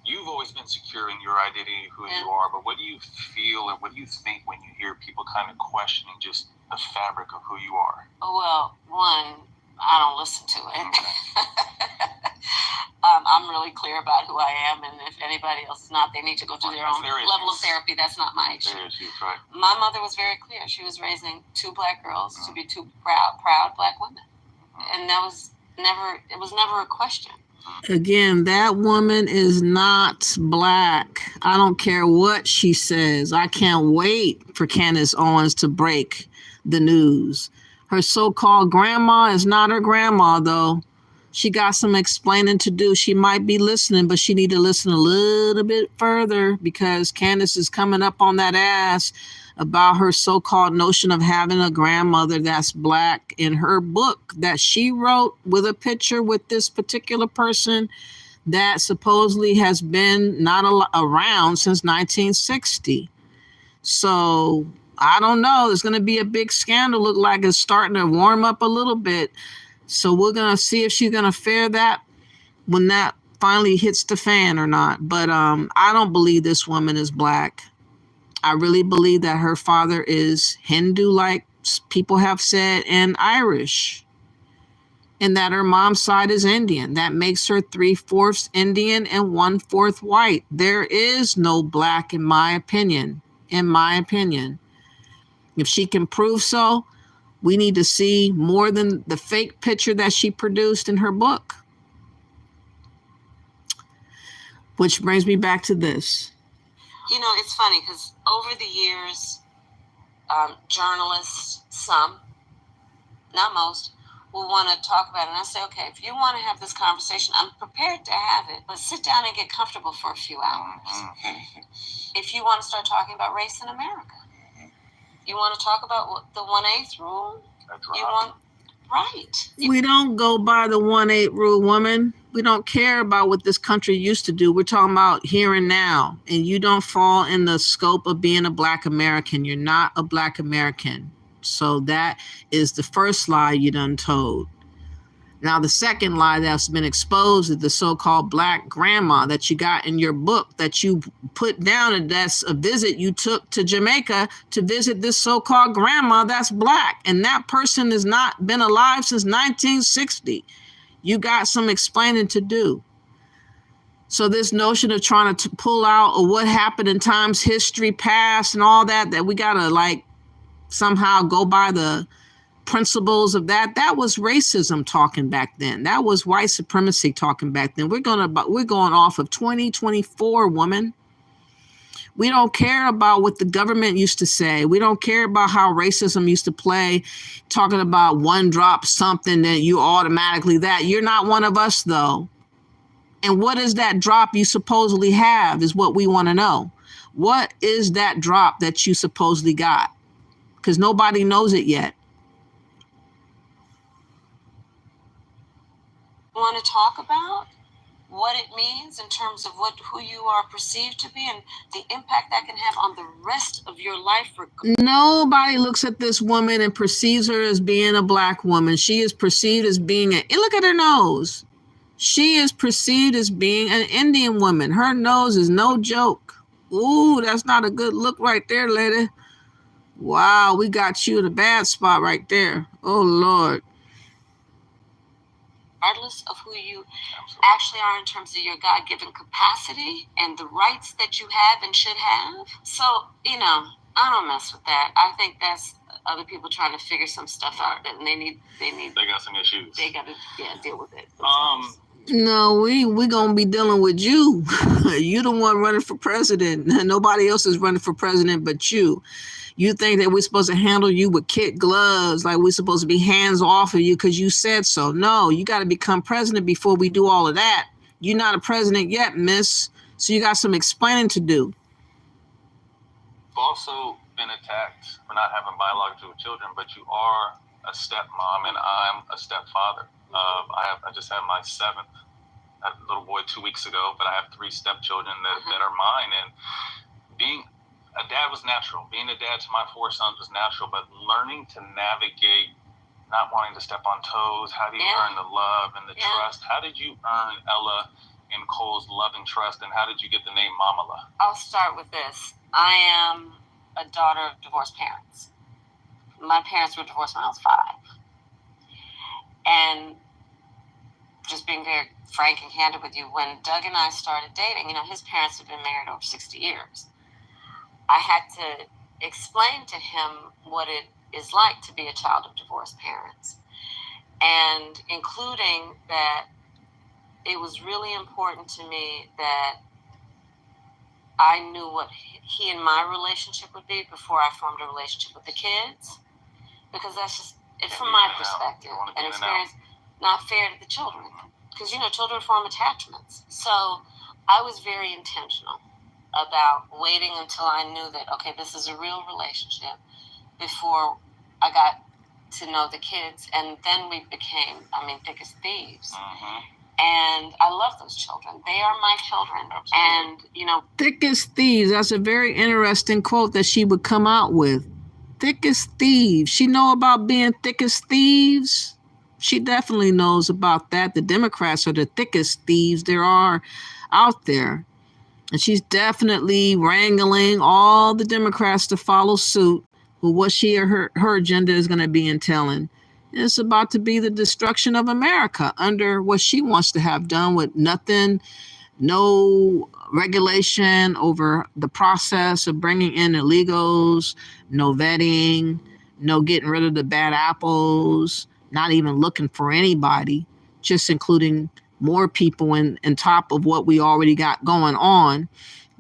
You've always been secure in your identity, who you are, but what do you feel and what do you think when you hear people kind of questioning just the fabric of who you are? Well, one, I don't listen to it. I'm really clear about who I am, and if anybody else is not, they need to go through their own level of therapy. That's not my issue. Right. My mother was very clear. She was raising 2 black girls to be 2 proud black women. And that was never a question. Again, that woman is not black. I don't care what she says. I can't wait for Candace Owens to break the news. Her so-called grandma is not her grandma, though. She got some explaining to do. She might be listening, but she need to listen a little bit further, because Candace is coming up on that ass about her so-called notion of having a grandmother that's black in her book that she wrote with a picture with this particular person that supposedly has been not around since 1960. So I don't know. There's going to be a big scandal. Look like it's starting to warm up a little bit. So we're going to see if she's going to fare that when that finally hits the fan or not. But I don't believe this woman is black. I really believe that her father is Hindu, like people have said, and Irish. And that her mom's side is Indian. That makes her 3/4 Indian and 1/4 white. There is no black, in my opinion. In my opinion. If she can prove so, we need to see more than the fake picture that she produced in her book. Which brings me back to this. You know, it's funny because over the years, journalists, some, not most, will want to talk about it. And I say, okay, if you want to have this conversation, I'm prepared to have it, but sit down and get comfortable for a few hours. If you want to start talking about race in America, you want to talk about the 1/8 rule, you want, right. We don't go by the 1/8 rule, woman. We don't care about what this country used to do. We're talking about here and now. And you don't fall in the scope of being a black American. You're not a black American. So that is the first lie you done told. Now, the second lie that's been exposed is the so-called black grandma that you got in your book that you put down, and that's a visit you took to Jamaica to visit this so-called grandma that's black. And that person has not been alive since 1960. You got some explaining to do. So this notion of trying to pull out or what happened in times, history, past, and all that, that we got to like somehow go by the principles of that was racism talking back then. That was white supremacy talking back then. We're going off of 2024, woman. We don't care about what the government used to say. We don't care about how racism used to play, talking about one drop something that you automatically that. You're not one of us, though. And what is that drop you supposedly have is what we want to know. What is that drop that you supposedly got? Because nobody knows it yet. Want to talk about what it means in terms of who you are perceived to be and the impact that can have on the rest of your life. Nobody looks at this woman and perceives her as being a black woman. She is perceived as being look at her nose. She is perceived as being an Indian woman. Her nose is no joke. Ooh, that's not a good look right there, lady. Wow, we got you in a bad spot right there. Oh, Lord. Regardless of who you actually are in terms of your God-given capacity and the rights that you have and should have. So, I don't mess with that. I think that's other people trying to figure some stuff out, and they got some issues. They got to deal with it. No, we gonna be dealing with you. You the one running for president. Nobody else is running for president but you. You think that we're supposed to handle you with kid gloves, like we're supposed to be hands off of you because you said so. No, you got to become president before we do all of that. You're not a president yet, miss. So you got some explaining to do. You've also been attacked for not having biological children, but you are a stepmom and I'm a stepfather. I just had my 7th little boy 2 weeks ago, but I have 3 stepchildren that are mine. And being a dad was natural. Being a dad to my 4 sons was natural, but learning to navigate not wanting to step on toes, how do you earn the love and the trust? How did you earn Ella and Cole's love and trust, and how did you get the name Mamala? I'll start with this. I am a daughter of divorced parents. My parents were divorced when I was 5. And just being very frank and candid with you, when Doug and I started dating, his parents had been married over 60 years. I had to explain to him what it is like to be a child of divorced parents, and including that it was really important to me that I knew what he and my relationship would be before I formed a relationship with the kids, because that's just it from my perspective, an experience not fair to the children, because children form attachments. So I was very intentional about waiting until I knew that, okay, this is a real relationship before I got to know the kids. And then we became, thick as thieves. And I love those children. They are my children. Absolutely. And, thick as thieves. That's a very interesting quote that she would come out with. Thick as thieves. She know about being thick as thieves. She definitely knows about that. The Democrats are the thickest thieves there are out there. And she's definitely wrangling all the Democrats to follow suit with what she or her agenda is going to be entailing. It's about to be the destruction of America under what she wants to have done with nothing, no regulation over the process of bringing in illegals, no vetting, no getting rid of the bad apples, not even looking for anybody, just including more people in top of what we already got going on.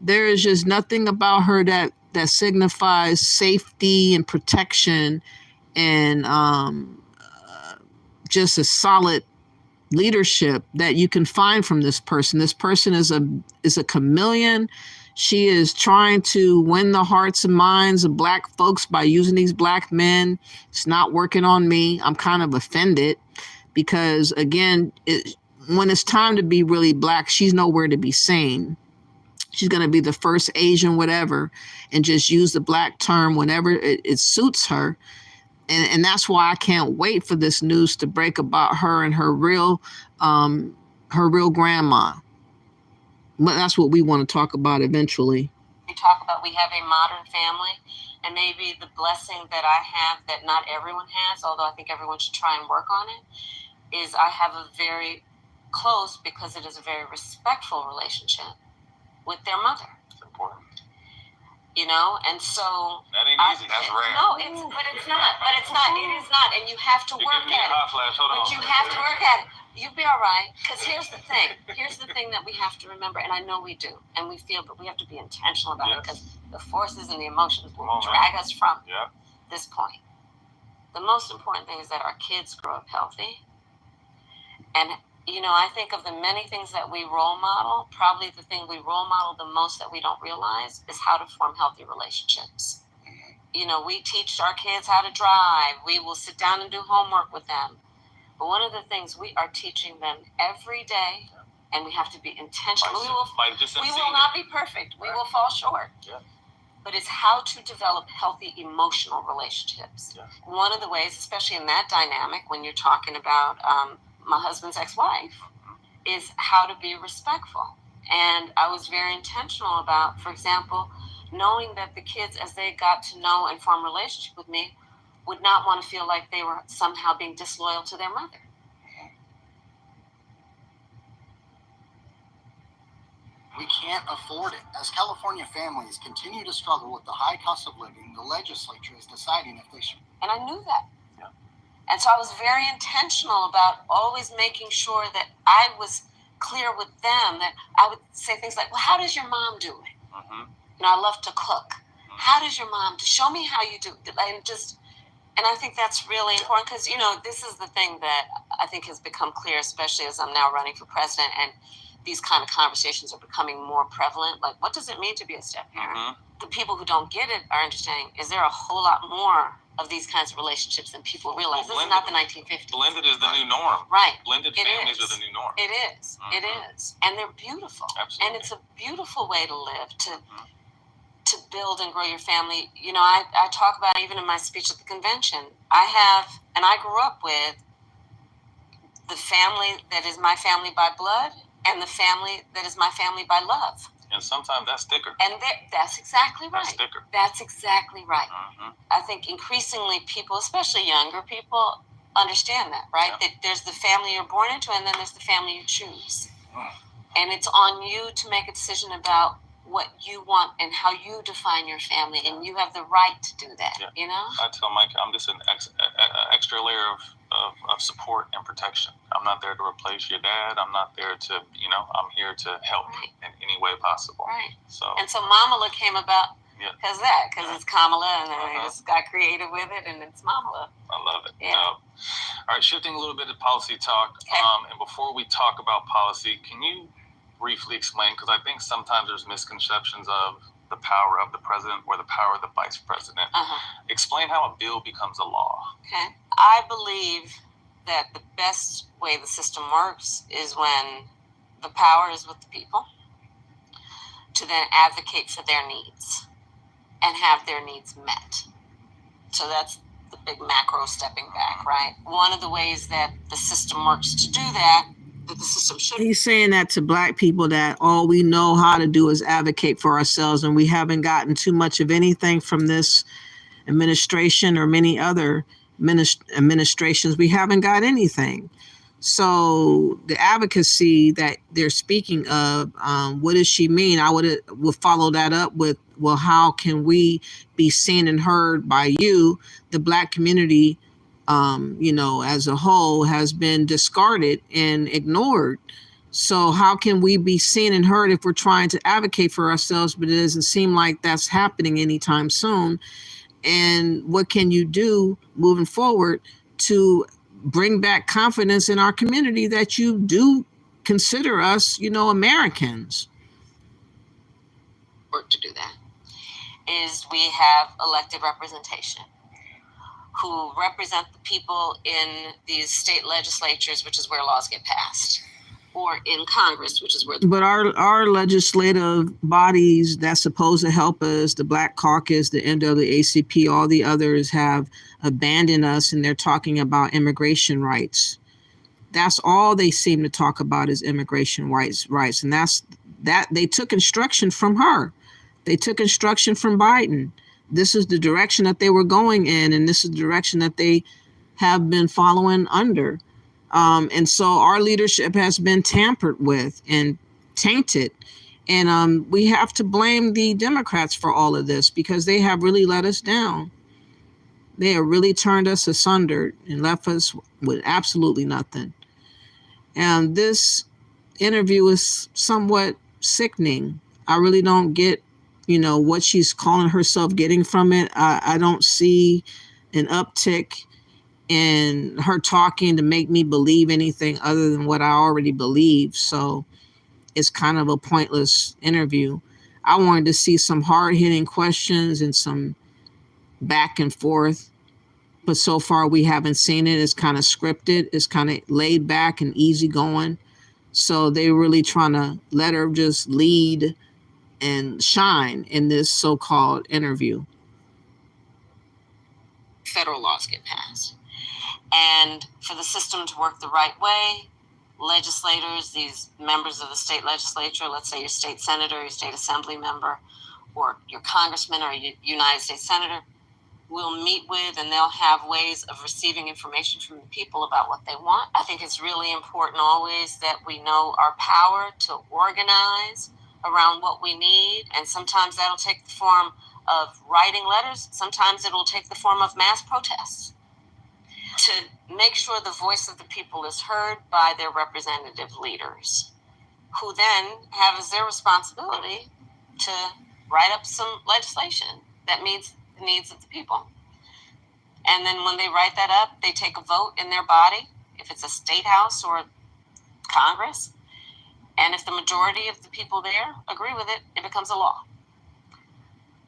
There is just nothing about her that signifies safety and protection and just a solid leadership that you can find from this person. This person is a chameleon. She is trying to win the hearts and minds of black folks by using these black men. It's not working on me. I'm kind of offended because, again, when it's time to be really black, she's nowhere to be seen. She's going to be the first Asian whatever and just use the black term whenever it suits her. And that's why I can't wait for this news to break about her and her real grandma. But that's what we want to talk about eventually. We talk about we have a modern family, and maybe the blessing that I have that not everyone has, although I think everyone should try and work on it, is I have a very close, because it is a very respectful relationship with their mother. It's important. You know, and so that ain't easy. That's rare. No, it's not. It is not, and you have to work at it. But you have to work at it. You'll be all right. Because here's the thing. Here's the thing that we have to remember, and I know we do, and we feel, but we have to be intentional about it because the forces and the emotions will drag us from this point. The most important thing is that our kids grow up healthy, and you know, I think of the many things that we role model, probably the thing we role model the most that we don't realize is how to form healthy relationships. You know, we teach our kids how to drive. We will sit down and do homework with them. But one of the things we are teaching them every day, and we have to be intentional. We will not be perfect. We will fall short. Yeah. But it's how to develop healthy emotional relationships. Yeah. One of the ways, especially in that dynamic, when you're talking about my husband's ex-wife, is how to be respectful. And I was very intentional about, for example, knowing that the kids, as they got to know and form a relationship with me, would not want to feel like they were somehow being disloyal to their mother. We can't afford it. As California families continue to struggle with the high cost of living, the legislature is deciding if they should. And I knew that. And so I was very intentional about always making sure that I was clear with them, that I would say things like, well, how does your mom do it? Mm-hmm. You know, I love to cook. Mm-hmm. How does your mom do? Show me how you do it. And I think that's really important because, you know, this is the thing that I think has become clear, especially as I'm now running for president, and these kind of conversations are becoming more prevalent. Like, what does it mean to be a step parent? Mm-hmm. The people who don't get it are understanding, is there a whole lot more of these kinds of relationships than people realize? Well, this is not the 1950s. Blended is the new norm. Right. Blended families are the new norm. It is. Mm-hmm. It is. And they're beautiful. Absolutely. And it's a beautiful way to live, to build and grow your family. You know, I talk about, even in my speech at the convention, I grew up with the family that is my family by blood and the family that is my family by love. And sometimes that's thicker. And that's exactly right. That's thicker. That's exactly right. Mm-hmm. I think increasingly people, especially younger people, understand that, right? Yeah. That there's the family you're born into and then there's the family you choose. Mm. And it's on you to make a decision about what you want and how you define your family, and you have the right to do that, you know? I tell Mike, I'm just an extra layer of support and protection. I'm not there to replace your dad. I'm not there to, you know, I'm here to help in any way possible. Right. So. And so Mamala came about because it's Kamala, and then I just got creative with it, and it's Mamala. I love it. Yeah. All right, shifting a little bit to policy talk. Okay. And before we talk about policy, can you briefly explain, because I think sometimes there's misconceptions of the power of the president or the power of the vice president. Explain how a bill becomes a law. Okay. I believe that the best way the system works is when the power is with the people to then advocate for their needs and have their needs met. So that's the big macro stepping back, right? One of the ways that the system works to do that the system should. He's saying that to Black people, that all we know how to do is advocate for ourselves, and we haven't gotten too much of anything from this administration or many other administrations. We haven't got anything. So the advocacy that they're speaking of, what does she mean? I would follow that up with, well, how can we be seen and heard by you? The Black community, as a whole, has been discarded and ignored. So how can we be seen and heard if we're trying to advocate for ourselves, but it doesn't seem like that's happening anytime soon? And what can you do moving forward to bring back confidence in our community that you do consider us, Americans? Work to do that is we have elected representation who represent the people in these state legislatures, which is where laws get passed, or in Congress, which is where. But our legislative bodies that's supposed to help us, the Black Caucus, the NAACP, all the others have abandoned us, and they're talking about immigration rights. That's all they seem to talk about is immigration rights, and that they took instruction from her. They took instruction from Biden. This is the direction that they were going in, and this is the direction that they have been following under. And so our leadership has been tampered with and tainted. And we have to blame the Democrats for all of this, because they have really let us down. They have really turned us asunder and left us with absolutely nothing. And this interview is somewhat sickening. I really don't get, what she's calling herself getting from it. I don't see an uptick in her talking to make me believe anything other than what I already believe. So it's kind of a pointless interview. I wanted to see some hard-hitting questions and some back and forth, but so far we haven't seen it. It's kind of scripted. It's kind of laid back and easy going. So they're really trying to let her just lead and shine in this so-called interview. Federal laws get passed. And for the system to work the right way, legislators, these members of the state legislature, let's say your state senator, your state assembly member, or your congressman or your United States senator, will meet with, and they'll have ways of receiving information from the people about what they want. I think it's really important always that we know our power to organize around what we need. And sometimes that'll take the form of writing letters. Sometimes it'll take the form of mass protests to make sure the voice of the people is heard by their representative leaders, who then have as their responsibility to write up some legislation that meets the needs of the people. And then when they write that up, they take a vote in their body, if it's a state house or Congress. And if the majority of the people there agree with it, it becomes a law.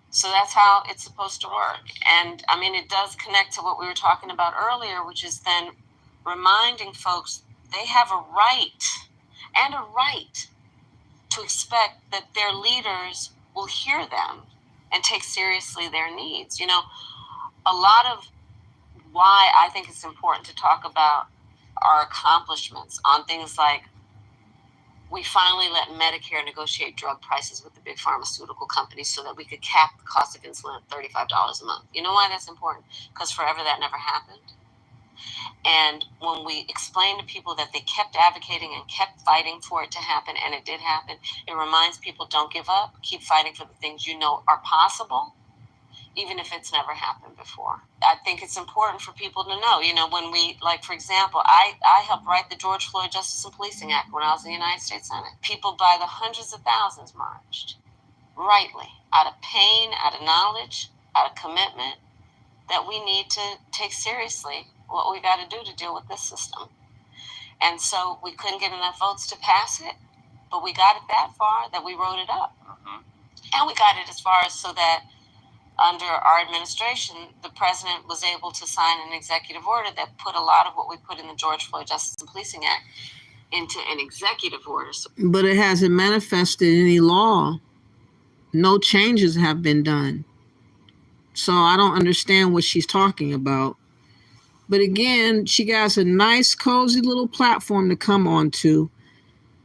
So that's how it's supposed to work. And I mean, it does connect to what we were talking about earlier, which is then reminding folks they have a right to expect that their leaders will hear them and take seriously their needs. A lot of why I think it's important to talk about our accomplishments on things like we finally let Medicare negotiate drug prices with the big pharmaceutical companies so that we could cap the cost of insulin at $35 a month. You know why that's important? Because forever that never happened. And when we explain to people that they kept advocating and kept fighting for it to happen, and it did happen, it reminds people, don't give up, keep fighting for the things you know are possible, even if it's never happened before. I think it's important for people to know, when we, like, for example, I helped write the George Floyd Justice and Policing Act when I was in the United States Senate. People by the hundreds of thousands marched, rightly, out of pain, out of knowledge, out of commitment, that we need to take seriously what we got to do to deal with this system. And so we couldn't get enough votes to pass it, but we got it that far that we wrote it up. And we got it as far as so that under our administration, the president was able to sign an executive order that put a lot of what we put in the George Floyd Justice and Policing Act into an executive order. But it hasn't manifested any law. No changes have been done. So I don't understand what she's talking about. But again, she has a nice, cozy little platform to come onto.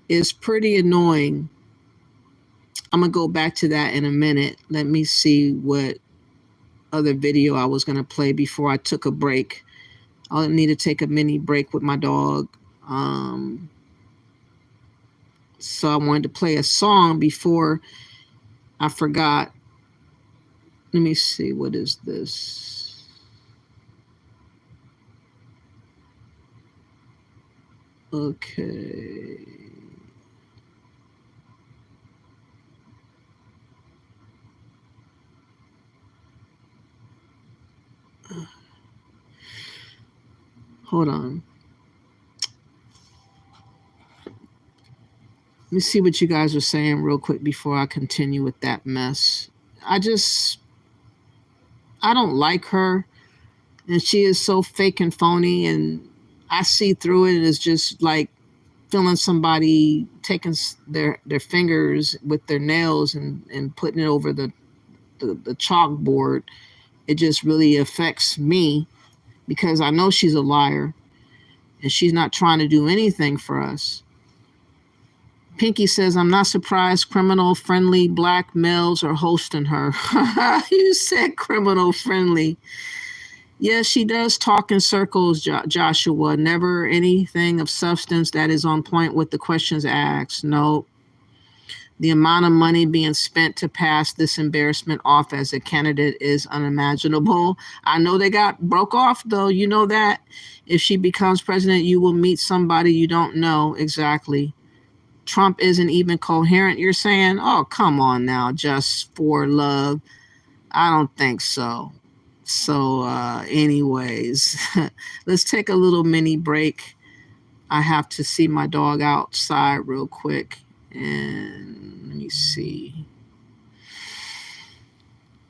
It's pretty annoying. I'm going to go back to that in a minute. Let me see what other video I was going to play before I took a break. I'll need to take a mini break with my dog. So I wanted to play a song before I forgot. Let me see. What is this? Okay. Hold on. Let me see what you guys are saying real quick before I continue with that mess. I don't like her. And she is so fake and phony. And I see through it as just like feeling somebody taking their fingers with their nails and putting it over the chalkboard. It just really affects me because I know she's a liar and she's not trying to do anything for us. Pinky says, I'm not surprised criminal-friendly black males are hosting her. You said criminal-friendly. Yes, she does talk in circles, Joshua. Never anything of substance that is on point with the questions asked. No. The amount of money being spent to pass this embarrassment off as a candidate is unimaginable. I know they got broke off, though. You know that. If she becomes president, you will meet somebody you don't know. Exactly. Trump isn't even coherent, you're saying? Oh, come on now, just for love. I don't think so. So anyways, let's take a little mini break. I have to see my dog outside real quick. And let me see.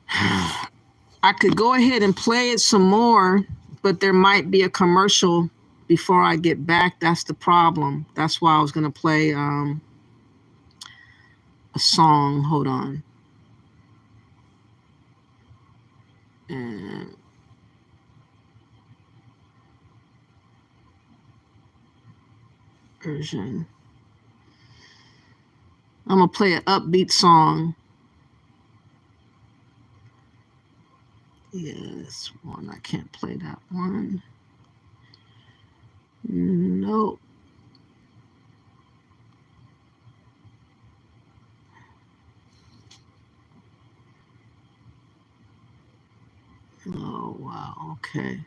I could go ahead and play it some more, but there might be a commercial before I get back. That's the problem. That's why I was going to play a song. Hold on. And version. I'm going to play an upbeat song. Yes, one. I can't play that one. Nope. Oh, wow. Okay.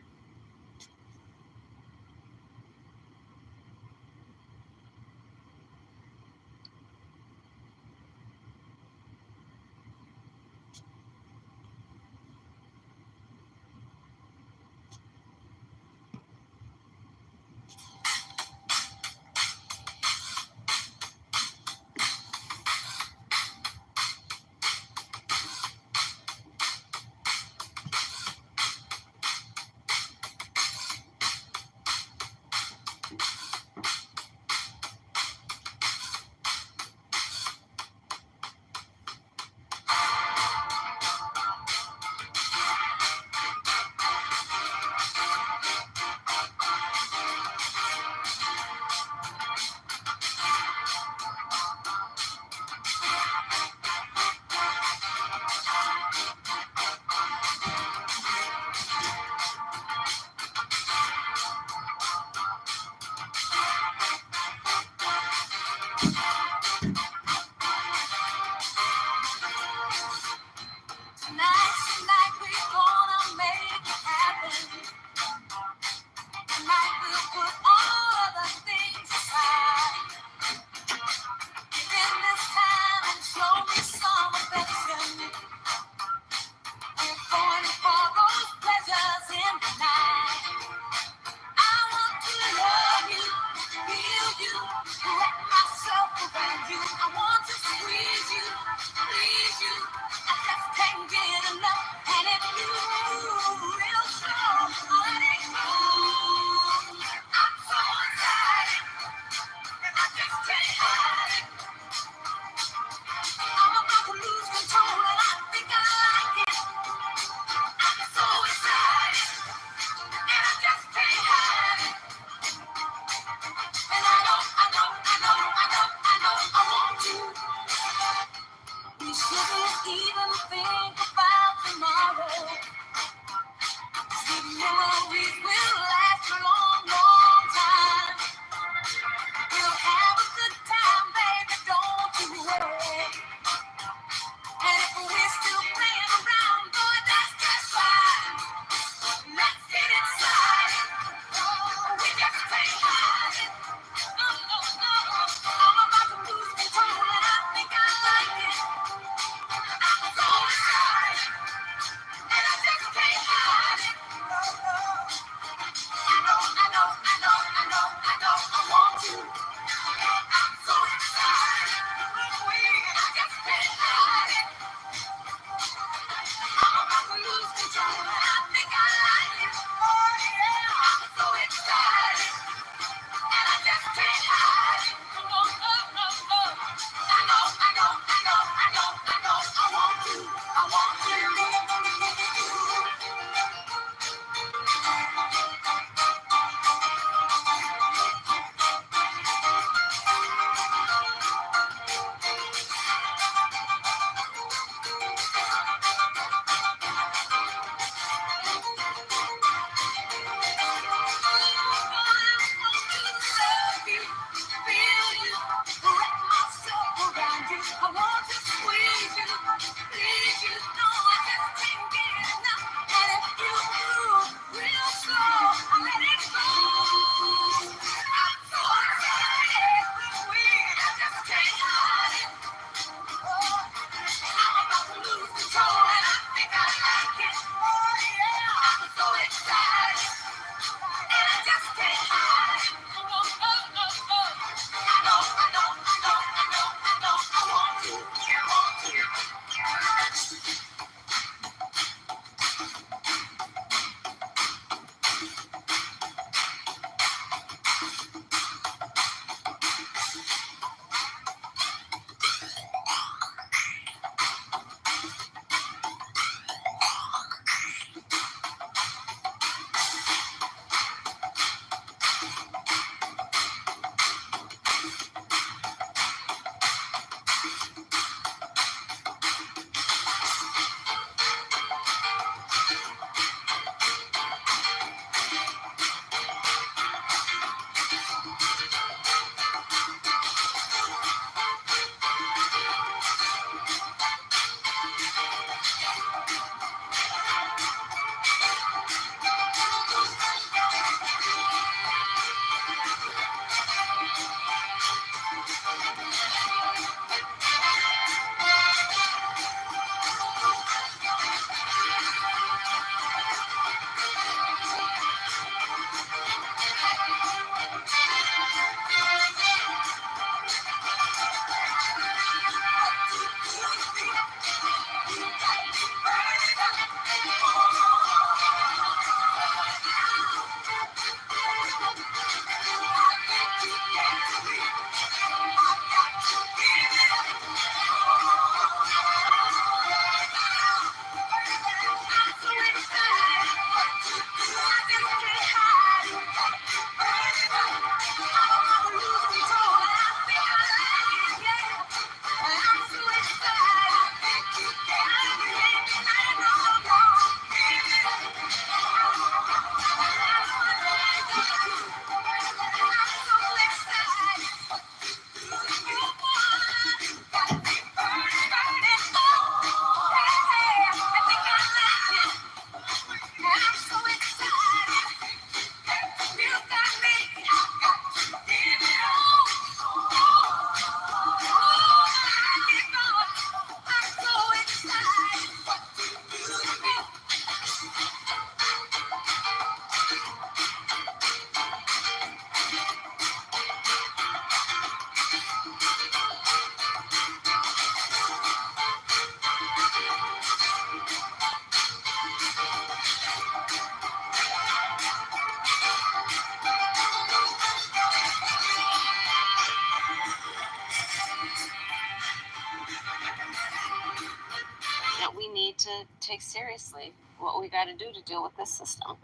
need to take seriously what we got to do to deal with this system.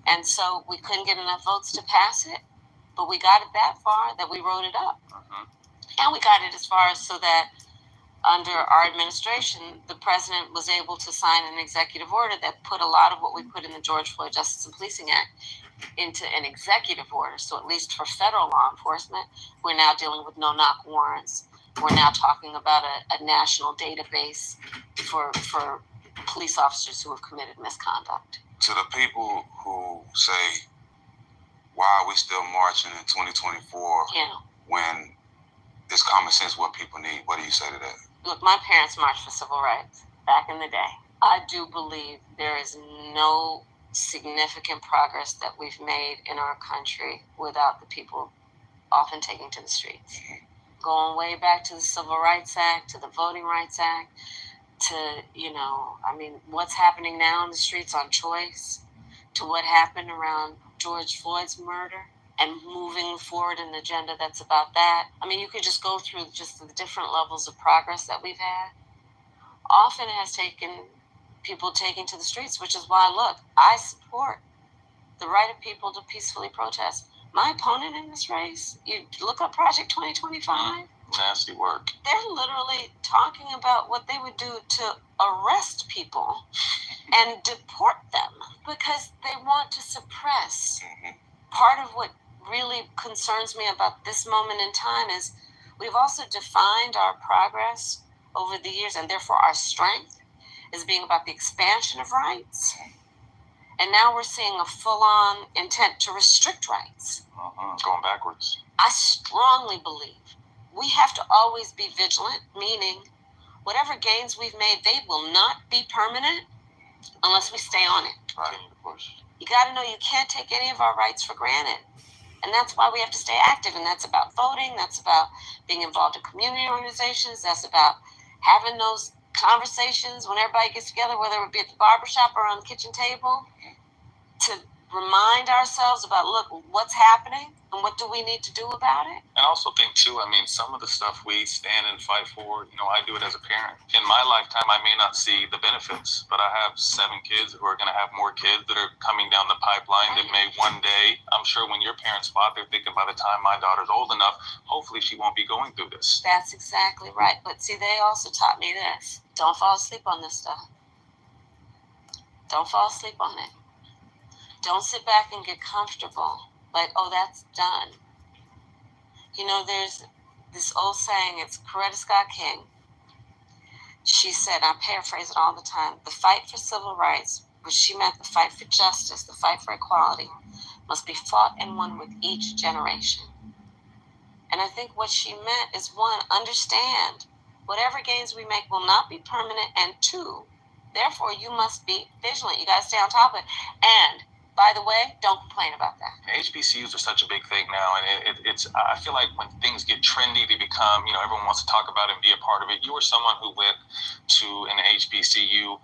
And so we couldn't get enough votes to pass it, but we got it that far that we wrote it up. And we got it as far as so that under our administration, the president was able to sign an executive order that put a lot of what we put in the George Floyd Justice and Policing Act into an executive order. So at least for federal law enforcement, we're now dealing with no-knock warrants. We're now talking about a national database for police officers who have committed misconduct. To the people who say, why are we still marching in 2024 when it's common sense what people need? What do you say to that? Look, my parents marched for civil rights back in the day. I do believe there is no significant progress that we've made in our country without the people often taking to the streets. Going way back to the Civil Rights Act, to the Voting Rights Act, to, what's happening now in the streets on choice, to what happened around George Floyd's murder, and moving forward an agenda that's about that. You could just go through just the different levels of progress that we've had. Often it has taken people taking to the streets, which is why, look, I support the right of people to peacefully protest. My opponent in this race, you look up Project 2025. Nasty work. They're literally talking about what they would do to arrest people and deport them because they want to suppress. Part of what really concerns me about this moment in time is we've also defined our progress over the years, and therefore our strength, as being about the expansion of rights. And now we're seeing a full-on intent to restrict rights. Going backwards. I strongly believe we have to always be vigilant, meaning whatever gains we've made, they will not be permanent unless we stay on it. Right, of course. You got to know you can't take any of our rights for granted. And that's why we have to stay active. And that's about voting. That's about being involved in community organizations. That's about having those conversations when everybody gets together, whether it be at the barbershop or on the kitchen table, to remind ourselves about, look, what's happening and what do we need to do about it? And I also think, too, some of the stuff we stand and fight for, I do it as a parent. In my lifetime, I may not see the benefits, but I have 7 kids who are going to have more kids that are coming down the pipeline that may one day, I'm sure when your parents fought, they're thinking by the time my daughter's old enough, hopefully she won't be going through this. That's exactly right. But see, they also taught me this. Don't fall asleep on this stuff. Don't fall asleep on it. Don't sit back and get comfortable. Like, oh, that's done. There's this old saying, it's Coretta Scott King. She said, I paraphrase it all the time, the fight for civil rights, which she meant the fight for justice, the fight for equality, must be fought and won with each generation. And I think what she meant is, 1, understand whatever gains we make will not be permanent, and 2, therefore you must be vigilant. You got to stay on top of it. And by the way, don't complain about that. HBCUs are such a big thing now, and it's. I feel like when things get trendy, they become, everyone wants to talk about it and be a part of it. You were someone who went to an HBCU.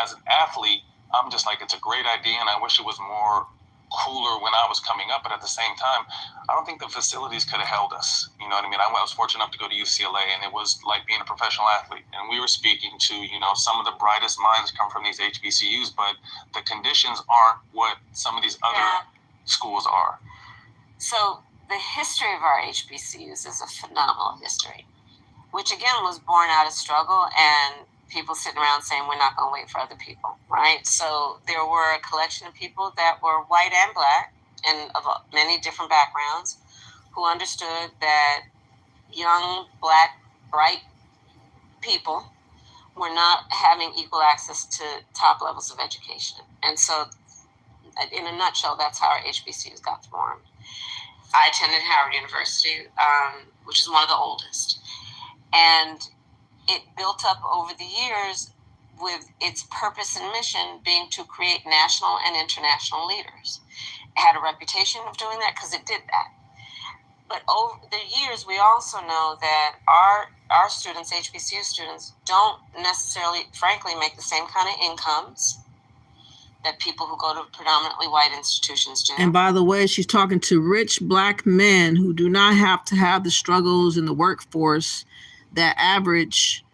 As an athlete, I'm just like, it's a great idea, and I wish it was more cooler when I was coming up, but at the same time, I don't think the facilities could have held us. You know what I mean? I was fortunate enough to go to UCLA, and it was like being a professional athlete. And we were speaking to, some of the brightest minds come from these HBCUs, but the conditions aren't what some of these other schools are. So the history of our HBCUs is a phenomenal history, which again was born out of struggle and people sitting around saying we're not going to wait for other people, right? So there were a collection of people that were white and black and of many different backgrounds who understood that young, black, bright people were not having equal access to top levels of education. And so in a nutshell, that's how our HBCUs got formed. I attended Howard University, which is one of the oldest. And it built up over the years with its purpose and mission being to create national and international leaders. It had a reputation of doing that because it did that. But over the years, we also know that our students, HBCU students, don't necessarily, frankly, make the same kind of incomes that people who go to predominantly white institutions do. And by the way, she's talking to rich black men who do not have to have the struggles in the workforce that average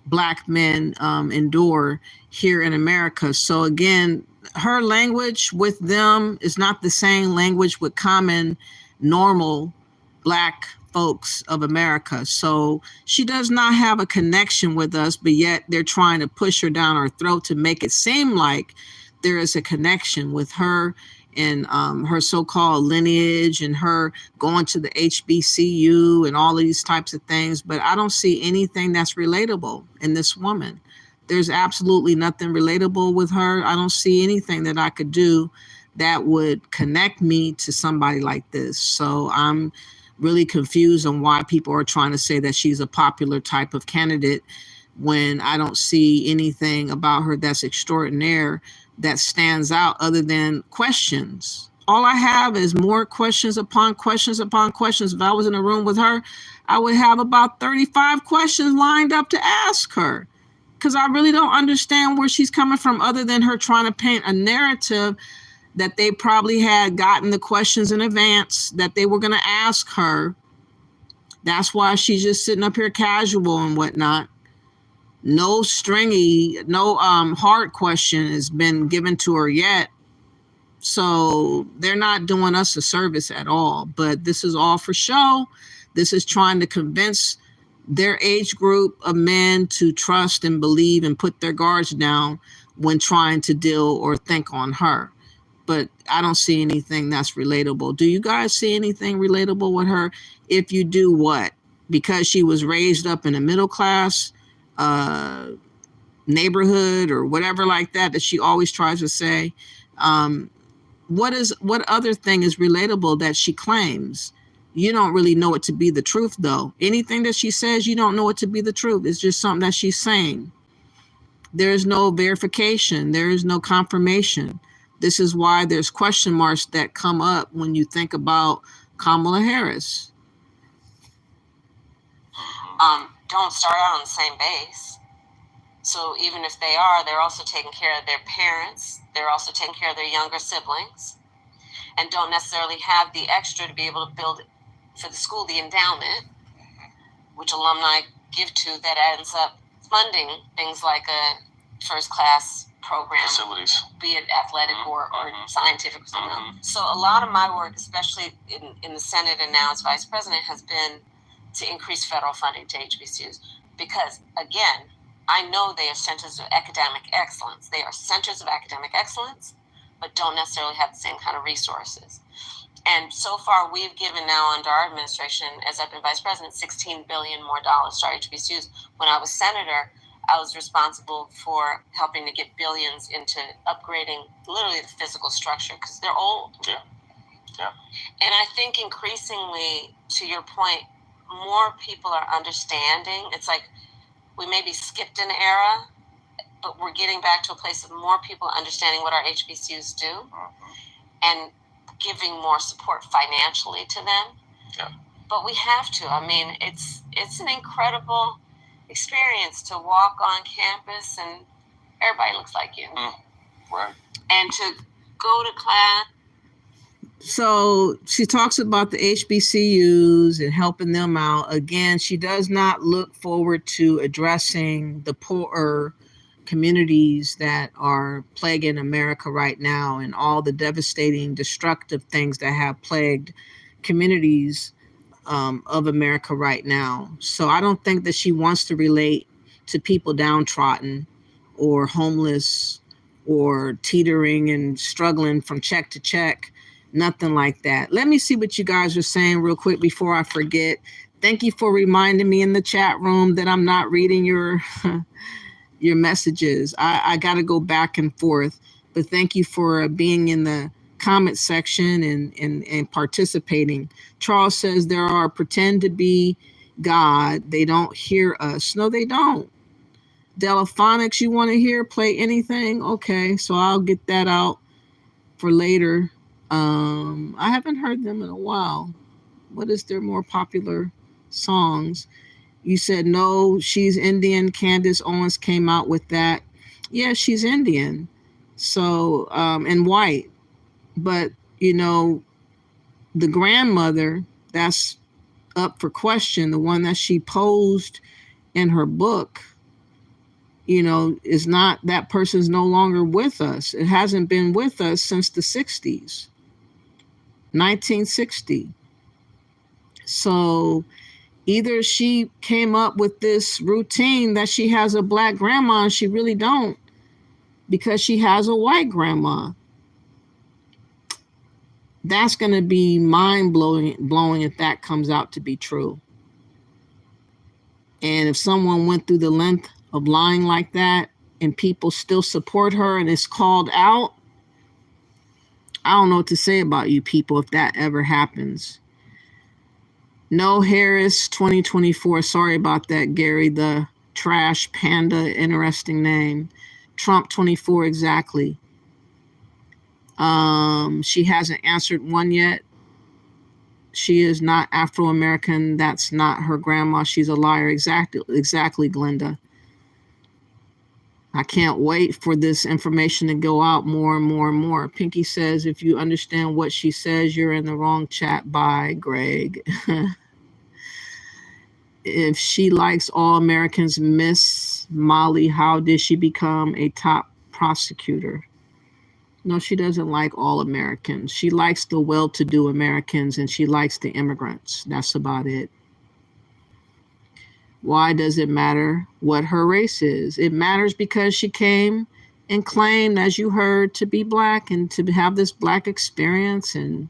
Black men endure here in America. So again, her language with them is not the same language with common, normal Black folks of America. So she does not have a connection with us, but yet they're trying to push her down our throat to make it seem like there is a connection with her and her so-called lineage and her going to the HBCU and all of these types of things. But I don't see anything that's relatable in this woman. There's absolutely nothing relatable with her. I don't see anything that I could do that would connect me to somebody like this. So I'm really confused on why people are trying to say that she's a popular type of candidate when I don't see anything about her that's extraordinary that stands out other than questions. All I have is more questions upon questions upon questions. If I was in a room with her, I would have about 35 questions lined up to ask her, because I really don't understand where she's coming from other than her trying to paint a narrative that they probably had gotten the questions in advance that they were going to ask her. That's why she's just sitting up here casual and whatnot. No stringy, no hard question has been given to her yet. So they're not doing us a service at all. But this is all for show. This is trying to convince their age group of men to trust and believe and put their guards down when trying to deal or think on her. But I don't see anything that's relatable. Do you guys see anything relatable with her? If you do, what? Because she was raised up in a middle class neighborhood or whatever like that she always tries to say. What other thing is relatable that she claims? You don't really know it to be the truth, though. Anything that she says, you don't know it to be the truth. It's just something that she's saying. There is no verification. There is no confirmation. This is why there's question marks that come up when you think about Kamala Harris. Don't start out on the same base. So even if they are, they're also taking care of their parents. They're also taking care of their younger siblings, and don't necessarily have the extra to be able to build for the school the endowment, which alumni give to, that ends up funding things like a first class program, facilities, be it athletic or scientific or something. So a lot of my work, especially in the Senate and now as vice president, has been to increase federal funding to HBCUs, because again, I know they are centers of academic excellence. They are centers of academic excellence, but don't necessarily have the same kind of resources. And so far, we've given now under our administration, as I've been vice president, $16 billion more dollars to our HBCUs. When I was senator, I was responsible for helping to get billions into upgrading literally the physical structure, because they're old. Yeah. And I think increasingly, to your point, more people are understanding. It's like we maybe skipped an era, but we're getting back to a place of more people understanding what our HBCUs do and giving more support financially to them. Yeah. But we have to. I mean, it's an incredible experience to walk on campus and everybody looks like you. Right. And to go to class. So she talks about the HBCUs and helping them out. Again, she does not look forward to addressing the poorer communities that are plaguing America right now and all the devastating, destructive things that have plagued communities of America right now. So I don't think that she wants to relate to people downtrodden or homeless or teetering and struggling from check to check. Nothing like that. Let me see what you guys are saying real quick before I forget. Thank you for reminding me in the chat room that I'm not reading your your messages. I got to go back and forth, but thank you for being in the comment section and participating. Charles says there are pretend to be God. They don't hear us. No, they don't. Delaphonics, you want to hear? Play anything? Okay, so I'll get that out for later. I haven't heard them in a while. What is their more popular songs? You said no, she's Indian. Candace Owens came out with that. Yeah, she's Indian. So, and white. But, you know, the grandmother, that's up for question. The one that she posed in her book, you know, is not, that person's no longer with us. It hasn't been with us since the 60s, 1960. So either she came up with this routine that she has a black grandma and she really don't, because she has a white grandma. That's going to be mind-blowing if that comes out to be true. And if someone went through the length of lying like that and people still support her and it's called out, I don't know what to say about you people if that ever happens. No Harris 2024. Sorry about that, Gary, the trash panda. Interesting name. Trump 24, exactly. She hasn't answered one yet. She is not Afro-American. That's not her grandma. She's a liar. Exactly, Glenda. I can't wait for this information to go out more and more and more. Pinky says, if you understand what she says, you're in the wrong chat. Bye, Greg. If she likes all Americans, Miss Molly, how did she become a top prosecutor? No, she doesn't like all Americans. She likes the well-to-do Americans and she likes the immigrants. That's about it. Why does it matter what her race is? It matters because she came and claimed, as you heard, to be black and to have this black experience and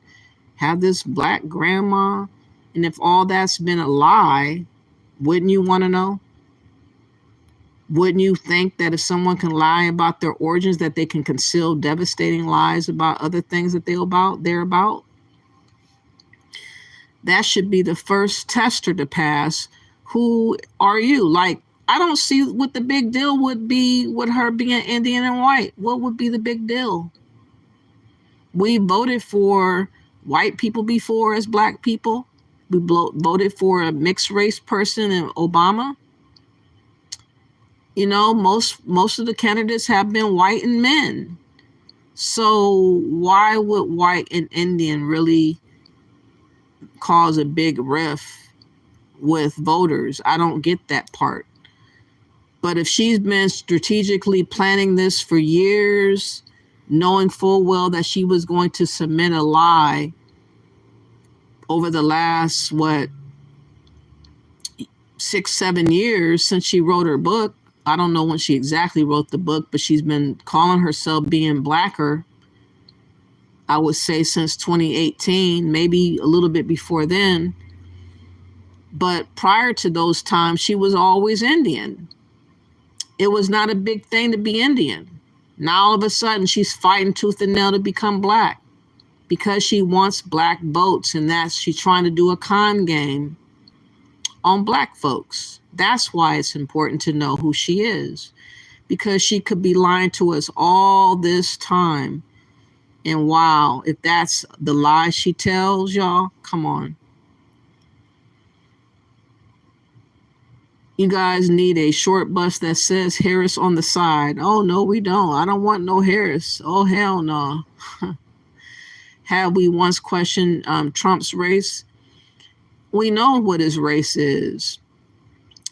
have this black grandma. And if all that's been a lie, wouldn't you want to know? Wouldn't you think that if someone can lie about their origins, that they can conceal devastating lies about other things that they're about? That should be the first tester to pass. Who are you? Like, I don't see what the big deal would be with her being Indian and white. What would be the big deal? We voted for white people before as black people. We voted for a mixed race person in Obama. You know, most of the candidates have been white and men. So why would white and Indian really cause a big rift with voters? I don't get that part. But if she's been strategically planning this for years, knowing full well that she was going to submit a lie over the last, 6-7 years since she wrote her book. I don't know when she exactly wrote the book, but she's been calling herself being blacker, I would say, since 2018, maybe a little bit before then. But prior to those times, she was always Indian. It was not a big thing to be Indian. Now all of a sudden she's fighting tooth and nail to become black because she wants black votes, and she's trying to do a con game on black folks. That's why it's important to know who she is, because she could be lying to us all this time. And wow, if that's the lie she tells, y'all, come on. You guys need a short bus that says Harris on the side. Oh, no, we don't. I don't want no Harris. Oh, hell no. Have we once questioned Trump's race? We know what his race is.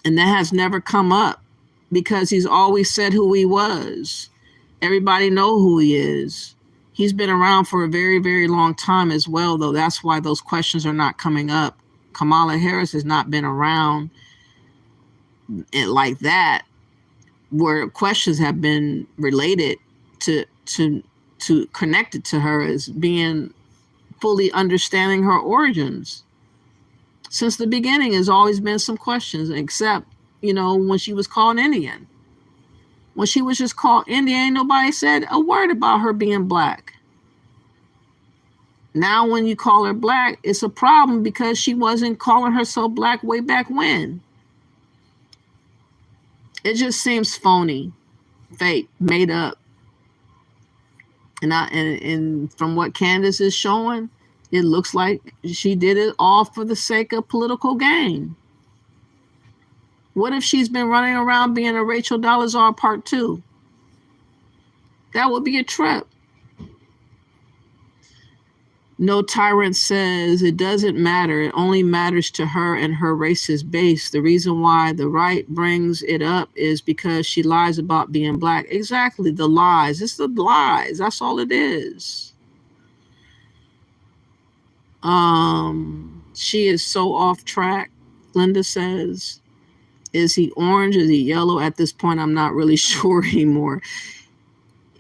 And that has never come up because he's always said who he was. Everybody know who he is. He's been around for a very, very long time as well, though. That's why those questions are not coming up. Kamala Harris has not been around like that, where questions have been related to connected to her as being fully understanding her origins. Since the beginning, has always been some questions, except, when she was called Indian. When she was just called Indian, ain't nobody said a word about her being black. Now, when you call her black, it's a problem because she wasn't calling herself black way back when. It just seems phony, fake, made up. And from what Candace is showing, it looks like she did it all for the sake of political gain. What if she's been running around being a Rachel Dolezal Part 2? That would be a trip. No Tyrant says it doesn't matter. It only matters to her and her racist base. The reason why the right brings it up is because she lies about being black. Exactly, the lies. It's the lies. That's all it is. She is so off track. Linda says, is he orange? Is he yellow? At this point, I'm not really sure anymore.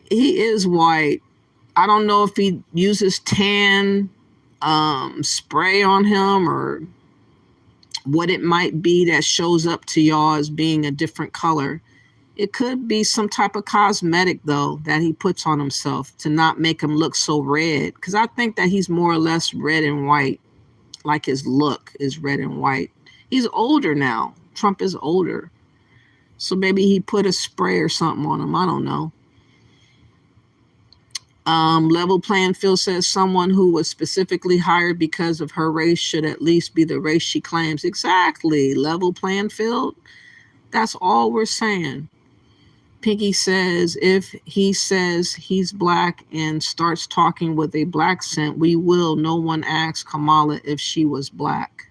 He is white. I don't know if he uses tan spray on him or what it might be that shows up to y'all as being a different color. It could be some type of cosmetic, though, that he puts on himself to not make him look so red. Because I think that he's more or less red and white. Like his look is red and white. He's older now. Trump is older. So maybe he put a spray or something on him. I don't know. Level Playing Field says someone who was specifically hired because of her race should at least be the race she claims. Exactly. Level Playing Field. That's all we're saying. Pinky says if he says he's black and starts talking with a black accent, we will. No one asked Kamala if she was black.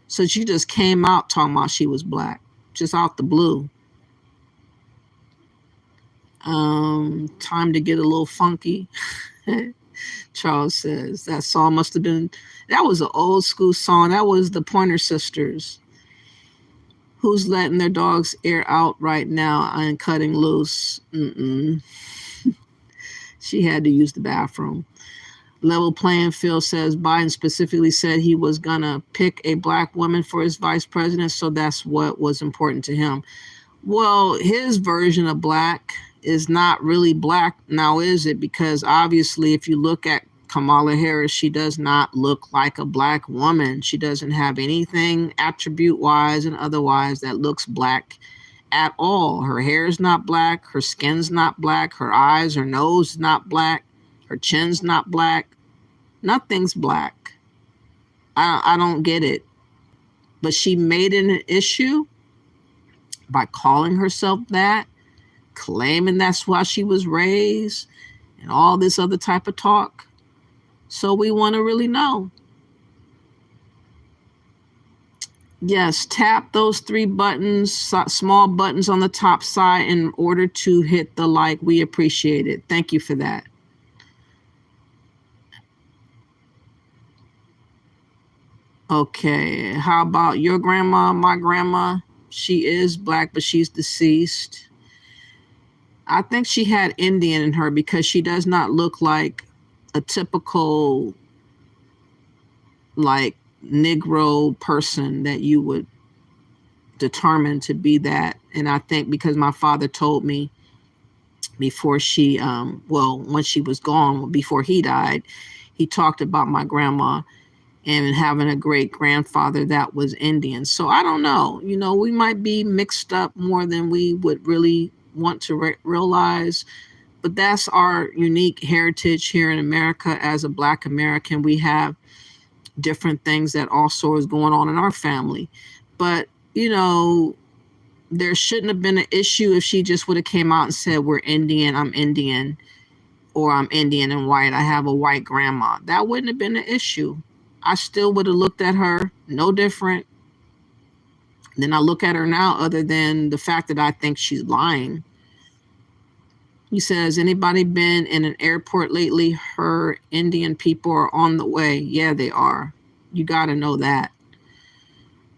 So she just came out talking about she was black. Just out the blue. Time to get a little funky. Charles says that song must have been, that was an old school song. That was the Pointer Sisters. Who's letting their dogs air out right now and cutting loose? She had to use the bathroom. Level Playing Field says Biden specifically said he was gonna pick a black woman for his vice president, so that's what was important to him. Well, his version of black is not really black now, is it? Because obviously, if you look at Kamala Harris, she does not look like a black woman. She doesn't have anything attribute-wise and otherwise that looks black at all. Her hair is not black. Her skin's not black. Her eyes, her nose is not black. Her chin's not black. Nothing's black. I don't get it. But she made it an issue by calling herself that, claiming that's why she was raised, and all this other type of talk. So we want to really know. Yes, tap those 3 buttons, small buttons on the top side in order to hit the like. We appreciate it. Thank you for that. Okay, how about your grandma? My grandma, she is black, but she's deceased. I think she had Indian in her because she does not look like a typical, like, Negro person that you would determine to be that. And I think because my father told me before she, when she was gone, before he died, he talked about my grandma and having a great grandfather that was Indian. So I don't know, we might be mixed up more than we would really want to realize, but that's our unique heritage here in America. As a Black American, we have different things that also is going on in our family. But, there shouldn't have been an issue if she just would have came out and said, we're Indian, I'm Indian, or I'm Indian and white, I have a white grandma. That wouldn't have been an issue. I still would have looked at her no different than I look at her now, other than the fact that I think she's lying. He says, anybody been in an airport lately? Her Indian people are on the way. Yeah, they are. You got to know that.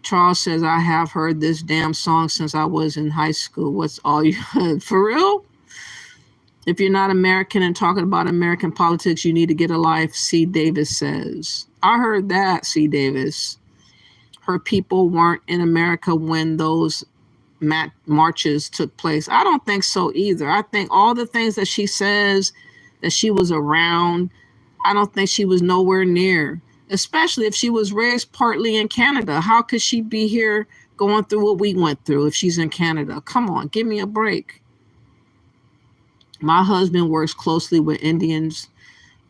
Charles says, I have heard this damn song since I was in high school. What's all you heard? For real? If you're not American and talking about American politics, you need to get a life, C. Davis says. I heard that, C. Davis. Her people weren't in America when those marches took place. I don't think so either. I think all the things that she says that she was around, I don't think she was nowhere near, especially if she was raised partly in Canada. How could she be here going through what we went through if she's in Canada? Come on, give me a break. My husband works closely with Indians,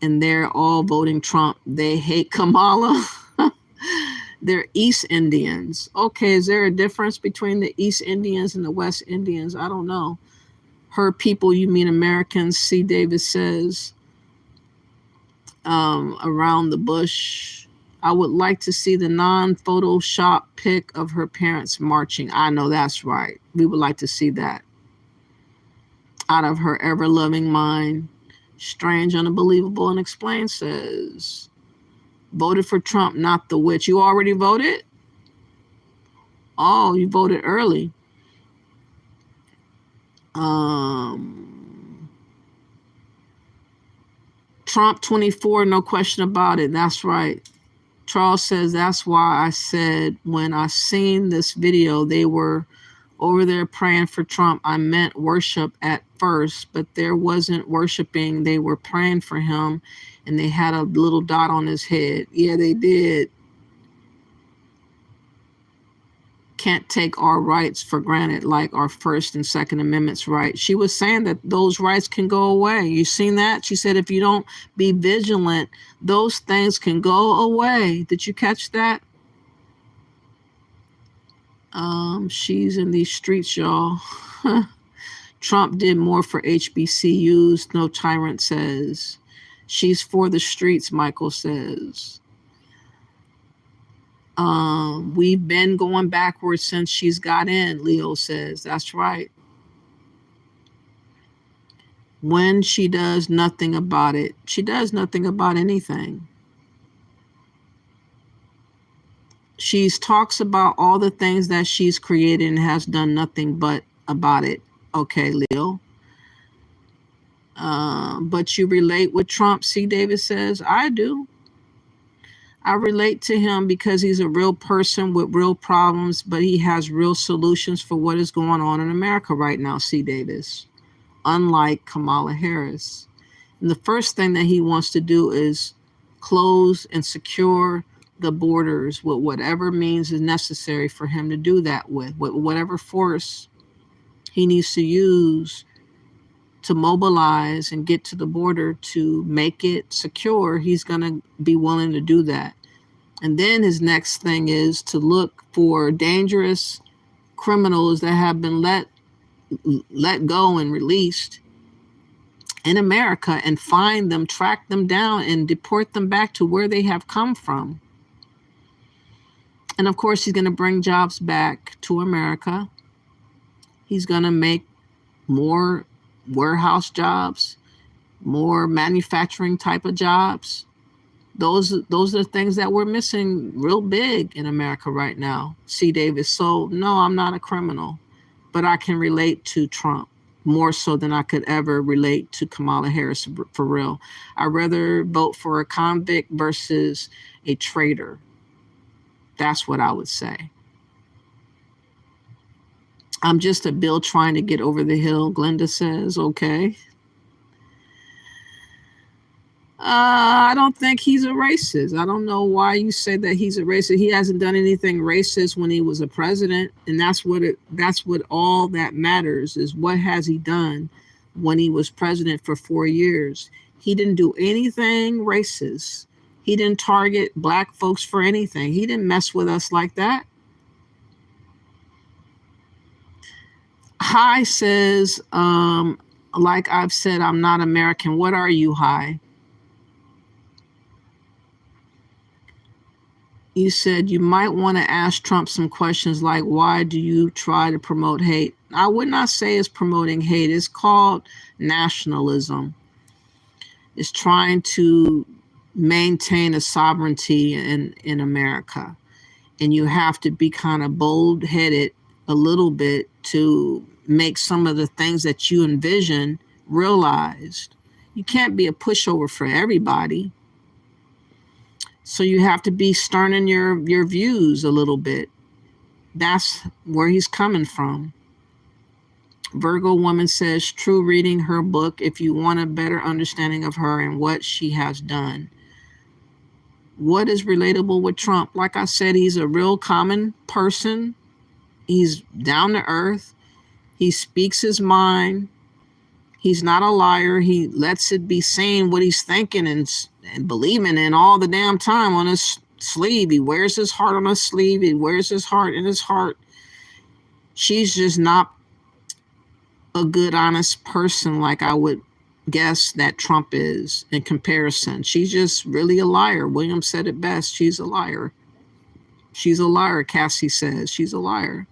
and they're all voting Trump. They hate Kamala. They're East Indians. Okay, is there a difference between the East Indians and the West Indians? I don't know. Her people, you mean Americans, C. Davis says. around the bush. I would like to see the non-Photoshop pic of her parents marching. I know that's right. We would like to see that. Out of her ever-loving mind. Strange, unbelievable, unexplained says, voted for Trump, not the witch. You already voted? Oh, you voted early. Trump 24, no question about it. That's right. Charles says, that's why I said when I seen this video, they were over there praying for Trump. I meant worship at first, but there wasn't worshiping. They were praying for him, and they had a little dot on his head. Yeah, they did. Can't take our rights for granted, like our First and Second Amendments rights. She was saying that those rights can go away. You seen that? She said if you don't be vigilant, those things can go away. Did you catch that? She's in these streets, y'all. Trump did more for HBCUs, no tyrant says. She's for the streets, Michael says. We've been going backwards since she's got in, Leo says. That's right. When she does nothing about it. She does nothing about anything. She talks about all the things that she's created and has done nothing but about it. Okay, Leo. But you relate with Trump, C. Davis says. I do. I relate to him because he's a real person with real problems, but he has real solutions for what is going on in America right now, C. Davis, unlike Kamala Harris. And the first thing that he wants to do is close and secure the borders with whatever means is necessary for him to do that with whatever force he needs to use to mobilize and get to the border to make it secure. He's going to be willing to do that. And then his next thing is to look for dangerous criminals that have been let go and released in America and find them, track them down, and deport them back to where they have come from. And of course, he's going to bring jobs back to America. He's going to make more warehouse jobs, more manufacturing type of jobs. Those are things that we're missing real big in America right now, C. Davis. So no, I'm not a criminal, but I can relate to Trump more so than I could ever relate to Kamala Harris for real. I'd rather vote for a convict versus a traitor. That's what I would say. I'm just a Bill trying to get over the hill, Glenda says. Okay. I don't think he's a racist. I don't know why you say that he's a racist. He hasn't done anything racist when he was a president, and that's what all that matters is what has he done when he was president for 4 years. He didn't do anything racist. He didn't target black folks for anything. He didn't mess with us like that. Hi says, like I've said, I'm not American. What are you, Hi? You said you might want to ask Trump some questions like, why do you try to promote hate? I would not say it's promoting hate. It's called nationalism. It's trying to maintain a sovereignty in America. And you have to be kind of bold-headed a little bit to make some of the things that you envision realized. You can't be a pushover for everybody. So you have to be stern in your views a little bit. That's where he's coming from. Virgo woman says, true, reading her book if you want a better understanding of her and what she has done. What is relatable with Trump? Like I said, he's a real common person. He's down to earth. He speaks his mind. He's not a liar. He lets it be seen what he's thinking and believing in all the damn time on his sleeve. He wears his heart on his sleeve. He wears his heart in his heart. She's just not a good, honest person like I would guess that Trump is in comparison. She's just really a liar. William said it best. She's a liar. She's a liar, Cassie says. She's a liar.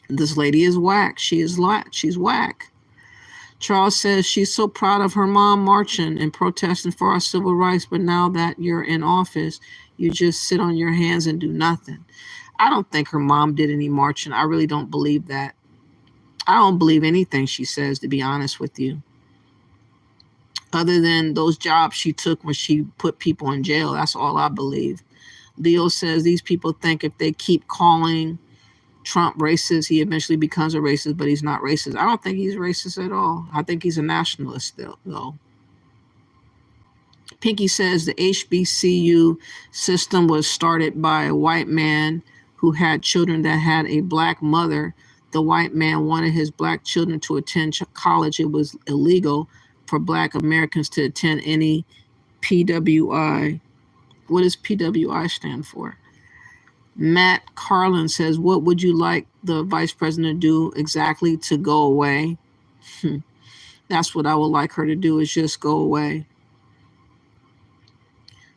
This lady is whack. She's whack. Charles says she's so proud of her mom marching and protesting for our civil rights, but now that you're in office, you just sit on your hands and do nothing. I don't think her mom did any marching. I really don't believe that. I don't believe anything she says, to be honest with you. Other than those jobs she took when she put people in jail. That's all I believe. Leo says these people think if they keep calling Trump racist, he eventually becomes a racist, but he's not racist. I don't think he's racist at all. I think he's a nationalist though. Pinky says the HBCU system was started by a white man who had children that had a black mother. The white man wanted his black children to attend college. It was illegal for black Americans to attend any PWI. What does PWI stand for? Matt Carlin says, what would you like the vice president to do exactly to go away? That's what I would like her to do, is just go away.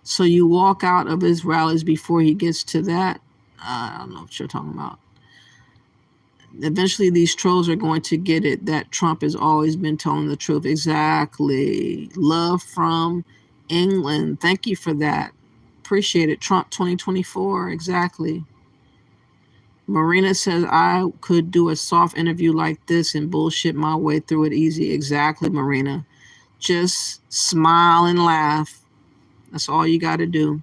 So you walk out of his rallies before he gets to that. I don't know what you're talking about. Eventually these trolls are going to get it that Trump has always been telling the truth. Exactly. Love from England. Thank you for that. Appreciate it. Trump 2024. Exactly. Marina says I could do a soft interview like this and bullshit my way through it easy. Exactly, Marina. Just smile and laugh. That's all you got to do.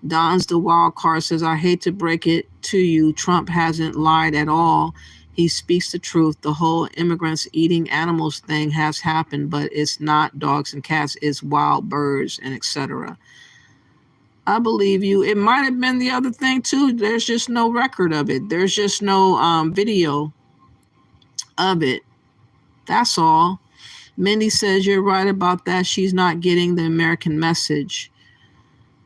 Don's the wild card says, I hate to break it to you. Trump hasn't lied at all. He speaks the truth. The whole immigrants eating animals thing has happened, but it's not dogs and cats. It's wild birds and etc. I believe you. It might have been the other thing too. There's just no record of it. There's just no video of it. That's all. Mindy says you're right about that. She's not getting the American message.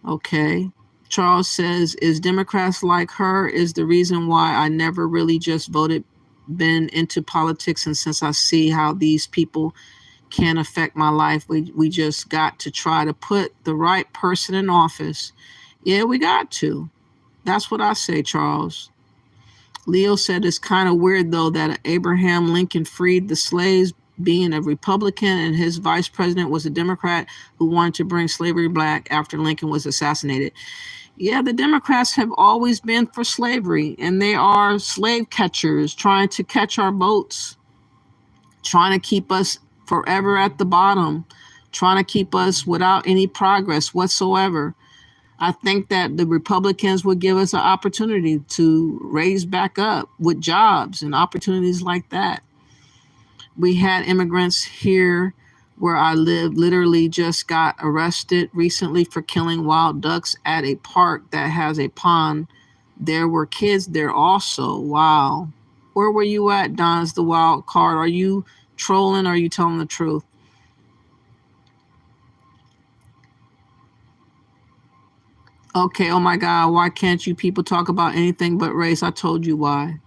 Okay. Charles says, is Democrats like her is the reason why I never really just been into politics. And since I see how these people can affect my life, we just got to try to put the right person in office. Yeah, we got to. That's what I say, Charles. Leo said it's kind of weird, though, that Abraham Lincoln freed the slaves being a Republican and his vice president was a Democrat who wanted to bring slavery back after Lincoln was assassinated. Yeah, the Democrats have always been for slavery, and they are slave catchers trying to catch our boats, trying to keep us forever at the bottom, trying to keep us without any progress whatsoever. I think that the Republicans would give us an opportunity to raise back up with jobs and opportunities like that. We had immigrants here where I live literally just got arrested recently for killing wild ducks at a park that has a pond. There were kids there also. Wow. Where were you at, Don's the wild card? Are you trolling or are you telling the truth? Okay, oh my God, why can't you people talk about anything but race? I told you why.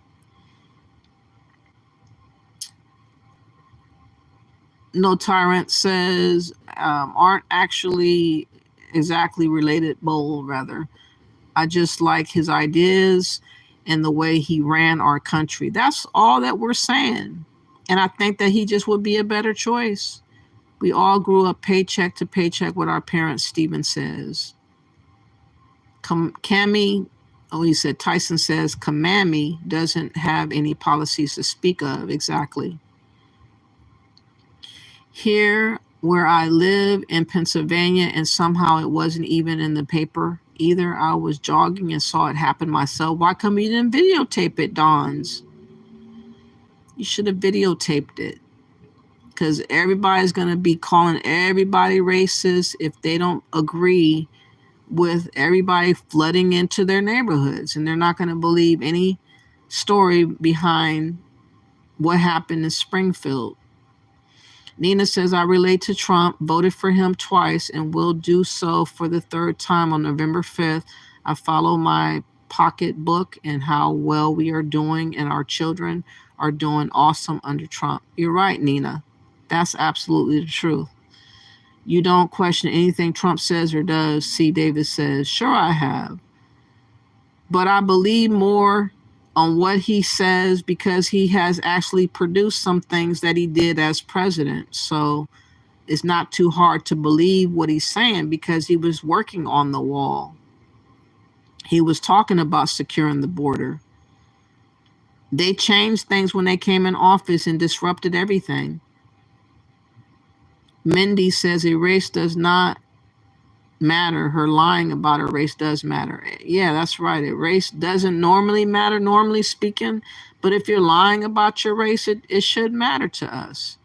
No Tyrant says, aren't actually exactly related, Bowl, rather. I just like his ideas and the way he ran our country. That's all that we're saying. And I think that he just would be a better choice. We all grew up paycheck to paycheck with our parents, Stephen says. Cammy, he said, Tyson says, Kamami doesn't have any policies to speak of. Exactly. Here where I live in Pennsylvania, and somehow it wasn't even in the paper either. I was jogging and saw it happen myself. Why come you didn't videotape it, Dons? You should have videotaped it. Because everybody's going to be calling everybody racist if they don't agree with everybody flooding into their neighborhoods. And they're not going to believe any story behind what happened in Springfield. Nina says, I relate to Trump, voted for him twice, and will do so for the third time on November 5th. I follow my pocketbook and how well we are doing, and our children are doing awesome under Trump. You're right, Nina. That's absolutely the truth. You don't question anything Trump says or does, C. Davis says. Sure, I have. But I believe more on what he says because he has actually produced some things that he did as president. So it's not too hard to believe what he's saying because he was working on the wall. He was talking about securing the border. They changed things when they came in office and disrupted everything. Mindy says a race does not matter. Her lying about her race does matter. Yeah, that's right. A race doesn't normally matter, normally speaking. But if you're lying about your race, it should matter to us.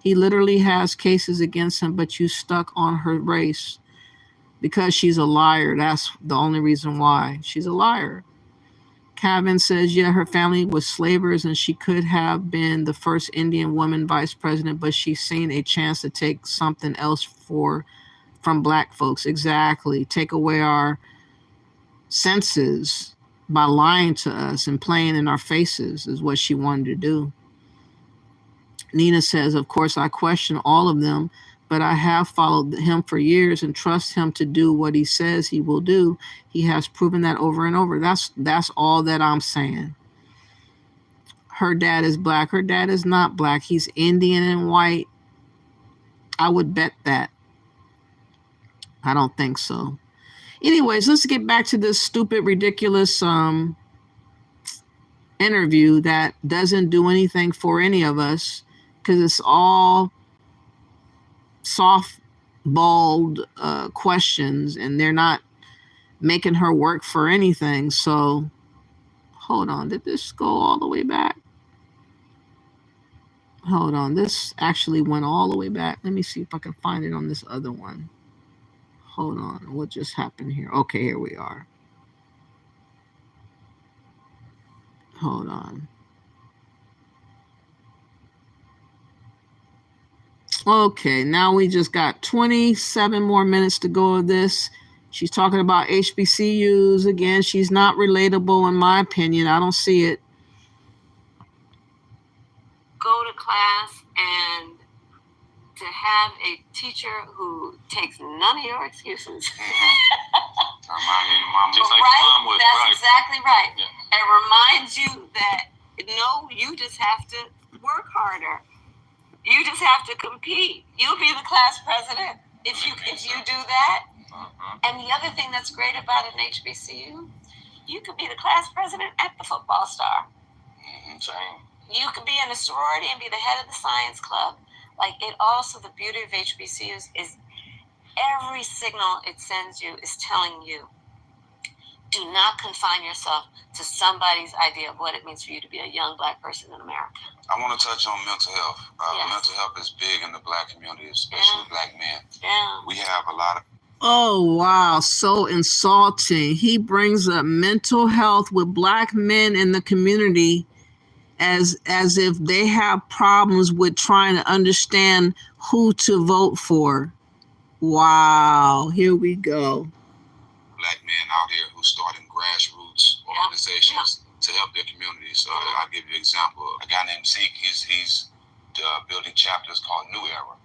He literally has cases against him, but you stuck on her race because she's a liar. That's the only reason why. She's a liar. Kevin says, yeah, her family was slavers and she could have been the first Indian woman vice president, but she's seen a chance to take something else from black folks. Exactly. Take away our senses by lying to us and playing in our faces is what she wanted to do. Nina says, of course, I question all of them, but I have followed him for years and trust him to do what he says he will do. He has proven that over and over. That's all that I'm saying. Her dad is black. Her dad is not black. He's Indian and white. I would bet that. I don't think so. Anyways, let's get back to this stupid, ridiculous interview that doesn't do anything for any of us because it's all soft-balled questions and they're not making her work for anything. So, hold on. Did this go all the way back? Hold on. This actually went all the way back. Let me see if I can find it on this other one. Hold on. What just happened here? Okay, here we are. Hold on. Okay, now we just got 27 more minutes to go of this. She's talking about HBCUs. Again, she's not relatable in my opinion. I don't see it. Go to class and to have a teacher who takes none of your excuses. Just like Right? mom would, That's right. exactly right. Yeah. And reminds you that, no, you just have to work harder. You just have to compete. You'll be the class president if you do that. And the other thing that's great about an HBCU, you could be the class president at the football star. Same. You could be in a sorority and be the head of the science club. Like, it also, the beauty of HBCUs is every signal it sends you is telling you, do not confine yourself to somebody's idea of what it means for you to be a young black person in America. I want to touch on mental health. Yes. Mental health is big in the black community, especially black men. Yeah. We have a lot of Oh, wow. So insulting. He brings up mental health with black men in the community as if they have problems with trying to understand who to vote for. Wow. Here we go. black men out here who starting grassroots organizations to help their community. So I'll give you an example. A guy named Zeke, he's building chapters called New Era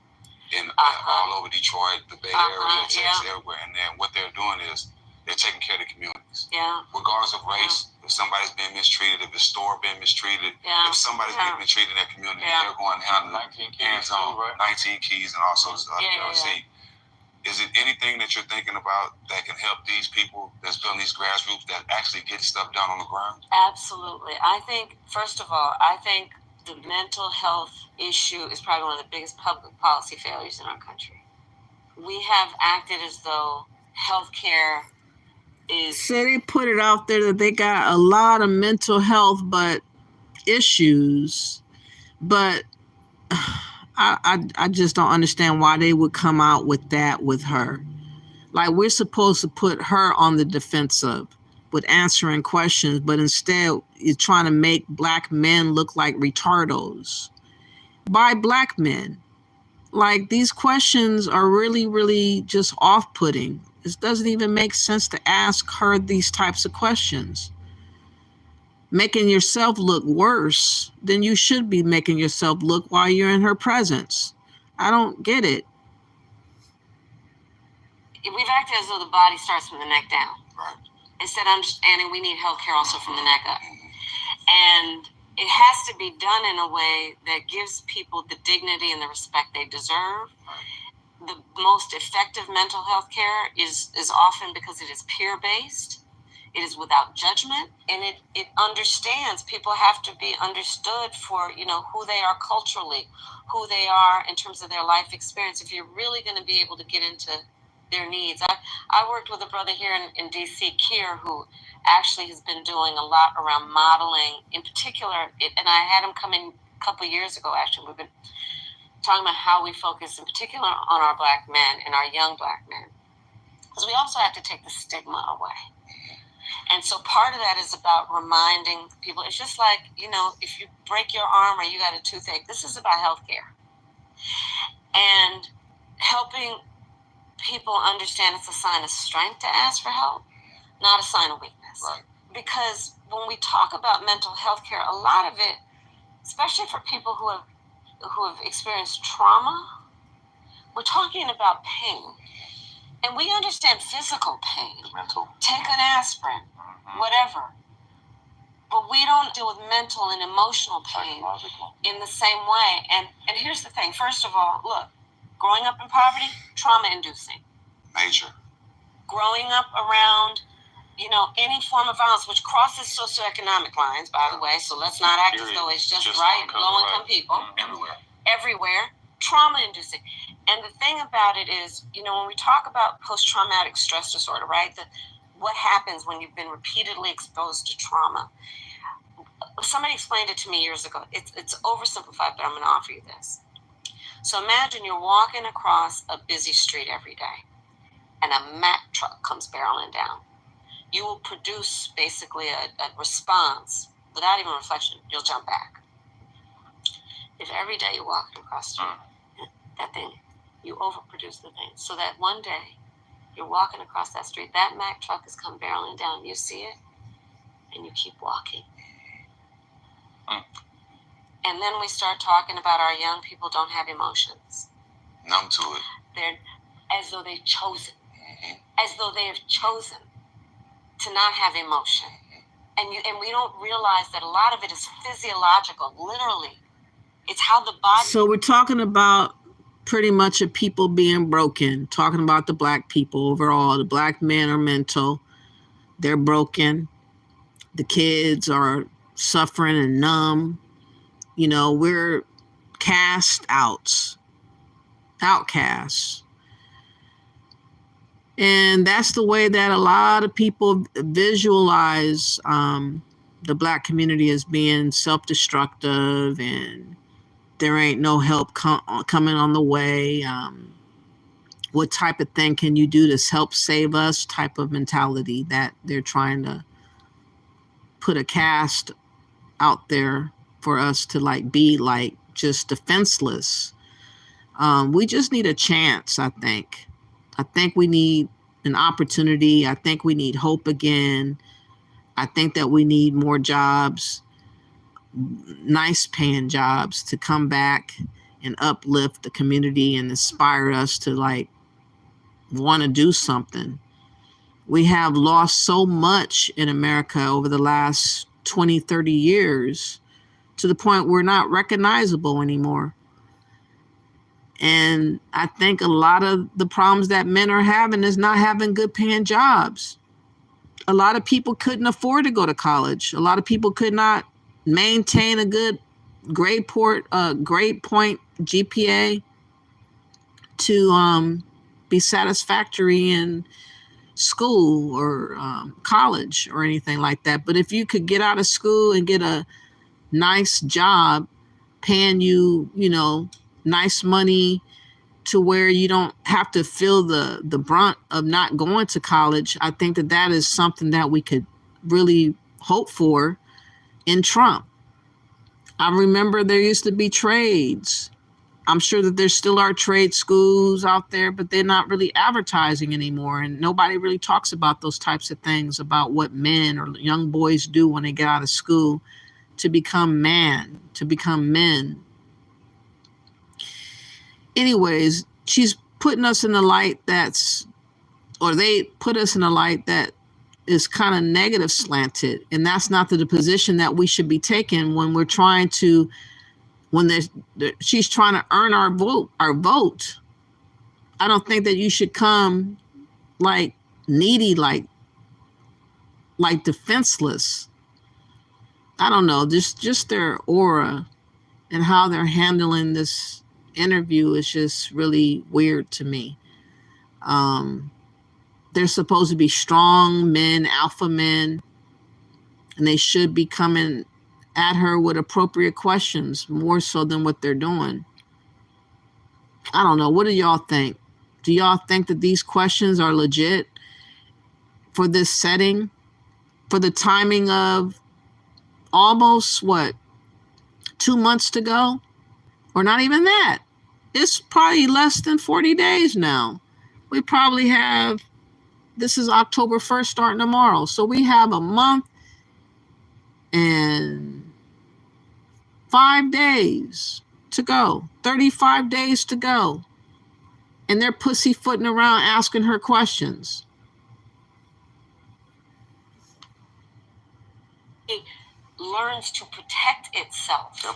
in all over Detroit, the Bay Area, Texas, everywhere. And then what they're doing is they're taking care of the communities. Yeah. Regardless of race, if somebody's being mistreated, if the store being mistreated, if somebody's being mistreated in that community, they're going down 19 keys, 19 keys and also Zeke. Is it anything that you're thinking about that can help these people that's building these grassroots that actually get stuff done on the ground? Absolutely. I think, first of all, the mental health issue is probably one of the biggest public policy failures in our country. We have acted as though healthcare is... So they put it out there that they got a lot of mental health issues, but... I just don't understand why they would come out with that with her. Like, we're supposed to put her on the defensive with answering questions, but instead you're trying to make black men look like retardos by black men. Like, these questions are really, really just off-putting. It doesn't even make sense to ask her these types of questions. Making yourself look worse than you should be making yourself look while you're in her presence. I don't get it. We've acted as though the body starts from the neck down. Right. Instead of understanding we need health care also from the neck up. And it has to be done in a way that gives people the dignity and the respect they deserve. The most effective mental health care is often because it is peer-based. It is without judgment, and it understands. People have to be understood for, who they are culturally, who they are in terms of their life experience. If you're really going to be able to get into their needs. I worked with a brother here in D.C., Kier, who actually has been doing a lot around modeling in particular, and I had him come in a couple of years ago, actually. We've been talking about how we focus in particular on our Black men and our young Black men. Because we also have to take the stigma away. And so part of that is about reminding people, it's just like, if you break your arm or you got a toothache, this is about healthcare. And helping people understand it's a sign of strength to ask for help, not a sign of weakness. Right. Because when we talk about mental health care, a lot of it, especially for people who have experienced trauma, we're talking about pain. And we understand physical pain. Mental. Take an aspirin, whatever. But we don't deal with mental and emotional pain in the same way. And here's the thing. First of all, look, growing up in poverty, trauma-inducing. Major. Growing up around, any form of violence, which crosses socioeconomic lines, by the way, so let's not act as though it's just low-income people. Everywhere. Trauma-inducing. And the thing about it is, when we talk about post-traumatic stress disorder, right, what happens when you've been repeatedly exposed to trauma? Somebody explained it to me years ago. It's oversimplified, but I'm going to offer you this. So imagine you're walking across a busy street every day, and a Mack truck comes barreling down. You will produce basically a response without even reflection. You'll jump back. If every day you're walking across the street, that thing, you overproduce the thing. So that one day you're walking across that street, that Mack truck has come barreling down, you see it, and you keep walking. And then we start talking about our young people don't have emotions. Numb to it. They're as though they've chosen. As though they have chosen to not have emotion. And we don't realize that a lot of it is physiological, literally. It's how the body... So we're talking about pretty much of people being broken, talking about the Black people overall. The Black men are mental. They're broken. The kids are suffering and numb. We're outcasts. And that's the way that a lot of people visualize the Black community as being self-destructive, and there ain't no help coming on the way. What type of thing can you do to help save us type of mentality that they're trying to put a cast out there for us to be just defenseless. We just need a chance, I think. I think we need an opportunity. I think we need hope again. I think that we need more jobs, nice paying jobs, to come back and uplift the community and inspire us to want to do something. We have lost so much in America over the last 20, 30 years to the point we're not recognizable anymore. And I think a lot of the problems that men are having is not having good paying jobs. A lot of people couldn't afford to go to college. A lot of people could not maintain a good grade point GPA to be satisfactory in school or college or anything like that. But if you could get out of school and get a nice job paying you, nice money to where you don't have to feel the brunt of not going to college, I think that is something that we could really hope for in Trump. I remember there used to be trades. I'm sure that there still are trade schools out there, but they're not really advertising anymore. And nobody really talks about those types of things, about what men or young boys do when they get out of school to become men. anyways, she's putting us in the light they put us in a light that is kind of negative slanted. And that's not the position that we should be taking when we're trying to, she's trying to earn our vote. I don't think that you should come like needy, like defenseless. I don't know, just their aura and how they're handling this interview is just really weird to me. They're supposed to be strong men, alpha men, and they should be coming at her with appropriate questions more so than what they're doing. I don't know. What do y'all think? Do y'all think that these questions are legit for this setting, for the timing of almost 2 months to go? Or not even that. It's probably less than 40 days now. We probably have, this is October 1st starting tomorrow. So we have a month and 5 days to go, 35 days to go. And they're pussyfooting around asking her questions. It learns to protect itself. Yep.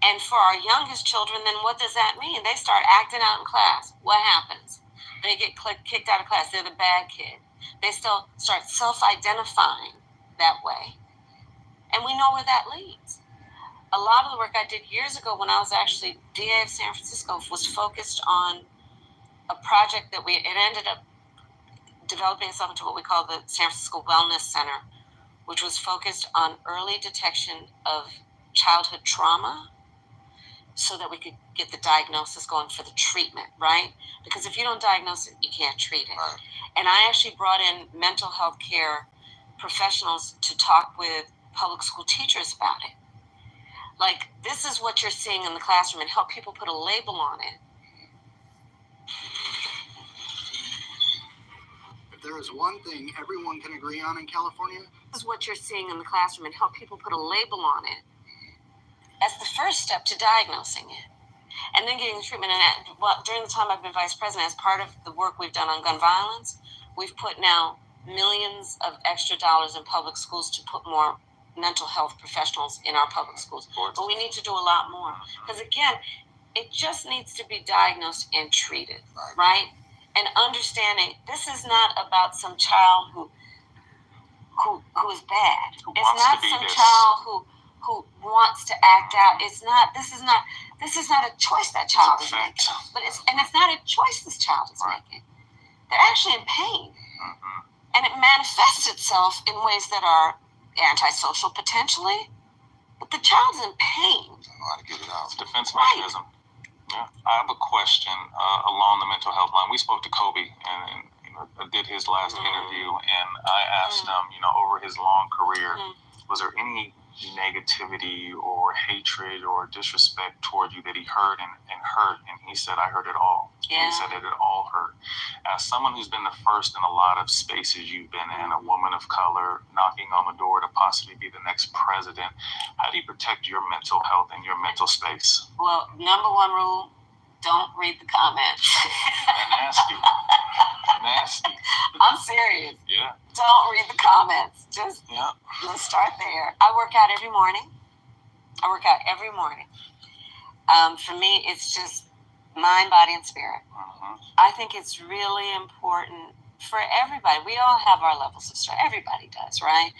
And for our youngest children, then what does that mean? They start acting out in class. What happens? They get kicked out of class. They're the bad kid. They still start self-identifying that way. And we know where that leads. A lot of the work I did years ago when I was actually DA of San Francisco was focused on a project that it ended up developing itself into what we call the San Francisco Wellness Center, which was focused on early detection of childhood trauma so that we could get the diagnosis going for the treatment, right? Because if you don't diagnose it, you can't treat it. Right. And I actually brought in mental health care professionals to talk with public school teachers about it. Like, this is what you're seeing in the classroom, and help people put a label on it. If there is one thing everyone can agree on in California, this is what you're seeing in the classroom, and help people put a label on it as the first step to diagnosing it. And then getting the treatment. And during the time I've been vice president, as part of the work we've done on gun violence, we've put now millions of extra dollars in public schools to put more mental health professionals in our public schools. But we need to do a lot more. Because again, it just needs to be diagnosed and treated, right? And understanding this is not about some child who is bad. It's not some child who wants to act out. This is not a choice that child is making. But it's not a choice this child is making. They're actually in pain. And it manifests itself in ways that are antisocial potentially. But the child's in pain. I know how to get it out. It's a defense mechanism. Yeah. I have a question along the mental health line. We spoke to Kobe and I did his last interview, and I asked him, over his long career, was there any negativity or hatred or disrespect toward you that he heard and hurt? And he said, I heard it all. Yeah. He said that it all hurt. As someone who's been the first in a lot of spaces you've been in, a woman of color knocking on the door to possibly be the next president, how do you protect your mental health and your mental space? Well, number one rule, don't read the comments. Nasty. Nasty. I'm serious. Yeah. Don't read the comments. Just let's start there. I work out every morning. For me, it's just mind, body, and spirit. I think it's really important for everybody. We all have our levels of stress. Everybody does, right?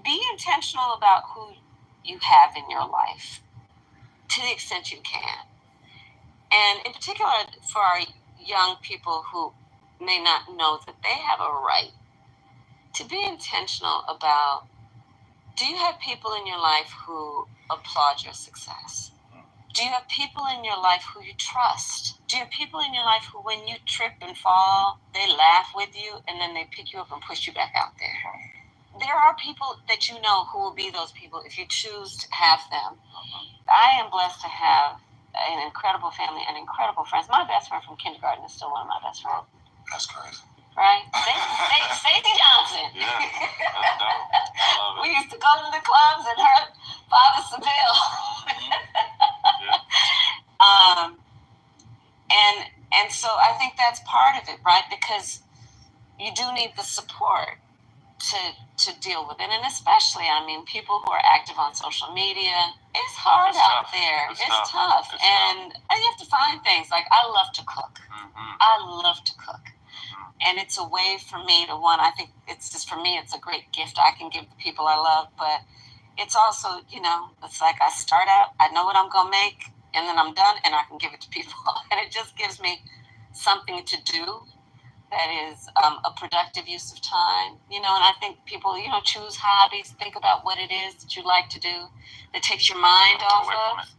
Be intentional about who you have in your life to the extent you can. And in particular, for our young people who may not know that they have a right to be intentional about, do you have people in your life who applaud your success? Do you have people in your life who you trust? Do you have people in your life who, when you trip and fall, they laugh with you and then they pick you up and push you back out there? There are people that you know who will be those people if you choose to have them. I am blessed to have an incredible family and incredible friends. My best friend from kindergarten is still one of my best friends. That's crazy. Right? Stacey Johnson. Yeah, that's dope. I love it. We used to go to the clubs and her father Seville. that's part of it, right? Because you do need the support to deal with it. And especially, I mean, people who are active on social media, it's hard out there. It's tough. And you have to find things. Like, I love to cook. I love to cook. And it's a way for me to, I think it's just, for me, it's a great gift I can give the people I love. But it's also, it's like I start out, I know what I'm going to make, and then I'm done, and I can give it to people. And it just gives me something to do that is a productive use of time, and I think people, choose hobbies, think about what it is that you like to do that takes your mind off of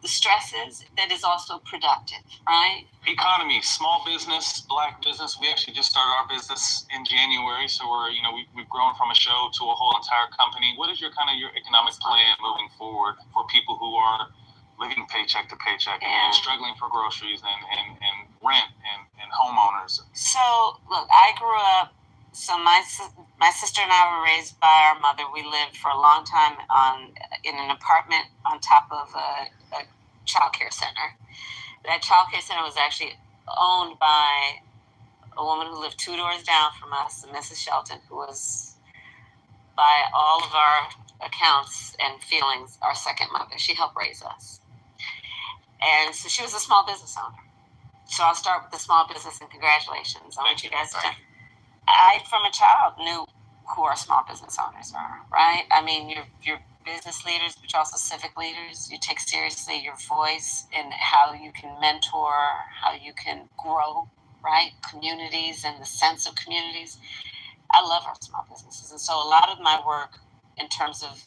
the stresses, that is also productive, right? Economy, small business, Black business. We actually just started our business in January, so we've grown from a show to a whole entire company. What is your economic plan moving forward for people who are living paycheck to paycheck and struggling for groceries and rent and homeowners? So, look, I grew up, my sister and I were raised by our mother. We lived for a long time in an apartment on top of a child care center. That child care center was actually owned by a woman who lived 2 doors down from us, Mrs. Shelton, who was, by all of our accounts and feelings, our second mother. She helped raise us. And so she was a small business owner. So I'll start with the small business, and congratulations on what you guys have done. I, from a child, knew who our small business owners are, right? I mean, you're business leaders, but you're also civic leaders. You take seriously your voice and how you can mentor, how you can grow, right? Communities and the sense of communities. I love our small businesses. And so a lot of my work in terms of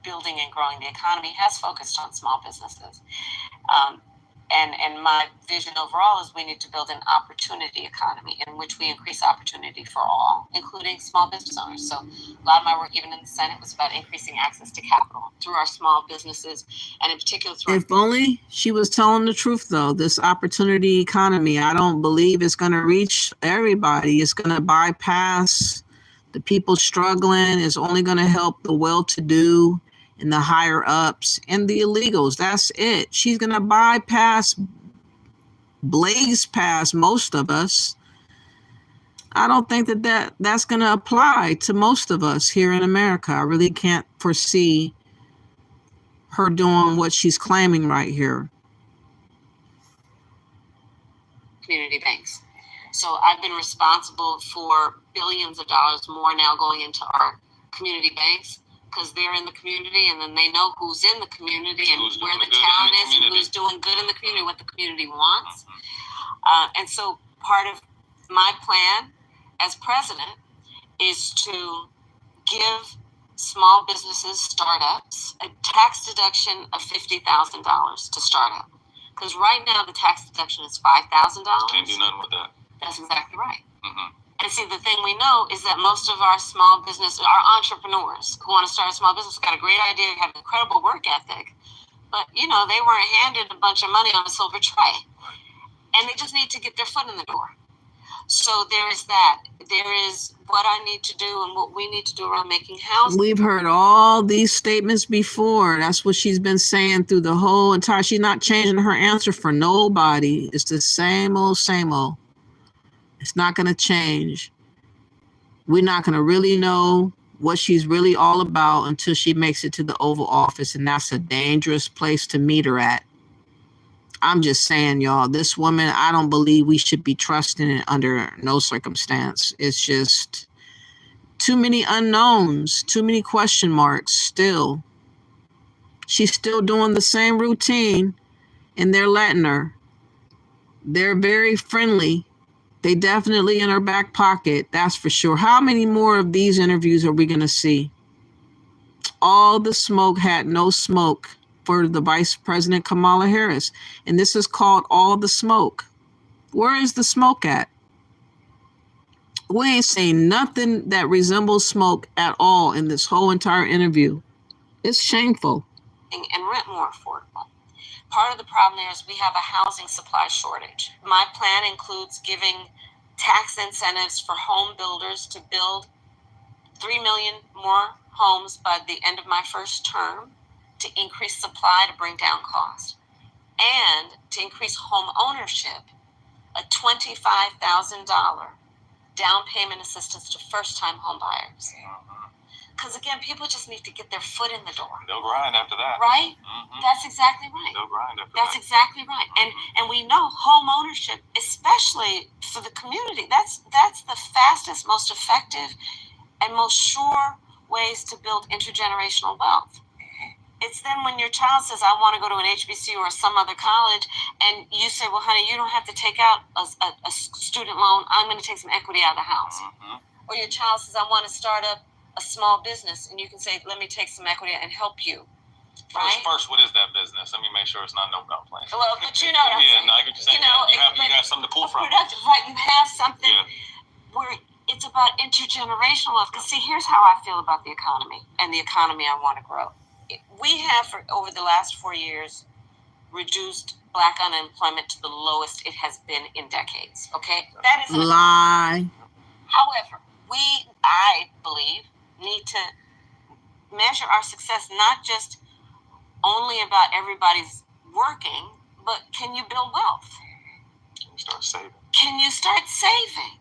building and growing the economy has focused on small businesses. And my vision overall is we need to build an opportunity economy in which we increase opportunity for all, including small business owners. So a lot of my work, even in the Senate, was about increasing access to capital through our small businesses, and in particular through... If only she was telling the truth, though. This opportunity economy, I don't believe it's going to reach everybody. It's going to bypass the people struggling. It's only going to help the well-to-do and the higher ups and the illegals. That's it. She's going to blaze past most of us. I don't think that's going to apply to most of us here in America. I really can't foresee her doing what she's claiming right here. Community banks. So I've been responsible for billions of dollars more now going into our community banks, because they're in the community, and then they know who's in the community and where the talent is and who's doing good in the community, what the community wants. And so part of my plan as president is to give small businesses, startups, a tax deduction of $50,000 to start up. Because right now the tax deduction is $5,000. Can't do nothing with that. That's exactly right. And see, the thing we know is that most of our small business, our entrepreneurs who want to start a small business, got a great idea, have an incredible work ethic, but, they weren't handed a bunch of money on a silver tray. And they just need to get their foot in the door. So there is that. There is what I need to do and what we need to do around making houses. We've heard all these statements before. That's what she's been saying through the whole entire, she's not changing her answer for nobody. It's the same old, same old. It's not going to change. We're not going to really know what she's really all about until she makes it to the Oval Office, and that's a dangerous place to meet her at. I'm just saying, y'all, this woman, I don't believe we should be trusting it under no circumstance. It's just too many unknowns, too many question marks still. She's still doing the same routine, and they're letting her. They're very friendly. They definitely in her back pocket, that's for sure. How many more of these interviews are we going to see? All the smoke had no smoke for the Vice President Kamala Harris. And this is called all the smoke. Where is the smoke at? We ain't seen nothing that resembles smoke at all in this whole entire interview. It's shameful. And rent more affordable. Part of the problem there is we have a housing supply shortage. My plan includes giving tax incentives for home builders to build 3 million more homes by the end of my first term, to increase supply to bring down cost, and to increase home ownership a $25,000 down payment assistance to first-time home buyers. Because again, people just need to get their foot in the door. They'll grind after that. Right? That's exactly right. They'll grind after That's that. exactly right. And we know home ownership, especially for the community, that's the fastest, most effective, and most sure ways to build intergenerational wealth. It's then when your child says, I want to go to an HBCU or some other college, and you say, well, honey, you don't have to take out a student loan. I'm going to take some equity out of the house. Or your child says, I want to start up a small business, and you can say, let me take some equity and help you. Right? First, what is that business? Let me make sure it's not no plan. Well, but you know what I'm saying. No, I get what you're saying. You have something to pull from. Productive, right? You have something where it's about intergenerational wealth. Because see, here's how I feel about the economy and the economy I want to grow. We have, for over the last 4 years, reduced Black unemployment to the lowest it has been in decades. Okay, that is lie. However, I believe, need to measure our success not just only about everybody's working, but can you build wealth? Can you start saving? Can you start saving?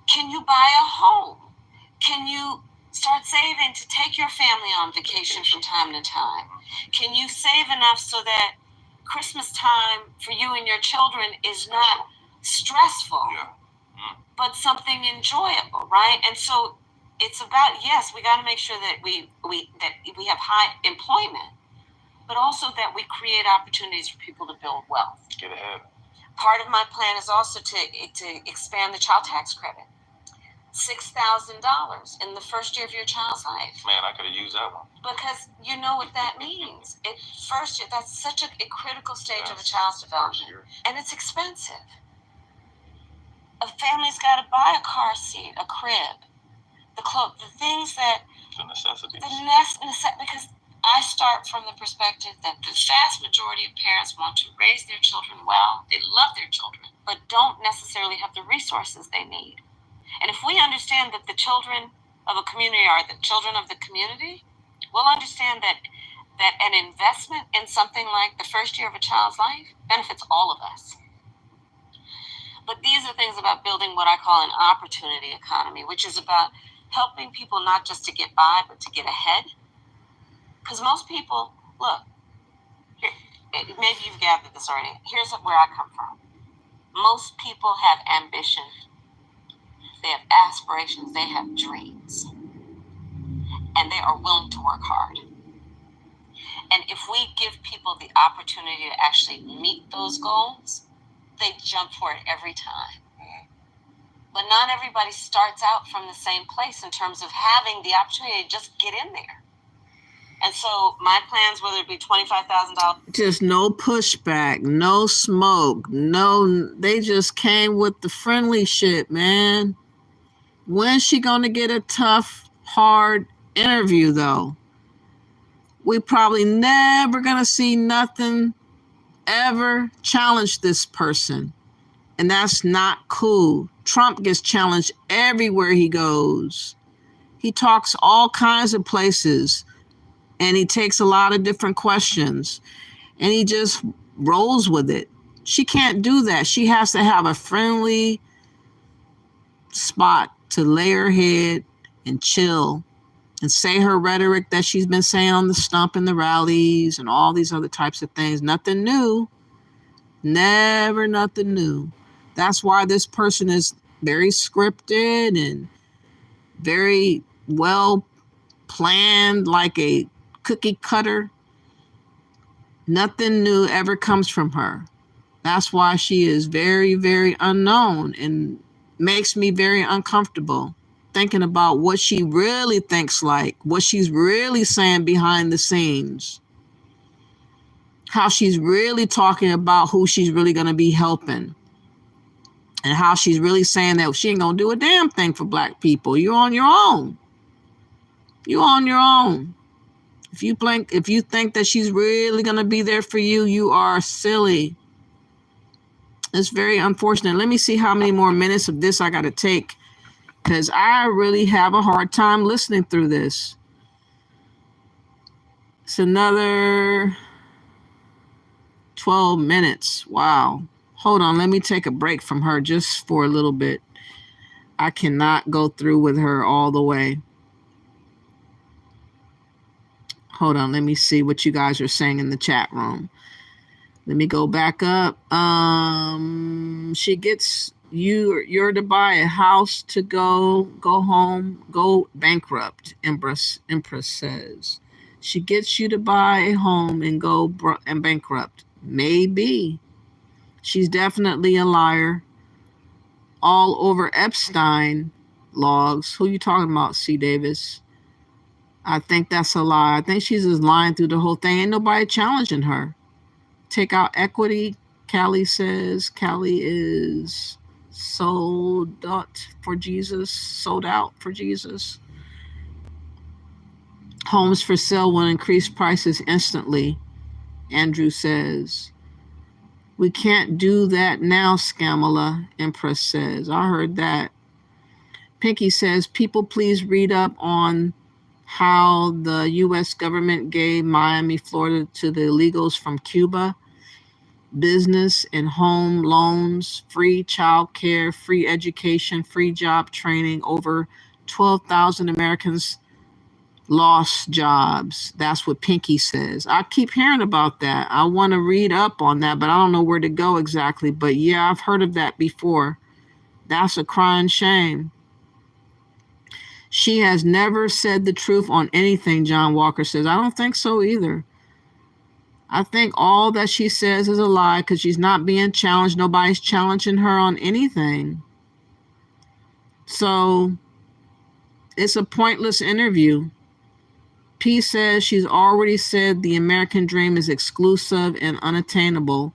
Can you buy a home? Can you start saving to take your family on vacation from time to time? Can you save enough so that Christmas time for you and your children is not stressful, but something enjoyable, right? And so it's about, yes, we got to make sure that we have high employment, but also that we create opportunities for people to build wealth. Get ahead. Part of my plan is also to expand the child tax credit. $6,000 in the first year of your child's life. Man, I could have used that one. Because you know what that means. First year, that's such a critical stage of a child's development. And it's expensive. A family's got to buy a car seat, a crib, the clothes, the things that... The necessities. Because I start from the perspective that the vast majority of parents want to raise their children well. They love their children, but don't necessarily have the resources they need. And if we understand that the children of a community are the children of the community, we'll understand that an investment in something like the first year of a child's life benefits all of us. But these are things about building what I call an opportunity economy, which is about helping people not just to get by, but to get ahead. Because most people, look, maybe you've gathered this already. Here's where I come from. Most people have ambition. They have aspirations, they have dreams, and they are willing to work hard. And if we give people the opportunity to actually meet those goals, they jump for it every time. But not everybody starts out from the same place in terms of having the opportunity to just get in there. And so my plans, whether it be $25,000. Just no pushback, no smoke, they just came with the friendly shit, man. When's she going to get a tough, hard interview, though? We probably never going to see nothing ever challenge this person. And that's not cool. Trump gets challenged everywhere he goes. He talks all kinds of places, and he takes a lot of different questions, and he just rolls with it. She can't do that. She has to have a friendly spot to lay her head and chill and say her rhetoric that she's been saying on the stump and the rallies and all these other types of things. Nothing new. Never nothing new. That's why this person is very scripted and very well planned, like a cookie cutter. Nothing new ever comes from her. That's why she is very, very unknown and makes me very uncomfortable thinking about what she really thinks like, what she's really saying behind the scenes, how she's really talking about who she's really going to be helping, and how she's really saying that she ain't going to do a damn thing for Black people. You're on your own. You're on your own. If you think that she's really going to be there for you, you are silly. It's very unfortunate. Let me see how many more minutes of this I got to take, because I really have a hard time listening through this. It's another 12 minutes. Wow. Hold on, let me take a break from her just for a little bit. I cannot go through with her all the way. Hold on, let me see what you guys are saying in the chat room. Let me go back up. She gets you're to buy a house to go home, go bankrupt. Empress says. She gets you to buy a home and go and bankrupt. Maybe. She's definitely a liar. All over Epstein logs. Who you talking about, C. Davis? I think that's a lie. I think she's just lying through the whole thing. Ain't nobody challenging her. Take out equity, Callie says. Callie is sold out for Jesus. Homes for sale will increase prices instantly, Andrew says. We can't do that now, Kamala, Empress says. I heard that. Pinky says, people please read up on how the U.S. government gave Miami, Florida to the illegals from Cuba. Business and home loans, free child care, free education, free job training. Over 12,000 Americans lost jobs. That's what Pinky says. I keep hearing about that. I want to read up on that, but I don't know where to go exactly. But yeah, I've heard of that before. That's a crying shame. She has never said the truth on anything, John Walker says. I don't think so either. I think all that she says is a lie because she's not being challenged. Nobody's challenging her on anything. So it's a pointless interview. P says she's already said the American dream is exclusive and unattainable.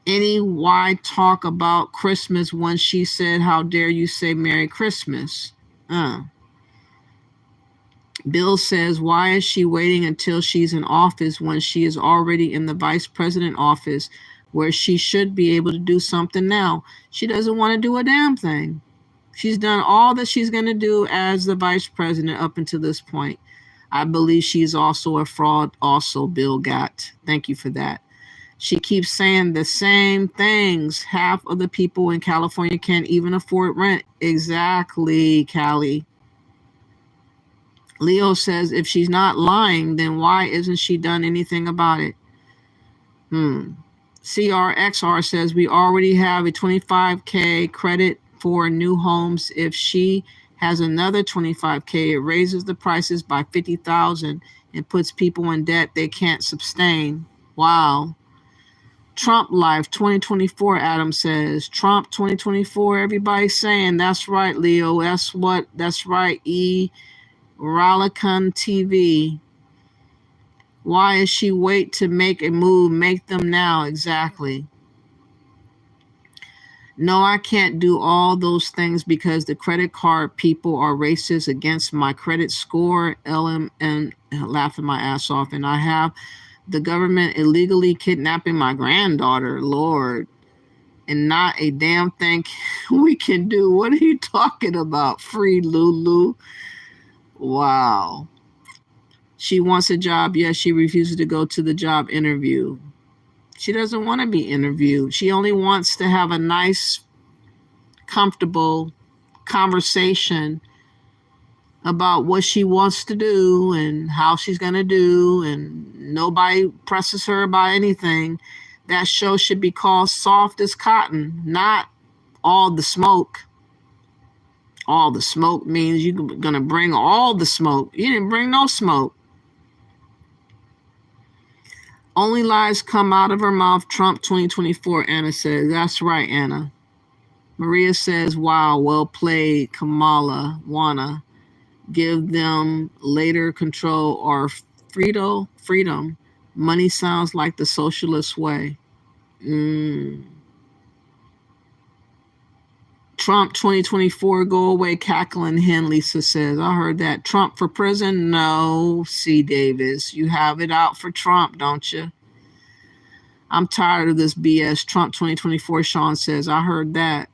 Why talk about Christmas when she said, how dare you say Merry Christmas? Bill says, why is she waiting until she's in office when she is already in the vice president office where she should be able to do something now? She doesn't want to do a damn thing. She's done all that she's going to do as the vice president up until this point. I believe she's also a fraud, also, Bill Gatt. Thank you for that. She keeps saying the same things. Half of the people in California can't even afford rent. Exactly, Callie. Leo says, if she's not lying, then why isn't she done anything about it? CRXR says, we already have a $25K credit for new homes. If she has another $25K, it raises the prices by $50,000 and puts people in debt they can't sustain. Wow. Trump life 2024, Adam says. Trump 2024, everybody's saying, that's right, Leo. That's right, E. Ralicon TV. Why is she wait to make a move? Make them now. Exactly. No, I can't do all those things because the credit card people are racist against my credit score. And laughing my ass off. And I have the government illegally kidnapping my granddaughter. Lord. And not a damn thing we can do. What are you talking about? Free Lulu. Wow. She wants a job. Yes, she refuses to go to the job interview. She doesn't want to be interviewed. She only wants to have a nice, comfortable conversation about what she wants to do and how she's going to do. And nobody presses her about anything. That show should be called Soft as Cotton, not All the Smoke. All the smoke means you're going to bring all the smoke. You didn't bring no smoke. Only lies come out of her mouth. Trump 2024, Anna says. That's right, Anna. Maria says, wow, well played, Kamala. Wanna give them later control or freedom. Money sounds like the socialist way. Trump 2024, go away, cackling hen, Lisa says. I heard that. Trump for prison? No, C. Davis. You have it out for Trump, don't you? I'm tired of this BS. Trump 2024, Sean says. I heard that.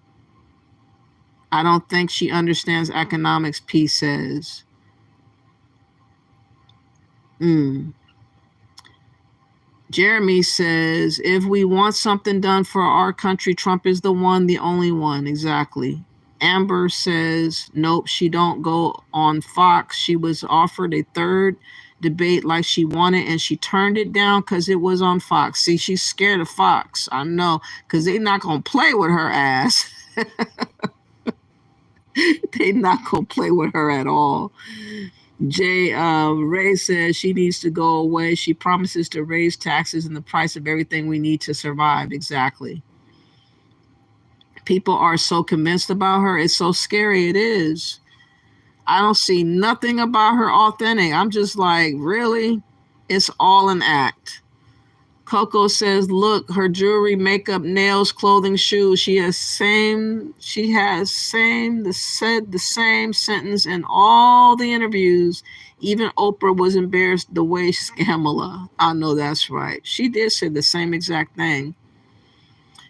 I don't think she understands economics, P says. Jeremy says, if we want something done for our country, Trump is the one, the only one. Exactly. Amber says, nope, she don't go on Fox. She was offered a third debate like she wanted, and she turned it down because it was on Fox. See, she's scared of Fox. I know, because they're not going to play with her ass. They're not going to play with her at all. Ray says she needs to go away. She promises to raise taxes and the price of everything we need to survive. Exactly. People are so convinced about her. It's so scary. It is. I don't see nothing about her authentic. I'm just like, really? It's all an act. Coco says, look, her jewelry, makeup, nails, clothing, shoes. She has said the same sentence in all the interviews. Even Oprah was embarrassed the way Kamala. I know that's right. She did say the same exact thing.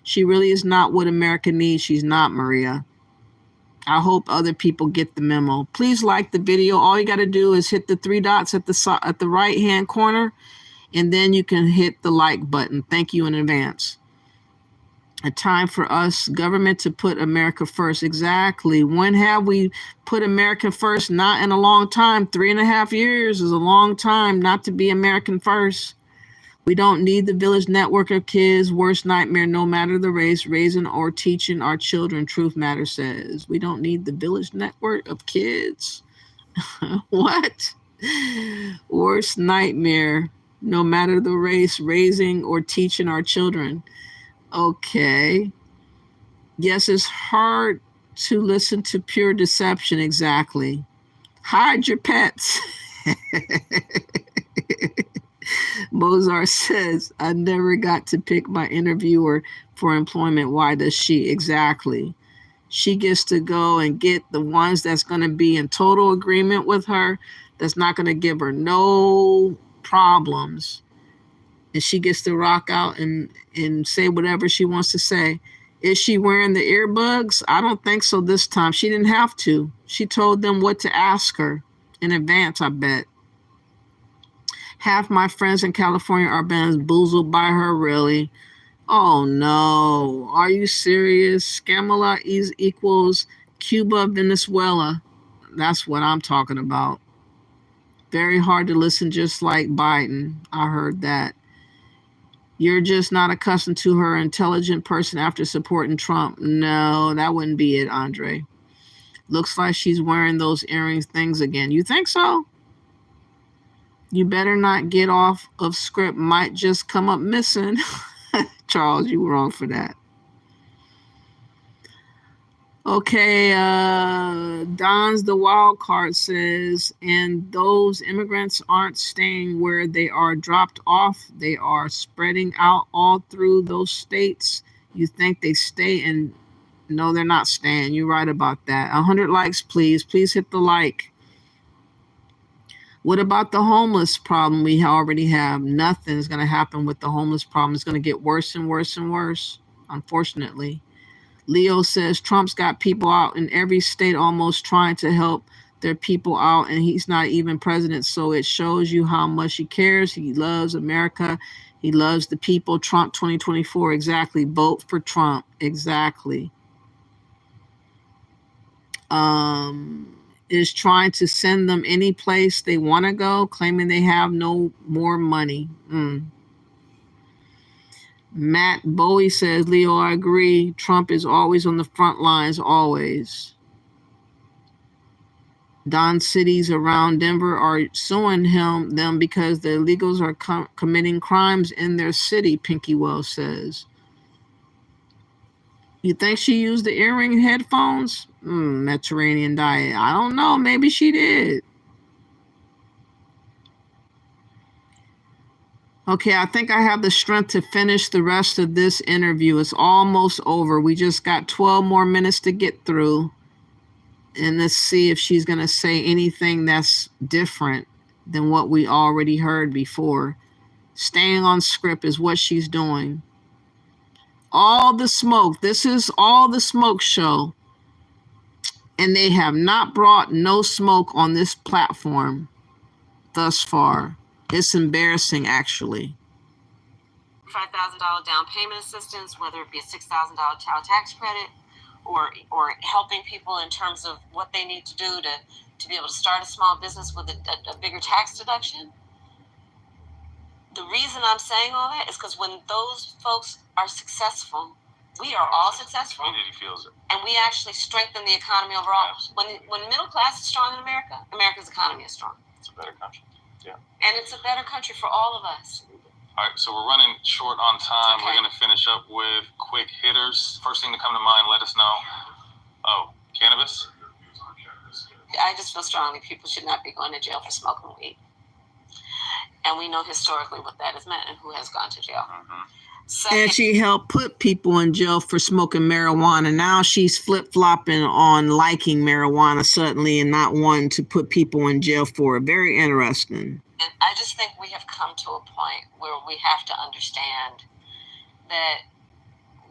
She really is not what America needs. She's not, Maria. I hope other people get the memo. Please like the video. All you got to do is hit the 3 dots at the right hand corner, and then you can hit the like button. Thank you in advance. A time for us, government, to put America first. Exactly. When have we put America first? Not in a long time. 3.5 years is a long time not to be American first. We don't need the village network of kids. Worst nightmare, no matter the race, raising or teaching our children. Truth Matter says. We don't need the village network of kids. What? Worst nightmare, no matter the race, raising or teaching our children. Okay. Yes, it's hard to listen to pure deception. Exactly. Hide your pets. Mozart says, I never got to pick my interviewer for employment. Why does she? Exactly. She gets to go and get the ones that's going to be in total agreement with her, that's not going to give her no problems. And she gets to rock out and say whatever she wants to say. Is she wearing the earbuds? I don't think so this time. She didn't have to. She told them what to ask her in advance, I bet. Half my friends in California are bamboozled by her, really. Oh, no. Are you serious? Kamala equals Cuba, Venezuela. That's what I'm talking about. Very hard to listen, just like Biden. I heard that. You're just not accustomed to her intelligent person after supporting Trump. No, that wouldn't be it, Andre. Looks like she's wearing those earrings things again. You think so? You better not get off of script. Might just come up missing. Charles, you were wrong for that. Okay, Don's the wild card says, and those immigrants aren't staying where they are dropped off. They are spreading out all through those states. You think they stay, and no, they're not staying. You're right about that. 100 likes, please. Please hit the like. What about the homeless problem we already have? Nothing's going to happen with the homeless problem. It's going to get worse and worse and worse, unfortunately. Leo says Trump's got people out in every state almost trying to help their people out, and he's not even president. So it shows you how much he cares. He loves America. He loves the people. Trump 2024. Exactly. Vote for Trump. Exactly. Is trying to send them any place they want to go, claiming they have no more money. Matt Bowie says, Leo, I agree. Trump is always on the front lines, always. Don cities around Denver are suing them because the illegals are committing crimes in their city, Pinky Wells says. You think she used the earring headphones? Mediterranean diet. I don't know. Maybe she did. Okay, I think I have the strength to finish the rest of this interview. It's almost over. We just got 12 more minutes to get through. And let's see if she's going to say anything that's different than what we already heard before. Staying on script is what she's doing. All the smoke. This is all the smoke show. And they have not brought no smoke on this platform thus far. It's embarrassing, actually. $5,000 down payment assistance, whether it be a $6,000 child tax credit, or helping people in terms of what they need to do to be able to start a small business with a bigger tax deduction. The reason I'm saying all that is because when those folks are successful, we are all successful. Community feels it. And we actually strengthen the economy overall. Absolutely. When the middle class is strong in America, America's economy is strong. It's a better country. Yeah. And it's a better country for all of us. All right, so we're running short on time. Okay. We're going to finish up with quick hitters. First thing to come to mind, let us know. Oh, cannabis? I just feel strongly people should not be going to jail for smoking weed. And we know historically what that has meant and who has gone to jail. Second, And she helped put people in jail for smoking marijuana. Now she's flip-flopping on liking marijuana suddenly and not wanting to put people in jail for it. Very interesting. and I just think we have come to a point where we have to understand that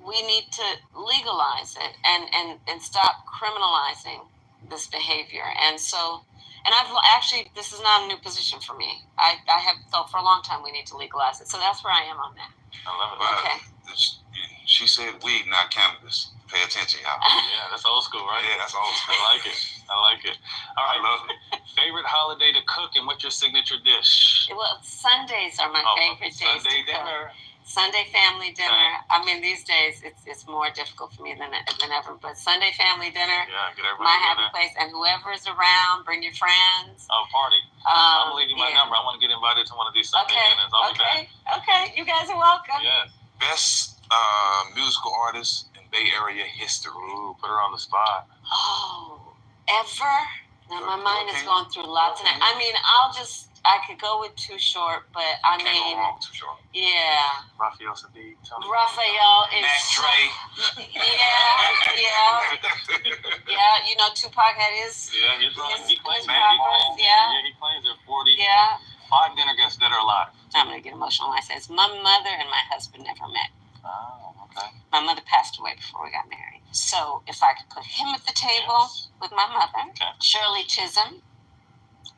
we need to legalize it and stop criminalizing this behavior. And so, and I've actually, this is not a new position for me. I have felt for a long time we need to legalize it. So that's where I am on that. I love it. Okay. She said weed, not cannabis. Pay attention, y'all. Yeah, that's old school, right? Yeah, that's old school. I like it. I like it. All right, love it. Favorite holiday to cook and what's your signature dish? Well, Sundays are my favorite days Sunday to cook. dinner. Sunday family dinner. I mean, these days it's more difficult for me than ever. But Sunday family dinner, Yeah, get everybody my happy together. place, and whoever is around, bring your friends. Oh, party. I'm going to leave you my number. I want to get invited to one of these Sunday dinners. I'll be back. Okay, you guys are welcome. Yes. Best musical artist in Bay Area history. Ooh, put her on the spot. Oh, ever? Now my mind is going through lots of. I mean, I could go with Too Short, but I Can't mean, go wrong with Too Short. yeah. Raphael Sadiq. Raphael is. Mac Dre. Yeah. You know, Tupac had his. Yeah, he claims it. Yeah. He claims it. 40. Yeah. 5 dinner guests that are alive. I'm gonna get emotional when I say this. My mother and my husband never met. Oh, okay. My mother passed away before we got married. So if I could put him at the table with my mother, Shirley Chisholm,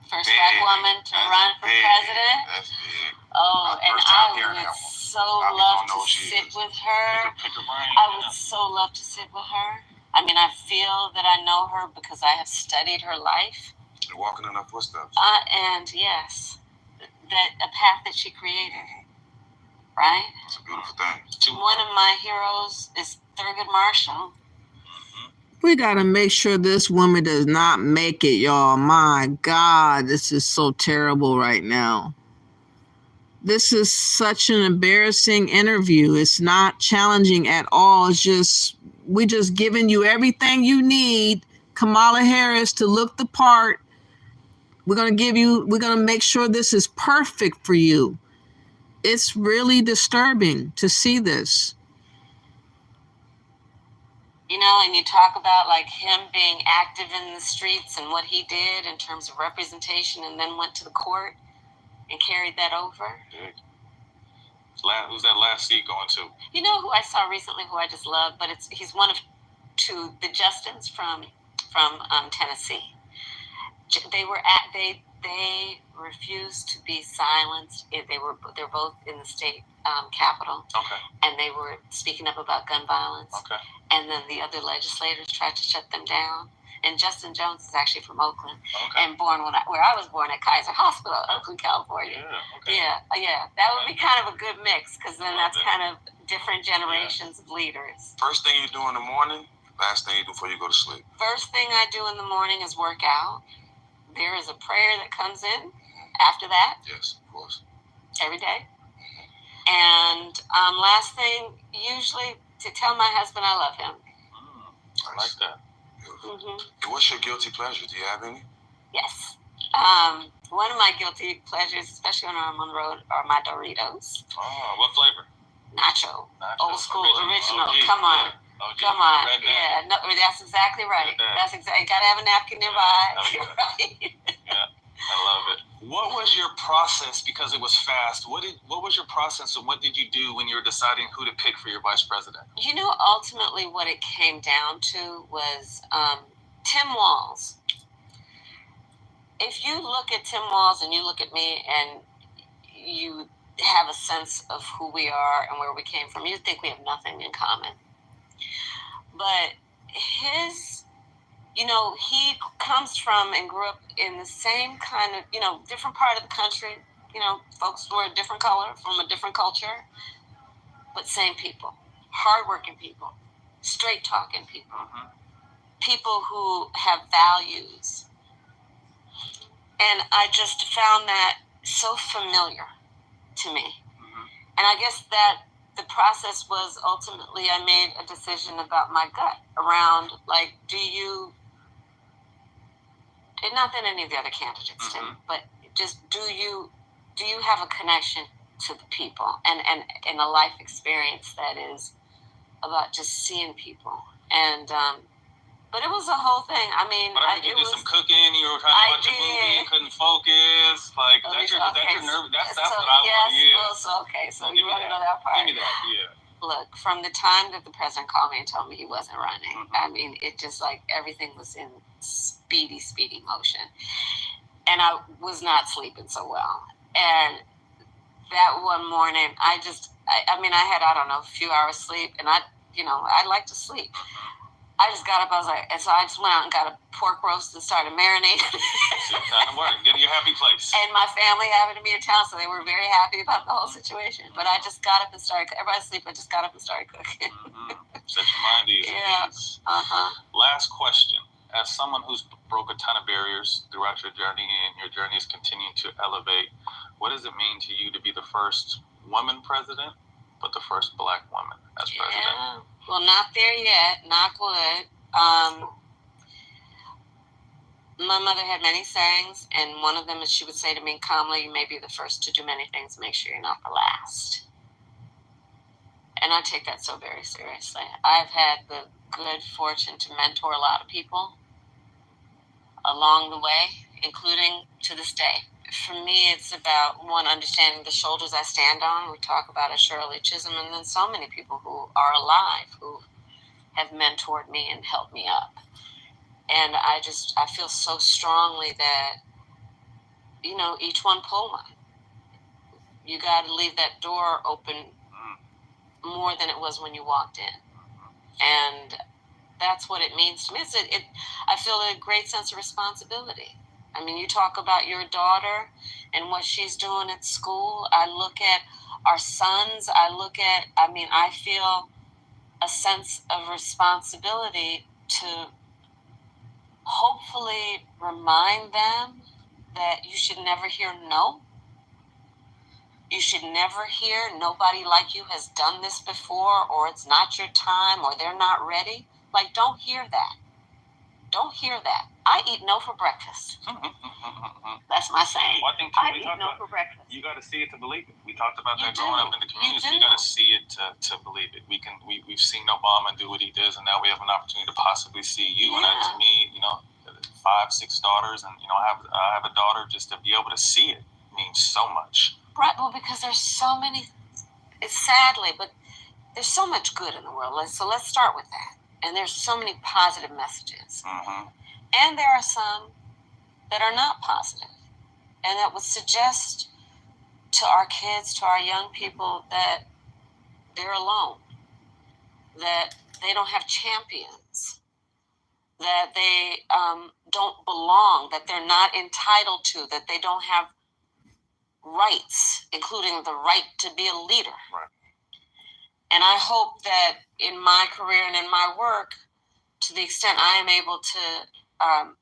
first black woman to run for president. That's big. Oh, and First time I hearing would that one. so A lot of people love don't know to who she sit is. with her. Pick her brain. I would so love to sit with her. I mean, I feel that I know her because I have studied her life. You're walking in her footsteps. And yes, that a path that she created. Right? It's a beautiful thing. One of my heroes is Thurgood Marshall. We got to make sure this woman does not make it, y'all. My God, this is so terrible right now. This is such an embarrassing interview. It's not challenging at all. It's just, we just giving you everything you need, Kamala Harris, to look the part. We're going to make sure this is perfect for you. It's really disturbing to see this. You know, and you talk about like him being active in the streets and what he did in terms of representation, and then went to the court and carried that over. Big. Who's that last seat going to? You know who I saw recently, who I just love, but he's one of two, the Justins from Tennessee. They refused to be silenced. They're both in the state capitol. Okay. And they were speaking up about gun violence. Okay. And then the other legislators tried to shut them down. And Justin Jones is actually from Oakland, and born where I was born at Kaiser Hospital, Oakland, California. Yeah. Yeah. That would be kind of a good mix, because then that's kind of different generations of leaders. First thing you do in the morning, last thing you do before you go to sleep. First thing I do in the morning is work out. There is a prayer that comes in after that. Yes, of course. Every day. And last thing, usually to tell my husband I love him. I like that. Mm-hmm. And what's your guilty pleasure? Do you have any? Yes. One of my guilty pleasures, especially when I'm on the road, are my Doritos. Oh, what flavor? Nacho. Old school, original. OG. Come on. Yeah. OG. Come on. Red bag. Yeah. No, that's exactly right. Red bag. That's exactly. Gotta have a napkin nearby. Right? Yeah. I love it. What was your process? Because it was fast. What was your process, and what did you do when you were deciding who to pick for your vice president? You know, ultimately what it came down to was Tim Walz. If you look at Tim Walz and you look at me and you have a sense of who we are and where we came from. You'd think we have nothing in common. But his, you know, he comes from and grew up in the same kind of, you know, different part of the country. You know, folks who are a different color, from a different culture, but same people. Hardworking people, straight-talking people, people who have values. And I just found that so familiar to me. And I guess that the process was ultimately I made a decision about my gut around, like, do you, and not that any of the other candidates did, but just do you have a connection to the people and a life experience that is about just seeing people. And but it was a whole thing. I mean, you did some cooking. You were trying to watch a movie. You couldn't focus. Like that's your nerve. That's what I want to hear. So you want to know that part? Give me that. Yeah. Look, from the time that the president called me and told me he wasn't running, I mean, it just like everything was in speedy motion, and I was not sleeping so well. And that one morning, I mean, I had, I don't know, a few hours sleep, and I like to sleep. I just got up, and so I just went out and got a pork roast and started marinating. Time to work, get to your happy place. And my family happened to be in town, so they were very happy about the whole situation. But I just got up and started, everybody asleep, I just got up and started cooking. Set your mind easy. Yeah. Last question. As someone who's broke a ton of barriers throughout your journey, and your journey is continuing to elevate, what does it mean to you to be the first woman president, but the first Black woman as president? Yeah. Well, not there yet. Knock wood. My mother had many sayings, and one of them is she would say to me, Kamala, you may be the first to do many things. Make sure you're not the last. And I take that so very seriously. I've had the good fortune to mentor a lot of people along the way, including to this day. For me, it's about, one, understanding the shoulders I stand on. We talk about it, Shirley Chisholm, and then so many people who are alive who have mentored me and helped me up. And I feel so strongly that, you know, each one pull one. You got to leave that door open more than it was when you walked in. And that's what it means to me. I feel a great sense of responsibility. I mean, you talk about your daughter and what she's doing at school. I look at our sons. I feel a sense of responsibility to hopefully remind them that you should never hear no. You should never hear nobody like you has done this before, or it's not your time, or they're not ready. Like, don't hear that. Don't hear that. I eat no for breakfast. That's my saying. Well, I eat no for breakfast. You got to see it to believe it. We talked about that growing up in the community. You got to see it to believe it. We've seen Obama do what he does, and now we have an opportunity to possibly see you. Yeah. And to me, you know, 5, 6 daughters, and you know, I have a daughter. Just to be able to see it means so much. Right. Well, because there's so many. Sadly, but there's so much good in the world. So let's start with that. And there's so many positive messages. And there are some that are not positive. And that would suggest to our kids, to our young people, that they're alone, that they don't have champions, that they don't belong, that they're not entitled to, that they don't have rights, including the right to be a leader. Right. And I hope that in my career and in my work, to the extent I am able to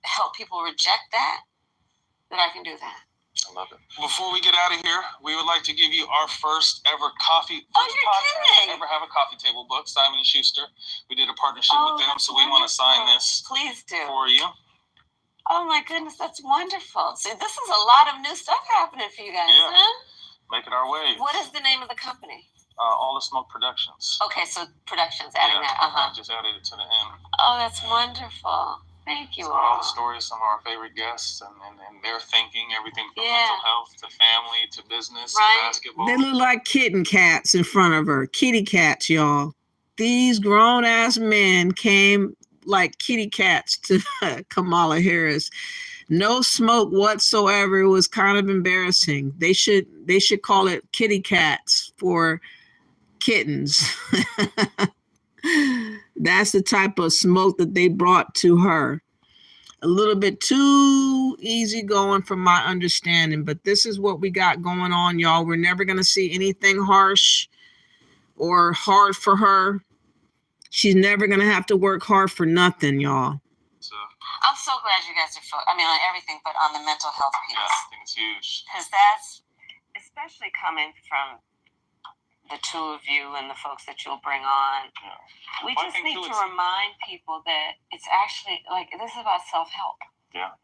help people reject that I can do that. I love it. Before we get out of here, we would like to give you our first ever coffee. Kidding. Ever have a coffee table book, Simon & Schuster. We did a partnership with them, so we want to sign this. Please do. For you. Oh my goodness, that's wonderful. See, this is a lot of new stuff happening for you guys, huh? Make it our way. What is the name of the company? All the Smoke Productions. Okay, so Productions, adding that. I just added it to the end. Oh, that's wonderful. Thank you so all the stories, some of our favorite guests, and their thinking, everything from mental health to family to business to basketball. They look like kitten cats in front of her. Kitty cats, y'all. These grown-ass men came like kitty cats to Kamala Harris. No smoke whatsoever. It was kind of embarrassing. They should call it kitty cats for kittens. That's the type of smoke that they brought to her. A little bit too easy going from my understanding, but this is what we got going on, y'all. We're never going to see anything harsh or hard for her. She's never going to have to work hard for nothing, y'all. I'm so glad you guys are on everything, but on the mental health piece. Yeah, I think it's huge. Because that's, especially coming from the two of you and the folks that you'll bring on. Yeah. We just need to remind people that it's actually, like, this is about self-help. Yeah.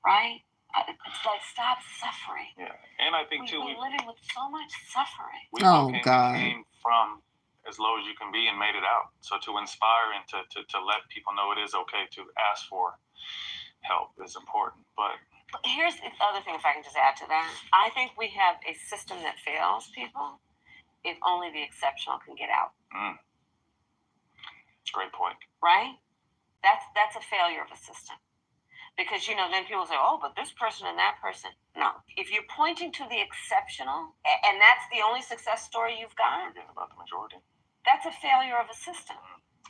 Right? It's like, stop suffering. Yeah. And I think, too, we're living with so much suffering. We God. came from as low as you can be and made it out. So to inspire and to let people know it is okay to ask for help is important. But here's the other thing, if I can just add to that. I think we have a system that fails people if only the exceptional can get out. Great point. Right? That's a failure of a system. Because, then people say, oh, but this person and that person. No. If you're pointing to the exceptional, and that's the only success story you've got, forget about the majority. That's a failure of a system.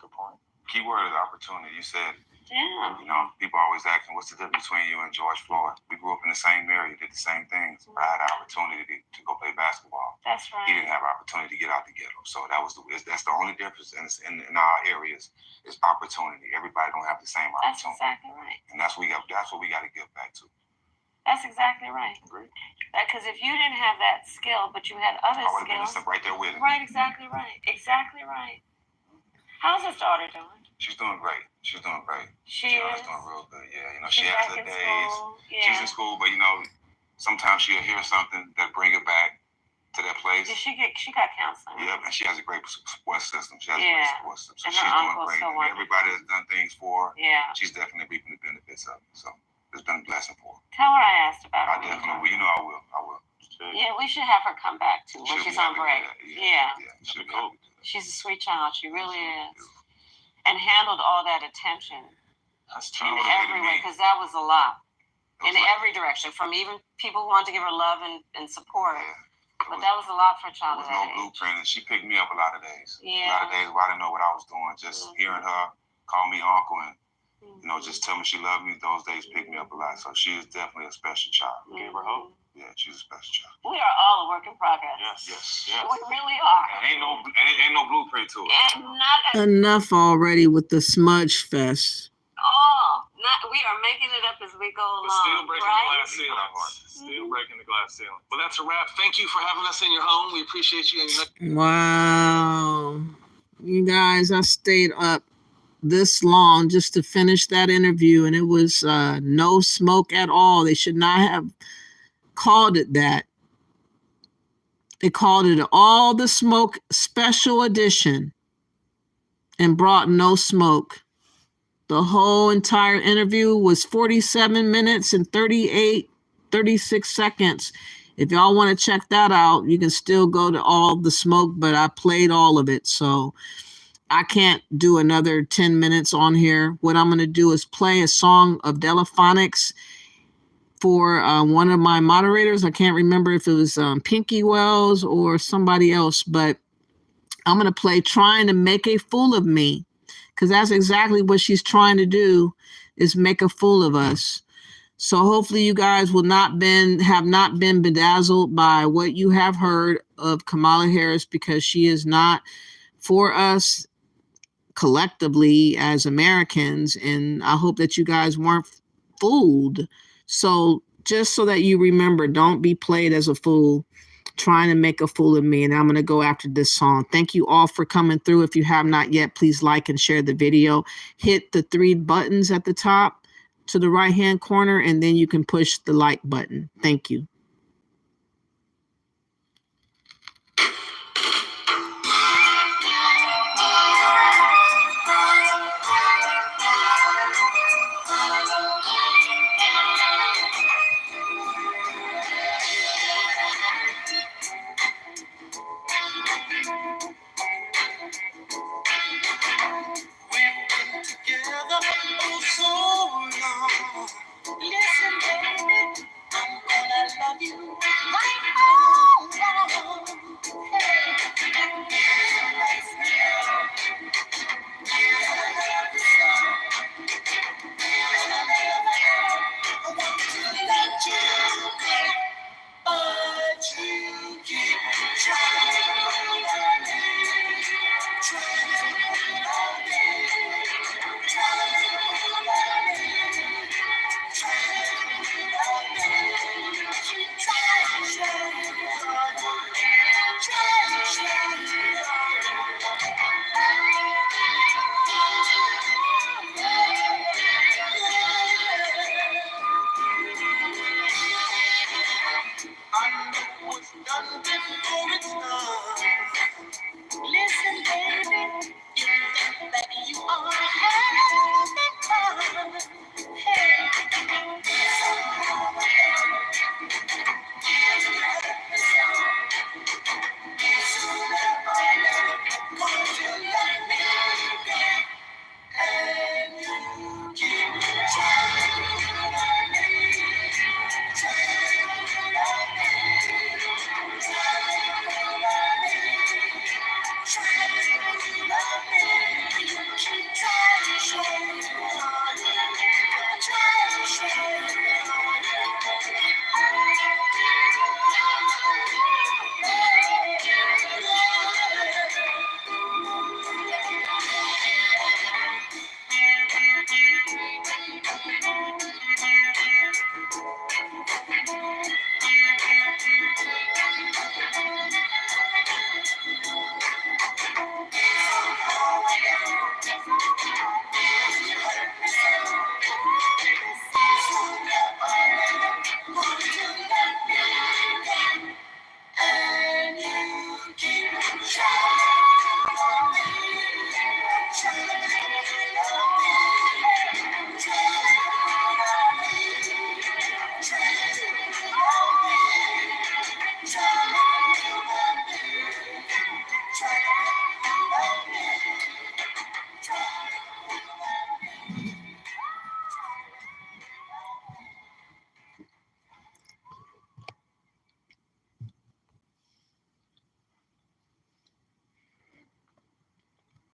Good point. Key word is opportunity. You said, yeah. People always asking, what's the difference between you and George Floyd? We grew up in the same area, did the same things. I had an opportunity to go play basketball. That's right. He didn't have an opportunity to get out the ghetto. So that's the only difference in our areas is opportunity. Everybody don't have the same opportunity. That's exactly right. And that's what we got to give back to. That's exactly right. Agreed. Because if you didn't have that skill, but you had other I would have skills. been right there with it. Right, exactly right. Exactly right. How's his daughter doing? She's doing great. She's doing great. She is doing real good. Yeah, she has her days. Yeah. She's in school, but sometimes she'll hear something that bring her back to that place. She got counseling. Yep, and she has a great support system. She has a Yeah. great support system. So And she's her doing uncle's great. so And wonderful. everybody that's done things for her, Yeah. she's definitely reaping the benefits of it. So it's been a blessing for her. Tell her I asked about I her. definitely will. I will. Yeah, we should have her come back too when she's on break. Yeah. She'll be cool. She's a sweet child. She really is. And handled all that attention in every way, because that was a lot. In every direction, from even people who wanted to give her love and support. But that was a lot for a child of There was that no blueprint, and she picked me up a lot of days. Yeah. A lot of days where I didn't know what I was doing. Just hearing her call me uncle and just tell me she loved me, those days picked me up a lot. So she is definitely a special child. Gave her hope. Yeah, she's a special child. We are all a work in progress. Yes. We really are. And ain't no blueprint to it. And not Enough already with the smudge fest. we are making it up as we go along. But still breaking right? the glass ceiling. Still breaking the glass ceiling. Well, that's a wrap. Thank you for having us in your home. We appreciate you. Wow. You guys, I stayed up this long just to finish that interview, and it was no smoke at all. They should not have called it that. They called it All the Smoke Special Edition and brought no smoke. The whole entire interview was 47 minutes and 36 seconds. If y'all want to check that out, you can still go to All the Smoke, but I played all of it. So I can't do another 10 minutes on here. What I'm going to do is play a song of Delaphonics for one of my moderators. I can't remember if it was Pinky Wells or somebody else, but I'm going to play Trying to Make a Fool of Me, because that's exactly what she's trying to do, is make a fool of us. So hopefully you guys have not been bedazzled by what you have heard of Kamala Harris, because she is not for us collectively as Americans. And I hope that you guys weren't fooled. So just so that you remember, don't be played as a fool, trying to make a fool of me. And I'm going to go after this song. Thank you all for coming through. If you have not yet, please like and share the video. Hit the 3 buttons at the top to the right hand corner, and then you can push the like button. Thank you. Together, oh so long. Listen Try to show you.